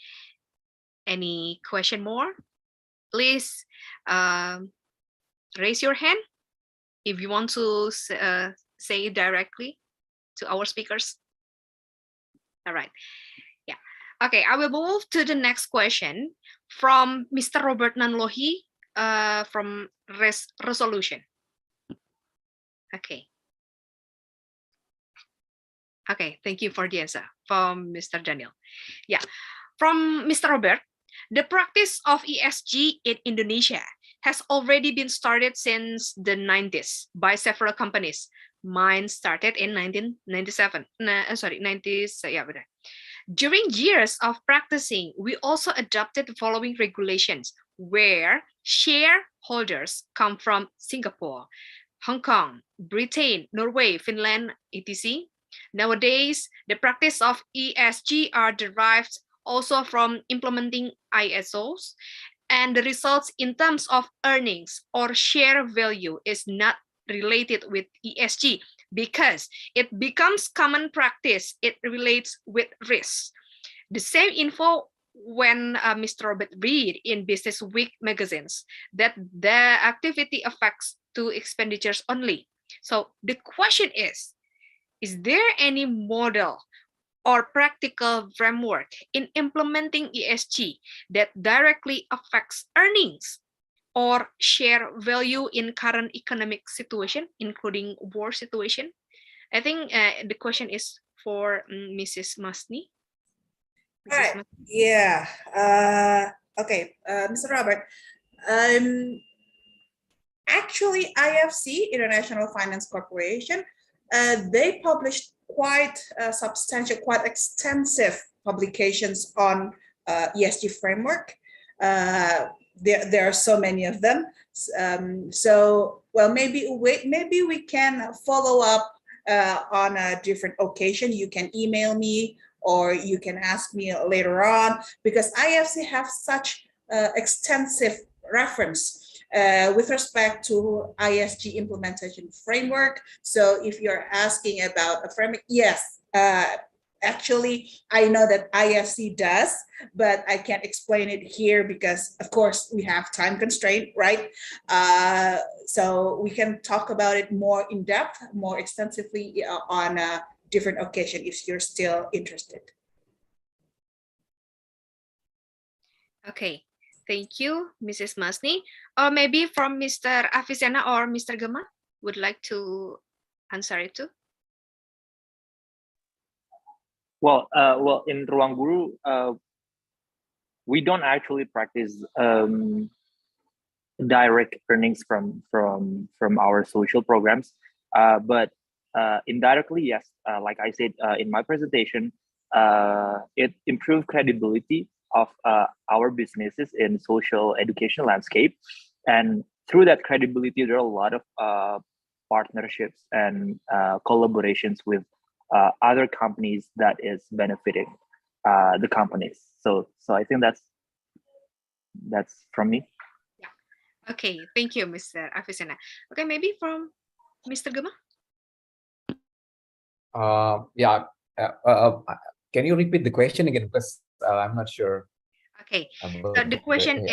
Any question more? Please raise your hand if you want to say it directly to our speakers. All right. Yeah. Okay, I will move to the next question from Mr. Robert Nanlohi from Resolution. Okay. Okay, thank you for the answer from Mr. Daniel. Yeah, from Mr. Robert, the practice of ESG in Indonesia has already been started since the 90s by several companies. Mine started in 1997. During years of practicing, we also adopted the following regulations where shareholders come from Singapore, Hong Kong, Britain, Norway, Finland, etc. Nowadays, the practice of ESG are derived also from implementing ISOs, and the results in terms of earnings or share value is not related with ESG because it becomes common practice. It relates with risk. The same info when Mr. Robert read in Business Week magazines that the activity affects to expenditures only. So the question is there any model or practical framework in implementing ESG that directly affects earnings or share value in current economic situation, including war situation? I think the question is for Mrs. Masni.
All right. Yeah. Okay, Mr. Robert. Actually, IFC, International Finance Corporation, they published quite substantial, quite extensive publications on ESG framework. There are so many of them. So, well, maybe we can follow up on a different occasion. You can email me or you can ask me later on, because IFC have such extensive reference with respect to ESG implementation framework. So if you're asking about a framework, yes, actually, I know that IFC does, but I can't explain it here because, of course, we have time constraint, right? So we can talk about it more in depth, more extensively on a different occasion if you're still interested.
Okay. Thank you, Mrs. Masni. Or maybe from Mr. Avicenna or Mr. Gema would like to answer it too.
Well, in Ruang Guru, we don't actually practice direct earnings from our social programs, but indirectly, yes. Like I said in my presentation, it improved credibility of our businesses in social education landscape, and through that credibility, there are a lot of partnerships and collaborations with other companies that is benefiting the companies. So I think that's from me.
Yeah. Okay. Thank you, Mr. Avicenna. Okay, maybe from Mr. Gema.
Yeah. Can you repeat the question again? Because I'm not sure.
Okay. So the question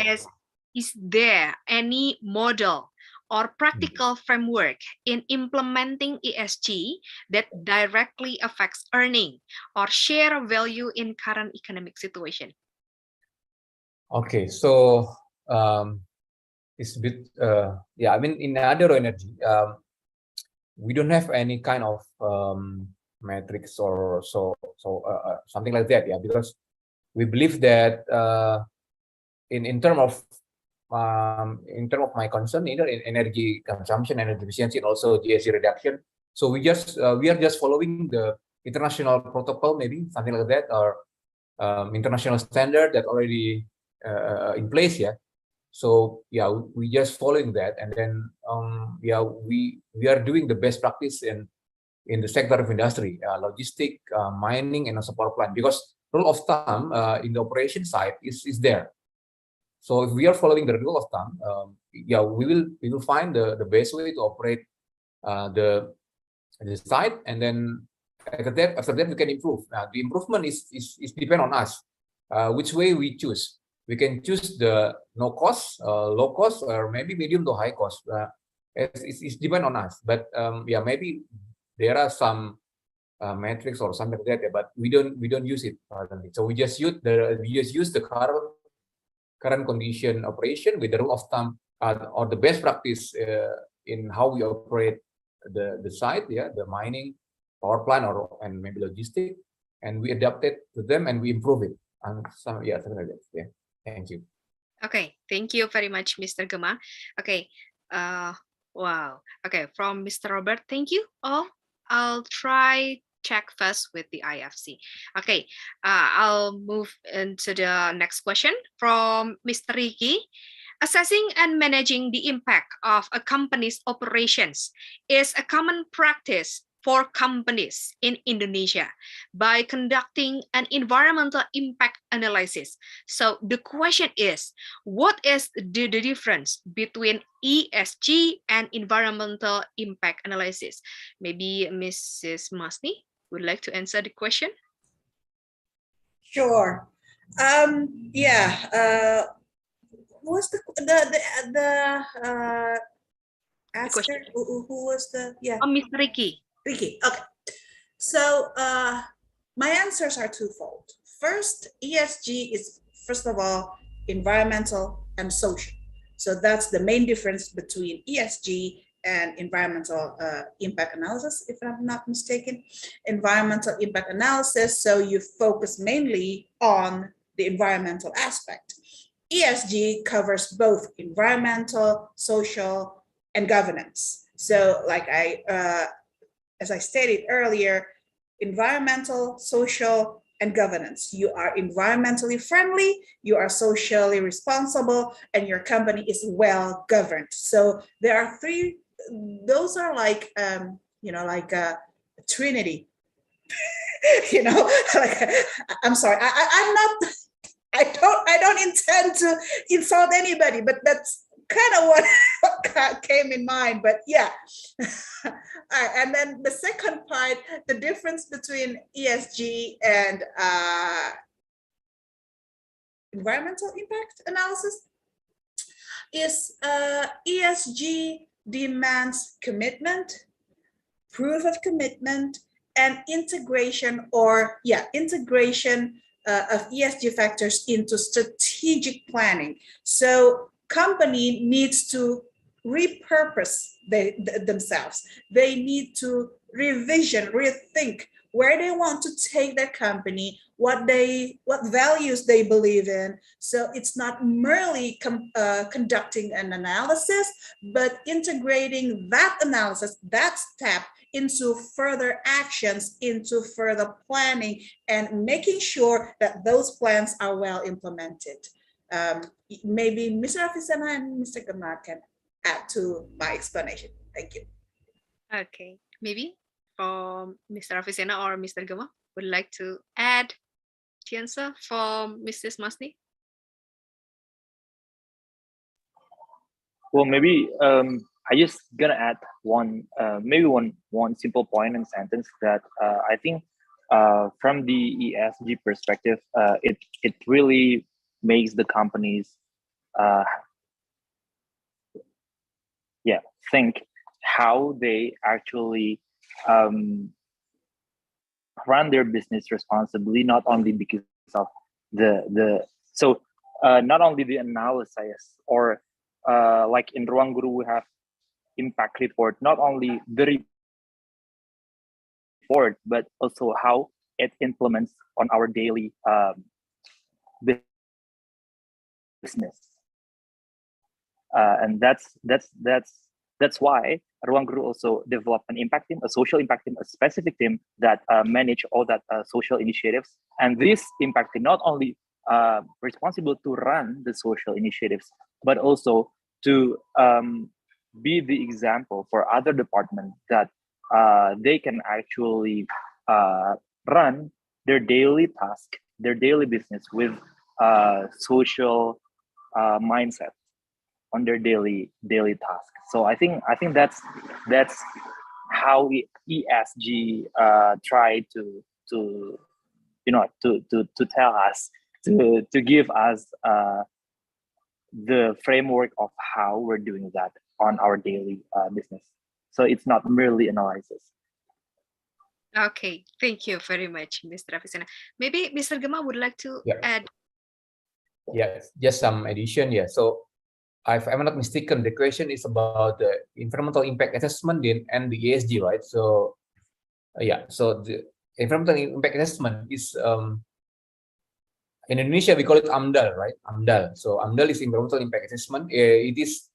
is there any model or practical framework in implementing ESG that directly affects earning or share value in current economic situation?
Okay, so it's a bit, yeah, I mean, in other energy, we don't have any kind of metrics or something like that, yeah, because we believe that in terms of my concern, either in energy consumption, energy efficiency, and also GSC reduction. So we are just following the international protocol, maybe something like that, or international standard that already in place, yeah. So yeah, we just following that, and then yeah, we are doing the best practice in the sector of industry, logistic, mining, and also power plant, because rule of thumb in the operation side is there. So if we are following the rule of thumb, yeah, we will find the best way to operate the site, and then after that we can improve. The improvement is depend on us, which way we choose. We can choose the no cost, low cost, or maybe medium to high cost. It's depend on us. But yeah, maybe there are some metrics or something like that, but we don't use it. So we just use the current condition operation with the rule of thumb or the best practice in how we operate the site, yeah, the mining, power plant, and maybe logistic, and we adapt it to them and we improve it. And something like that. Yeah. Thank you.
Okay, thank you very much, Mr. Gema. Okay, wow. Okay, from Mr. Robert, thank you. Oh, I'll try check first with the IFC. Okay, I'll move into the next question from Mr. Ricky. Assessing and managing the impact of a company's operations is a common practice for companies in Indonesia by conducting an environmental impact analysis. So the question is, what is the difference between ESG and environmental impact analysis? Maybe Mrs. Masni would like to answer the question.
Sure. Yeah. What's the asker? Who was the
Mr. Ricky.
Ricky. Okay. So my answers are twofold. First, ESG is first of all environmental and social. So that's the main difference between ESG and environmental impact analysis, if I'm not mistaken. Environmental impact analysis, so you focus mainly on the environmental aspect. ESG covers both environmental, social, and governance. So like as I stated earlier, environmental, social, and governance. You are environmentally friendly, you are socially responsible, and your company is well governed. So there are three, those are like, like a trinity. Like, I'm sorry, I'm not, I don't intend to insult anybody, but that's kind of what came in mind. But yeah. And then the second part, the difference between ESG and environmental impact analysis is ESG demands commitment, proof of commitment, and integration of ESG factors into strategic planning. So company needs to repurpose themselves. They need to rethink where they want to take their company, what values they believe in. So it's not merely conducting an analysis, but integrating that analysis, that step, into further actions, into further planning, and making sure that those plans are well implemented. Maybe Mr. Afisana and Mr. Gamar can add to my explanation. Thank you.
Okay, maybe from Mr. Afisana or Mr. Gamar would like to add the answer from Mrs. Masni?
Well, maybe I just gonna add one simple point and sentence that I think from the ESG perspective, it really makes the companies think how they actually run their business responsibly, not only because of not only the analysis, or like in Ruang Guru we have impact report, not only the report, but also how it implements on our daily business. And that's why Ruang Guru also developed an impact team, a social impact team, a specific team that manage all that social initiatives. And this impact team not only responsible to run the social initiatives, but also to be the example for other departments that they can actually run their daily task, their daily business with social mindset on their daily task. So I think that's how ESG try to tell us, to give us the framework of how we're doing that on our daily business. So it's not merely analysis.
Okay, thank you very much, Mr. Afisana. Maybe Mr. Gema would like to add.
Yeah, just some addition. Yeah, so if I'm not mistaken, the question is about the environmental impact assessment and the ESG, right? So so the environmental impact assessment is in Indonesia we call it AMDAL, right? AMDAL. So AMDAL is environmental impact assessment. It is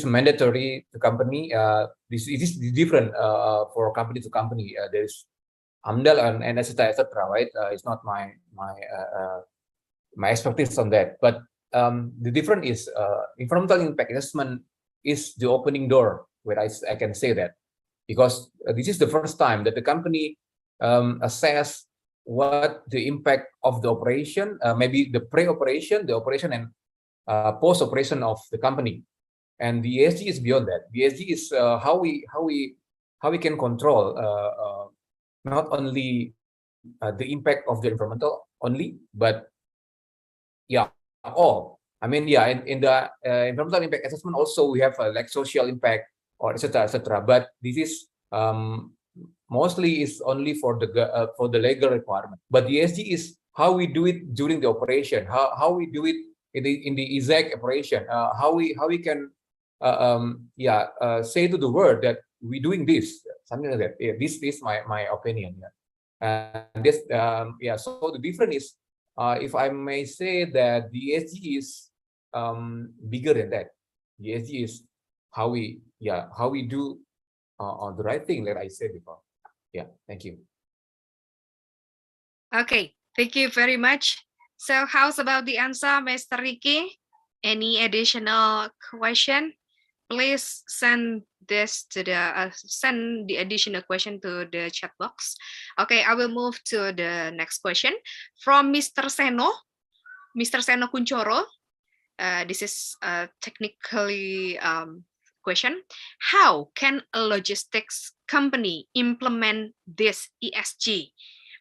mandatory to company. It is different for company to company. There is AMDAL and etc. Right? It's not my expertise on that, but the difference is environmental impact assessment is the opening door where I can say that, because this is the first time that the company assess what the impact of the operation, maybe the pre-operation, the operation, and post-operation of the company. And the ESG is beyond that. The ESG is how we can control not only the impact of the environmental only, but all. I mean, in the environmental impact assessment also we have like social impact or etc. But this is mostly is only for the legal requirement. But the ESG is how we do it during the operation, how we do it in the exact operation, how we can say to the world that we're doing this, something like that. Yeah, this is my opinion. Yeah. And this, so the difference is, if I may say that the ESG is bigger than that. The ESG is how we do the right thing, like I said before. Yeah, thank you.
Okay, thank you very much. So how's about the answer, Mr. Ricky? Any additional question? Please send this to the send the additional question to the chat box. Okay, I will move to the next question from Mr. Seno Kunchoro. This is a technically question. How can a logistics company implement this ESG?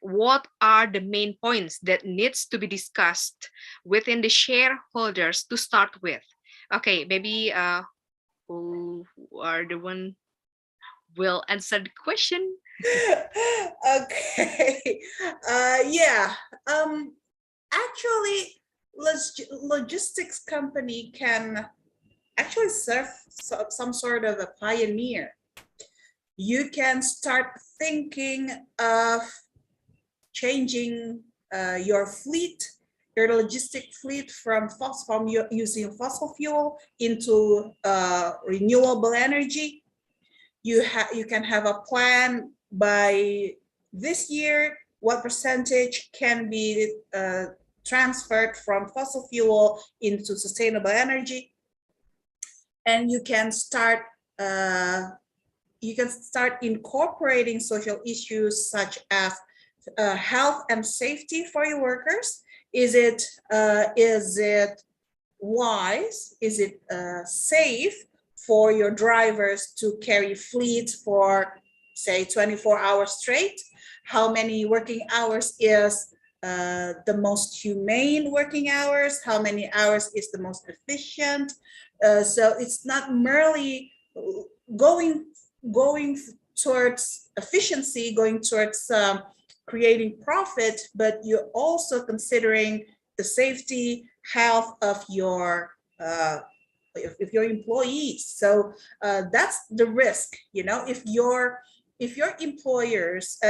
What are the main points that needs to be discussed within the shareholders to start with? Okay, maybe who are the one will answer the question?
Okay. Actually, logistics company can actually serve some sort of a pioneer. You can start thinking of changing your fleet, your logistic fleet from using fossil fuel into renewable energy. You can have a plan by this year, what percentage can be transferred from fossil fuel into sustainable energy, and you can start incorporating social issues such as health and safety for your workers. Is it wise? Is it safe for your drivers to carry fleet for, say, 24 hours straight? How many working hours is the most humane working hours? How many hours is the most efficient? So it's not merely going towards efficiency, going towards creating profit, but you're also considering the safety, health of your employees. So that's the risk, if your employees,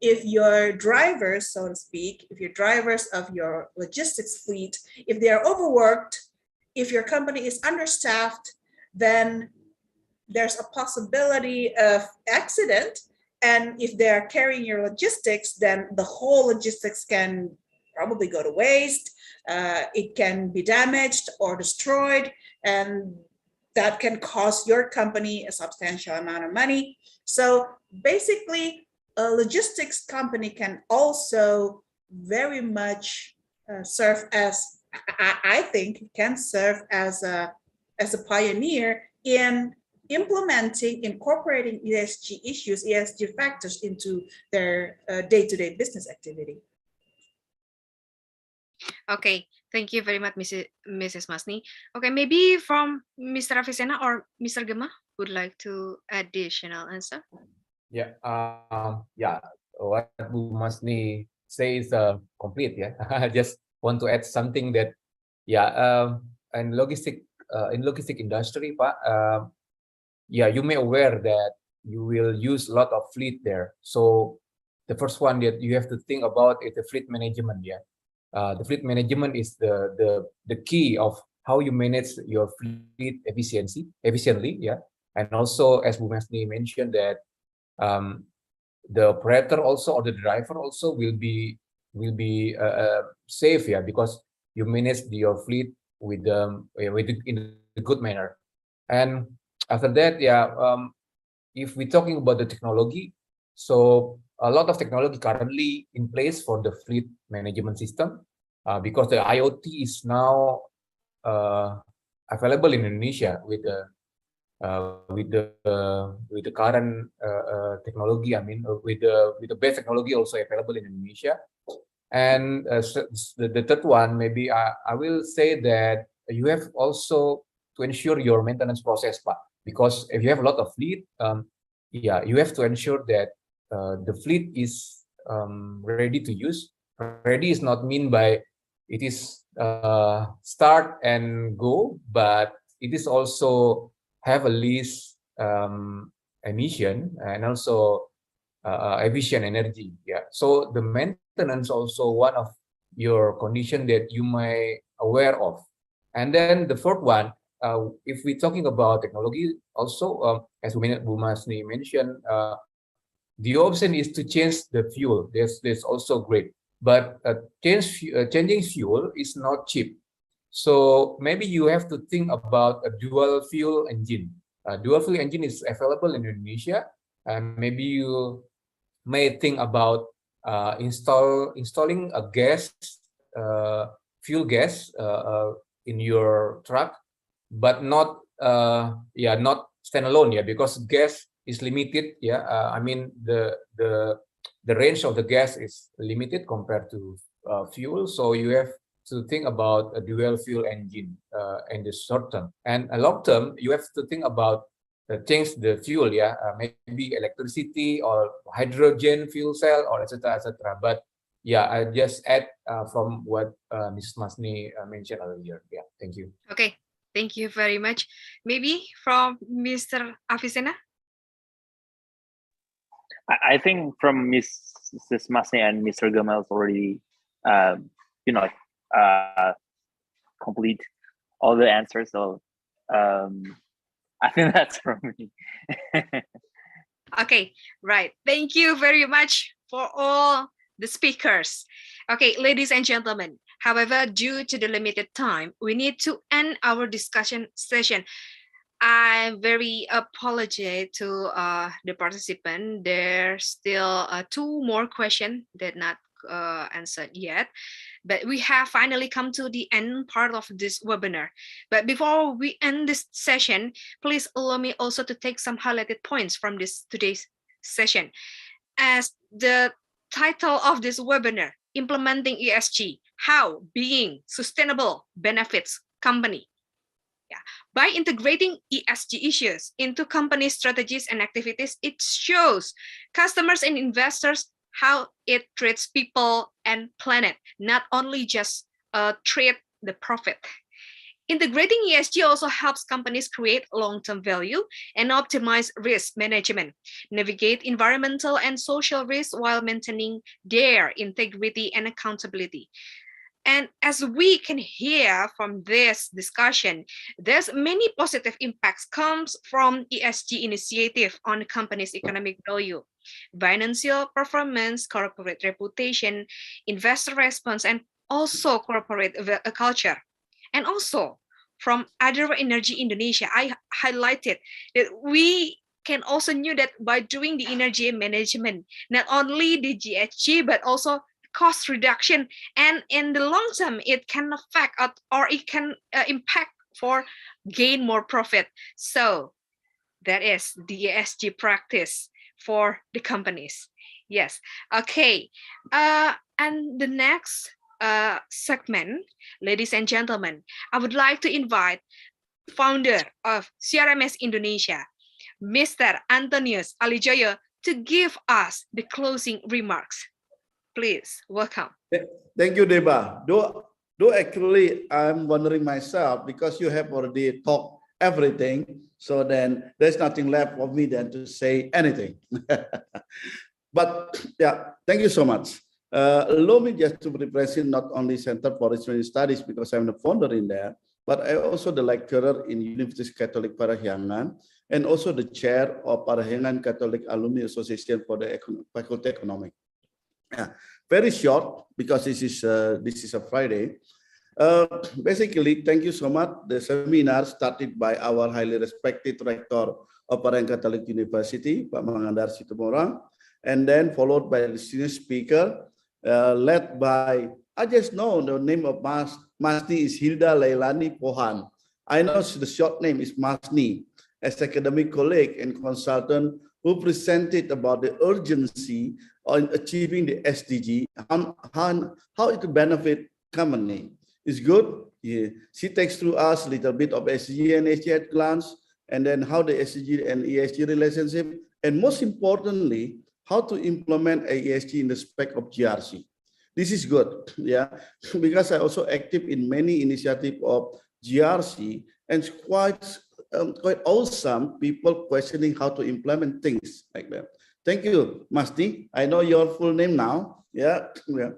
if your drivers, so to speak, if your drivers of your logistics fleet, if they are overworked, if your company is understaffed, then there's a possibility of accident. And if they're carrying your logistics, then the whole logistics can probably go to waste. It can be damaged or destroyed, and that can cost your company a substantial amount of money. So basically, a logistics company can also very much serve as, I think, can serve as a pioneer in incorporating ESG issues, ESG factors into their day-to-day business activity.
Okay, thank you very much, Mrs. Masni. Okay, maybe from Mr. Avicenna or Mr. Gema would like to additional answer.
Yeah, what Bu Masni says complete. Yeah, I just want to add something that, in logistic industry, Pak, you may aware that you will use a lot of fleet there. So the first one that you have to think about is the fleet management. Yeah, the fleet management is the key of how you manage your fleet efficiently. Yeah, and also as Bu Masni mentioned that the operator also, or the driver also, will be safe. Yeah, because you manage your fleet in a good manner. And after that, if we're talking about the technology, so a lot of technology currently in place for the fleet management system, because the IoT is now available in Indonesia with the current technology. I mean, with the best technology also available in Indonesia. And the third one, maybe I will say that you have also to ensure your maintenance process, Pak. Because if you have a lot of fleet, you have to ensure that the fleet is ready to use. Ready is not mean by it is start and go, but it is also have a least emission and also efficient energy. Yeah. So the maintenance also one of your condition that you may aware of. And then the fourth one, if we're talking about technology, also as Bu Masni mentioned, the option is to change the fuel. That's also great, but changing fuel is not cheap. So maybe you have to think about a dual fuel engine. Dual fuel engine is available in Indonesia, and maybe you may think about installing a fuel gas in your truck, but not not standalone, because gas is limited. I mean the range of the gas is limited compared to fuel, so you have to think about a dual fuel engine in the short term. And a long term, you have to think about change the fuel, maybe electricity or hydrogen fuel cell or etc. But I just add from what Ms. Masni mentioned earlier. Thank you.
Okay, thank you very much. Maybe from Mr. Avicenna?
I think from Mrs. Masni and Mr. Gamal's already, complete all the answers. So I think that's from me.
Okay, right. Thank you very much for all the speakers. Okay, ladies and gentlemen, however, due to the limited time, we need to end our discussion session. I very apologize to the participant. There's still 2 more questions that not answered yet, but we have finally come to the end part of this webinar. But before we end this session, please allow me also to take some highlighted points from today's session. As the title of this webinar, Implementing ESG, How Being Sustainable Benefits Company. By integrating ESG issues into company strategies and activities, it shows customers and investors how it treats people and planet, not only just treat the profit. Integrating ESG also helps companies create long-term value and optimize risk management, navigate environmental and social risks while maintaining their integrity and accountability. And as we can hear from this discussion, there's many positive impacts comes from ESG initiative on company's economic value, financial performance, corporate reputation, investor response, and also corporate culture. And also from Other Energy Indonesia, I highlighted that we can also knew that by doing the energy management, not only the GHG, but also cost reduction, and in the long term it can affect or it can impact for gain more profit. So that is the ESG practice for the companies. Yes. Okay. And the next segment, ladies and gentlemen, I would like to invite founder of CRMS Indonesia, Mr. Antonius Alijoyo, to give us the closing remarks. Please, welcome.
Thank you, Deba. Though actually, I'm wondering myself, because you have already talked everything, so then there's nothing left for me then to say anything. But thank you so much. Allow me just to represent not only Center for Islamic Studies, because I'm the founder in there, but I also the lecturer in University Catholic Parahyangan, and also the chair of Parahyangan Catholic Alumni Association for the Faculty Economics. Very short, because this is a Friday. Basically, thank you so much. The seminar started by our highly respected rector of Parahyangan Catholic University, Pak Mangandar Situmorang, and then followed by the senior speaker, led by, I just know the name of Masni is Hilda Leilani Pohan. I know the short name is Masni, as academic colleague and consultant who presented about the urgency on achieving the SDG, how it will benefit company. It's good. Yeah. She takes through us a little bit of SDG and ESG at glance, and then how the SDG and ESG relationship, and most importantly, how to implement ESG in the spec of GRC. This is good, because I also active in many initiatives of GRC, and it's quite awesome. People questioning how to implement things like that. Thank you, Masti. I know your full name now. Yeah, yeah.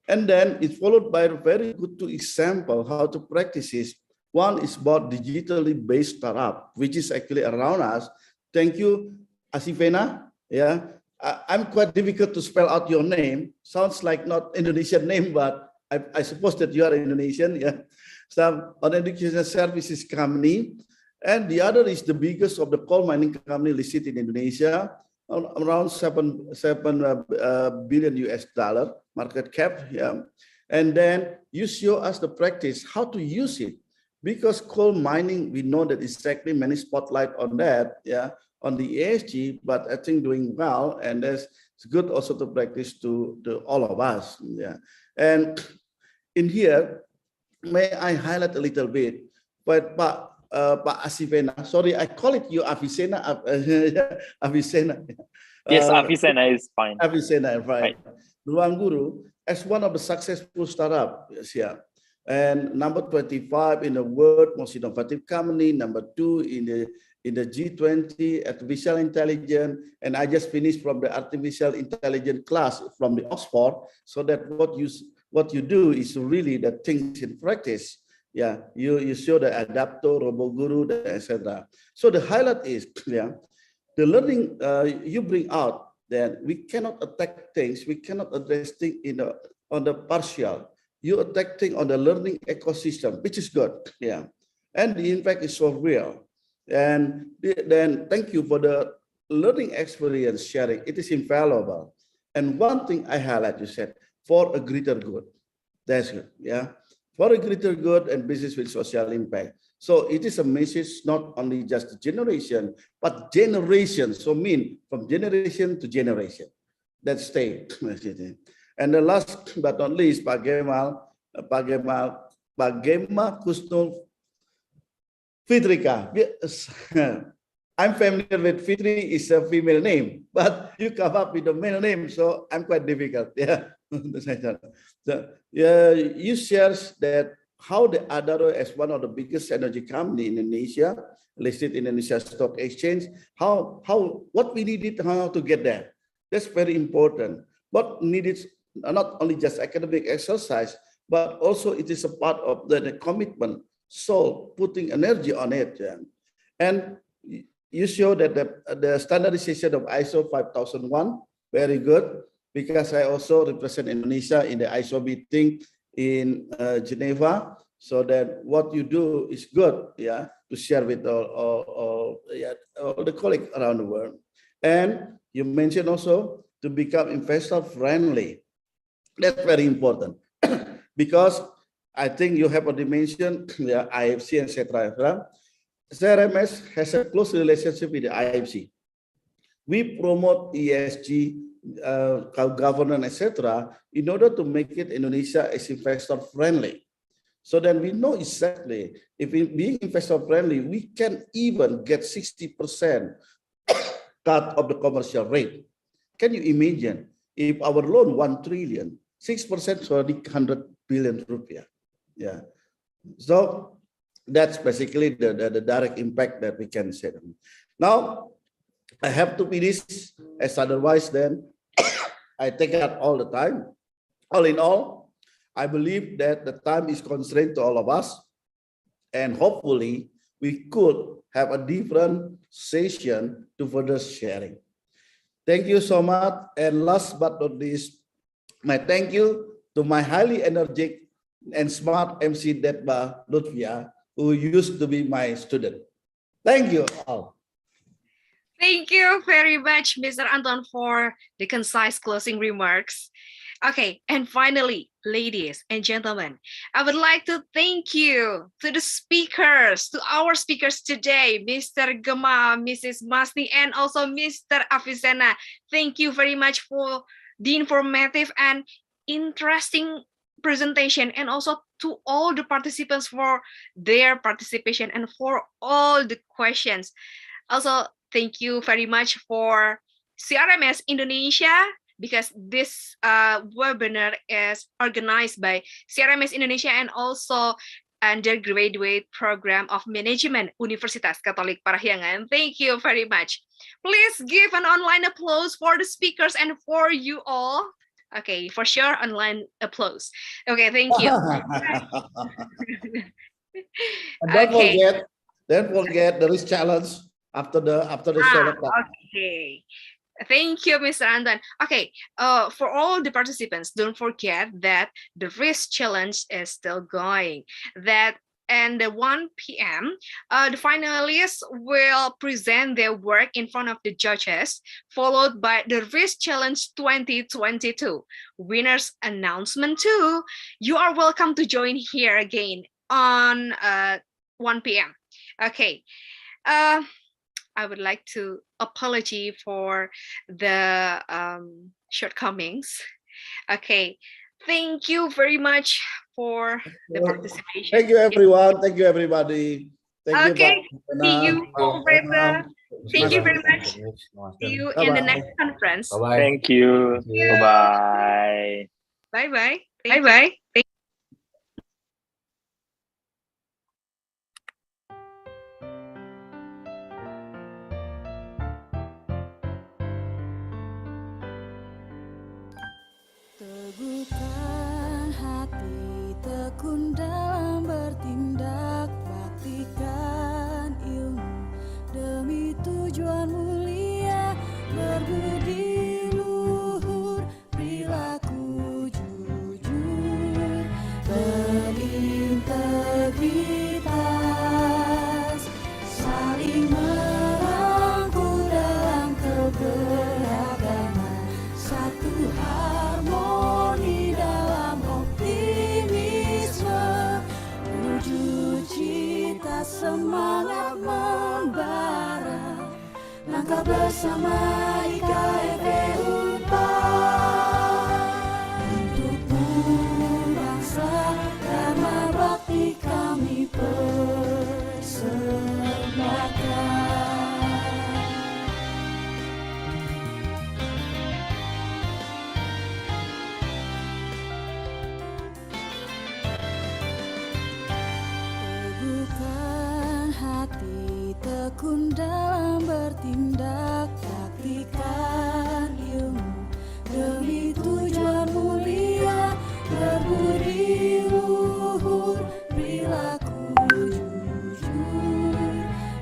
And then it's followed by a very good two example how to practice this. One is about digitally based startup, which is actually around us. Thank you, Asifena. Yeah, I'm quite difficult to spell out your name. Sounds like not Indonesian name, but I suppose that you are Indonesian. Yeah, some an education services company, and the other is the biggest of the coal mining company listed in Indonesia, around seven billion US dollar market cap. Yeah, and then you show us the practice how to use it, because coal mining, we know that exactly many spotlight on that. Yeah, on the ESG, but I think doing well, and it's good also to practice to all of us. Yeah, and in here, may I highlight a little bit, but Pak Asifena, sorry, I call it you Avicenna, Avicenna.
Yes, Avicenna is fine.
Avicenna, right. Ruang Guru, as one of the successful startup, yes, yeah. And number 25 in the world most innovative company, number 2 in the G20 artificial intelligence, and I just finished from the artificial intelligence class from the Oxford, so that what you do is really the things in practice. Yeah, you show the Adapto, RoboGuru, etc. So the highlight is, yeah, the learning you bring out that we cannot attack things, we cannot address things on the partial. You attack things on the learning ecosystem, which is good. Yeah, and the impact is so real. And then thank you for the learning experience sharing. It is invaluable. And one thing I highlight, you said, for a greater good. That's good. Yeah, for a greater good and business with social impact. So it is a message not only just a generation, but generations. So mean from generation to generation that stay. And the last but not least, Pak Gemma Kusnul Fitrika. I'm familiar with Fitri is a female name, but you come up with a male name, so I'm quite difficult. Yeah. So, you share that how the Adaro, as one of the biggest energy company in Indonesia, listed in Indonesia Stock Exchange, what we needed, how to get there. That's very important. What needed not only just academic exercise, but also it is a part of the commitment, so putting energy on it. Yeah. And you show that the standardization of ISO 5001, very good, because I also represent Indonesia in the ISO meeting in Geneva, so that what you do is good, yeah, to share with all the colleagues around the world. And you mentioned also to become investor friendly. That's very important because I think you have already mentioned the IFC, etc. CRMS has a close relationship with the IFC. We promote ESG, governance, etc., in order to make it Indonesia as investor friendly. So then we know exactly if we being investor friendly, we can even get 60% cut of the commercial rate. Can you imagine if our loan 1 trillion, 6% is already 100 billion rupiah. Yeah. So that's basically the direct impact that we can say. Now, I have to finish, as otherwise then I take out all the time. All in all, I believe that the time is constrained to all of us, and hopefully we could have a different session to further sharing. Thank you so much. And last but not least, my thank you to my highly energetic and smart MC Detba Lutfia, who used to be my student. Thank you all.
Thank you very much, Mr. Anton, for the concise closing remarks. Okay, and finally, ladies and gentlemen, I would like to thank you to the speakers, to our speakers today, Mr. Gemma, Mrs. Masni, and also Mr. Avicenna. Thank you very much for the informative and interesting presentation, and also to all the participants for their participation and for all the questions. Also, thank you very much for CRMS Indonesia, because this webinar is organized by CRMS Indonesia and also undergraduate program of management Universitas Katolik Parahyangan. Thank you very much. Please give an online applause for the speakers and for you all. Okay, for sure, online applause. Okay, thank you.
And don't forget there is challenge after the solo talk.
Okay. Thank you, Mr. Anton. Okay, for all the participants, don't forget that the risk challenge is still going. And at 1 p.m., the finalists will present their work in front of the judges, followed by the Risk Challenge 2022. Winners announcement too. You are welcome to join here again on 1 p.m. Okay. I would like to apologize for the shortcomings. Okay, thank you very much for the participation.
Thank you, everyone. Thank you, everybody. Thank
you. See you,
operator.
Thank you very much. See you in the next conference.
Bye-bye. Thank you. Bye-bye.
Bye-bye. Bye-bye.
Teguhkan hati, tekun dalam bertindak, praktikan ilmu demi tujuan mulia, berbudi luhur, perilaku jujur, berintegritas, saling merangkul dalam keberagaman, satu harmoni dalam optimisme, menuju cita semangat membara, langkah bersama IKFE Unpar, untukmu bangsa Dharma Bakti kami persembahkan. Teguhkan hati, tekun dalam bertindak, praktikan ilmu demi tujuan mulia, berbudi luhur, perilaku jujur,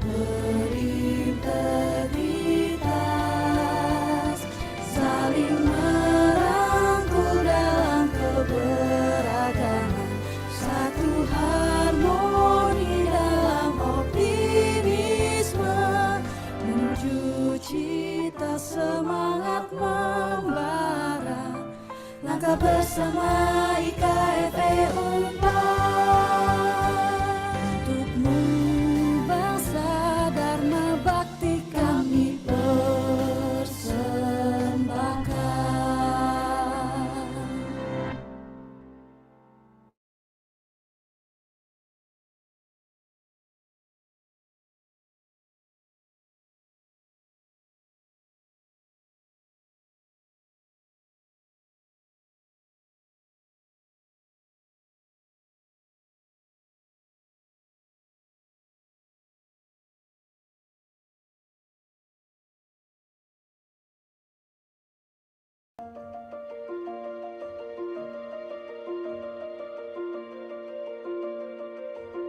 berintegritas, saling merangkul dalam keberagaman, satu harmoni dalam optimisme, menuju cita semangat membara, langkah bersama IKFE Unpar, untukmu bangsa Dharma Bakti kami persembahkan.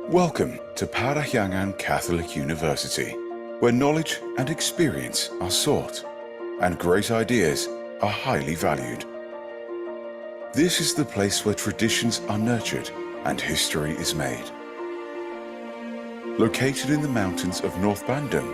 Welcome to Parahyangan Catholic University, where knowledge and experience are sought and great ideas are highly valued. This is the place where traditions are nurtured and history is made. Located in the mountains of North Bandung,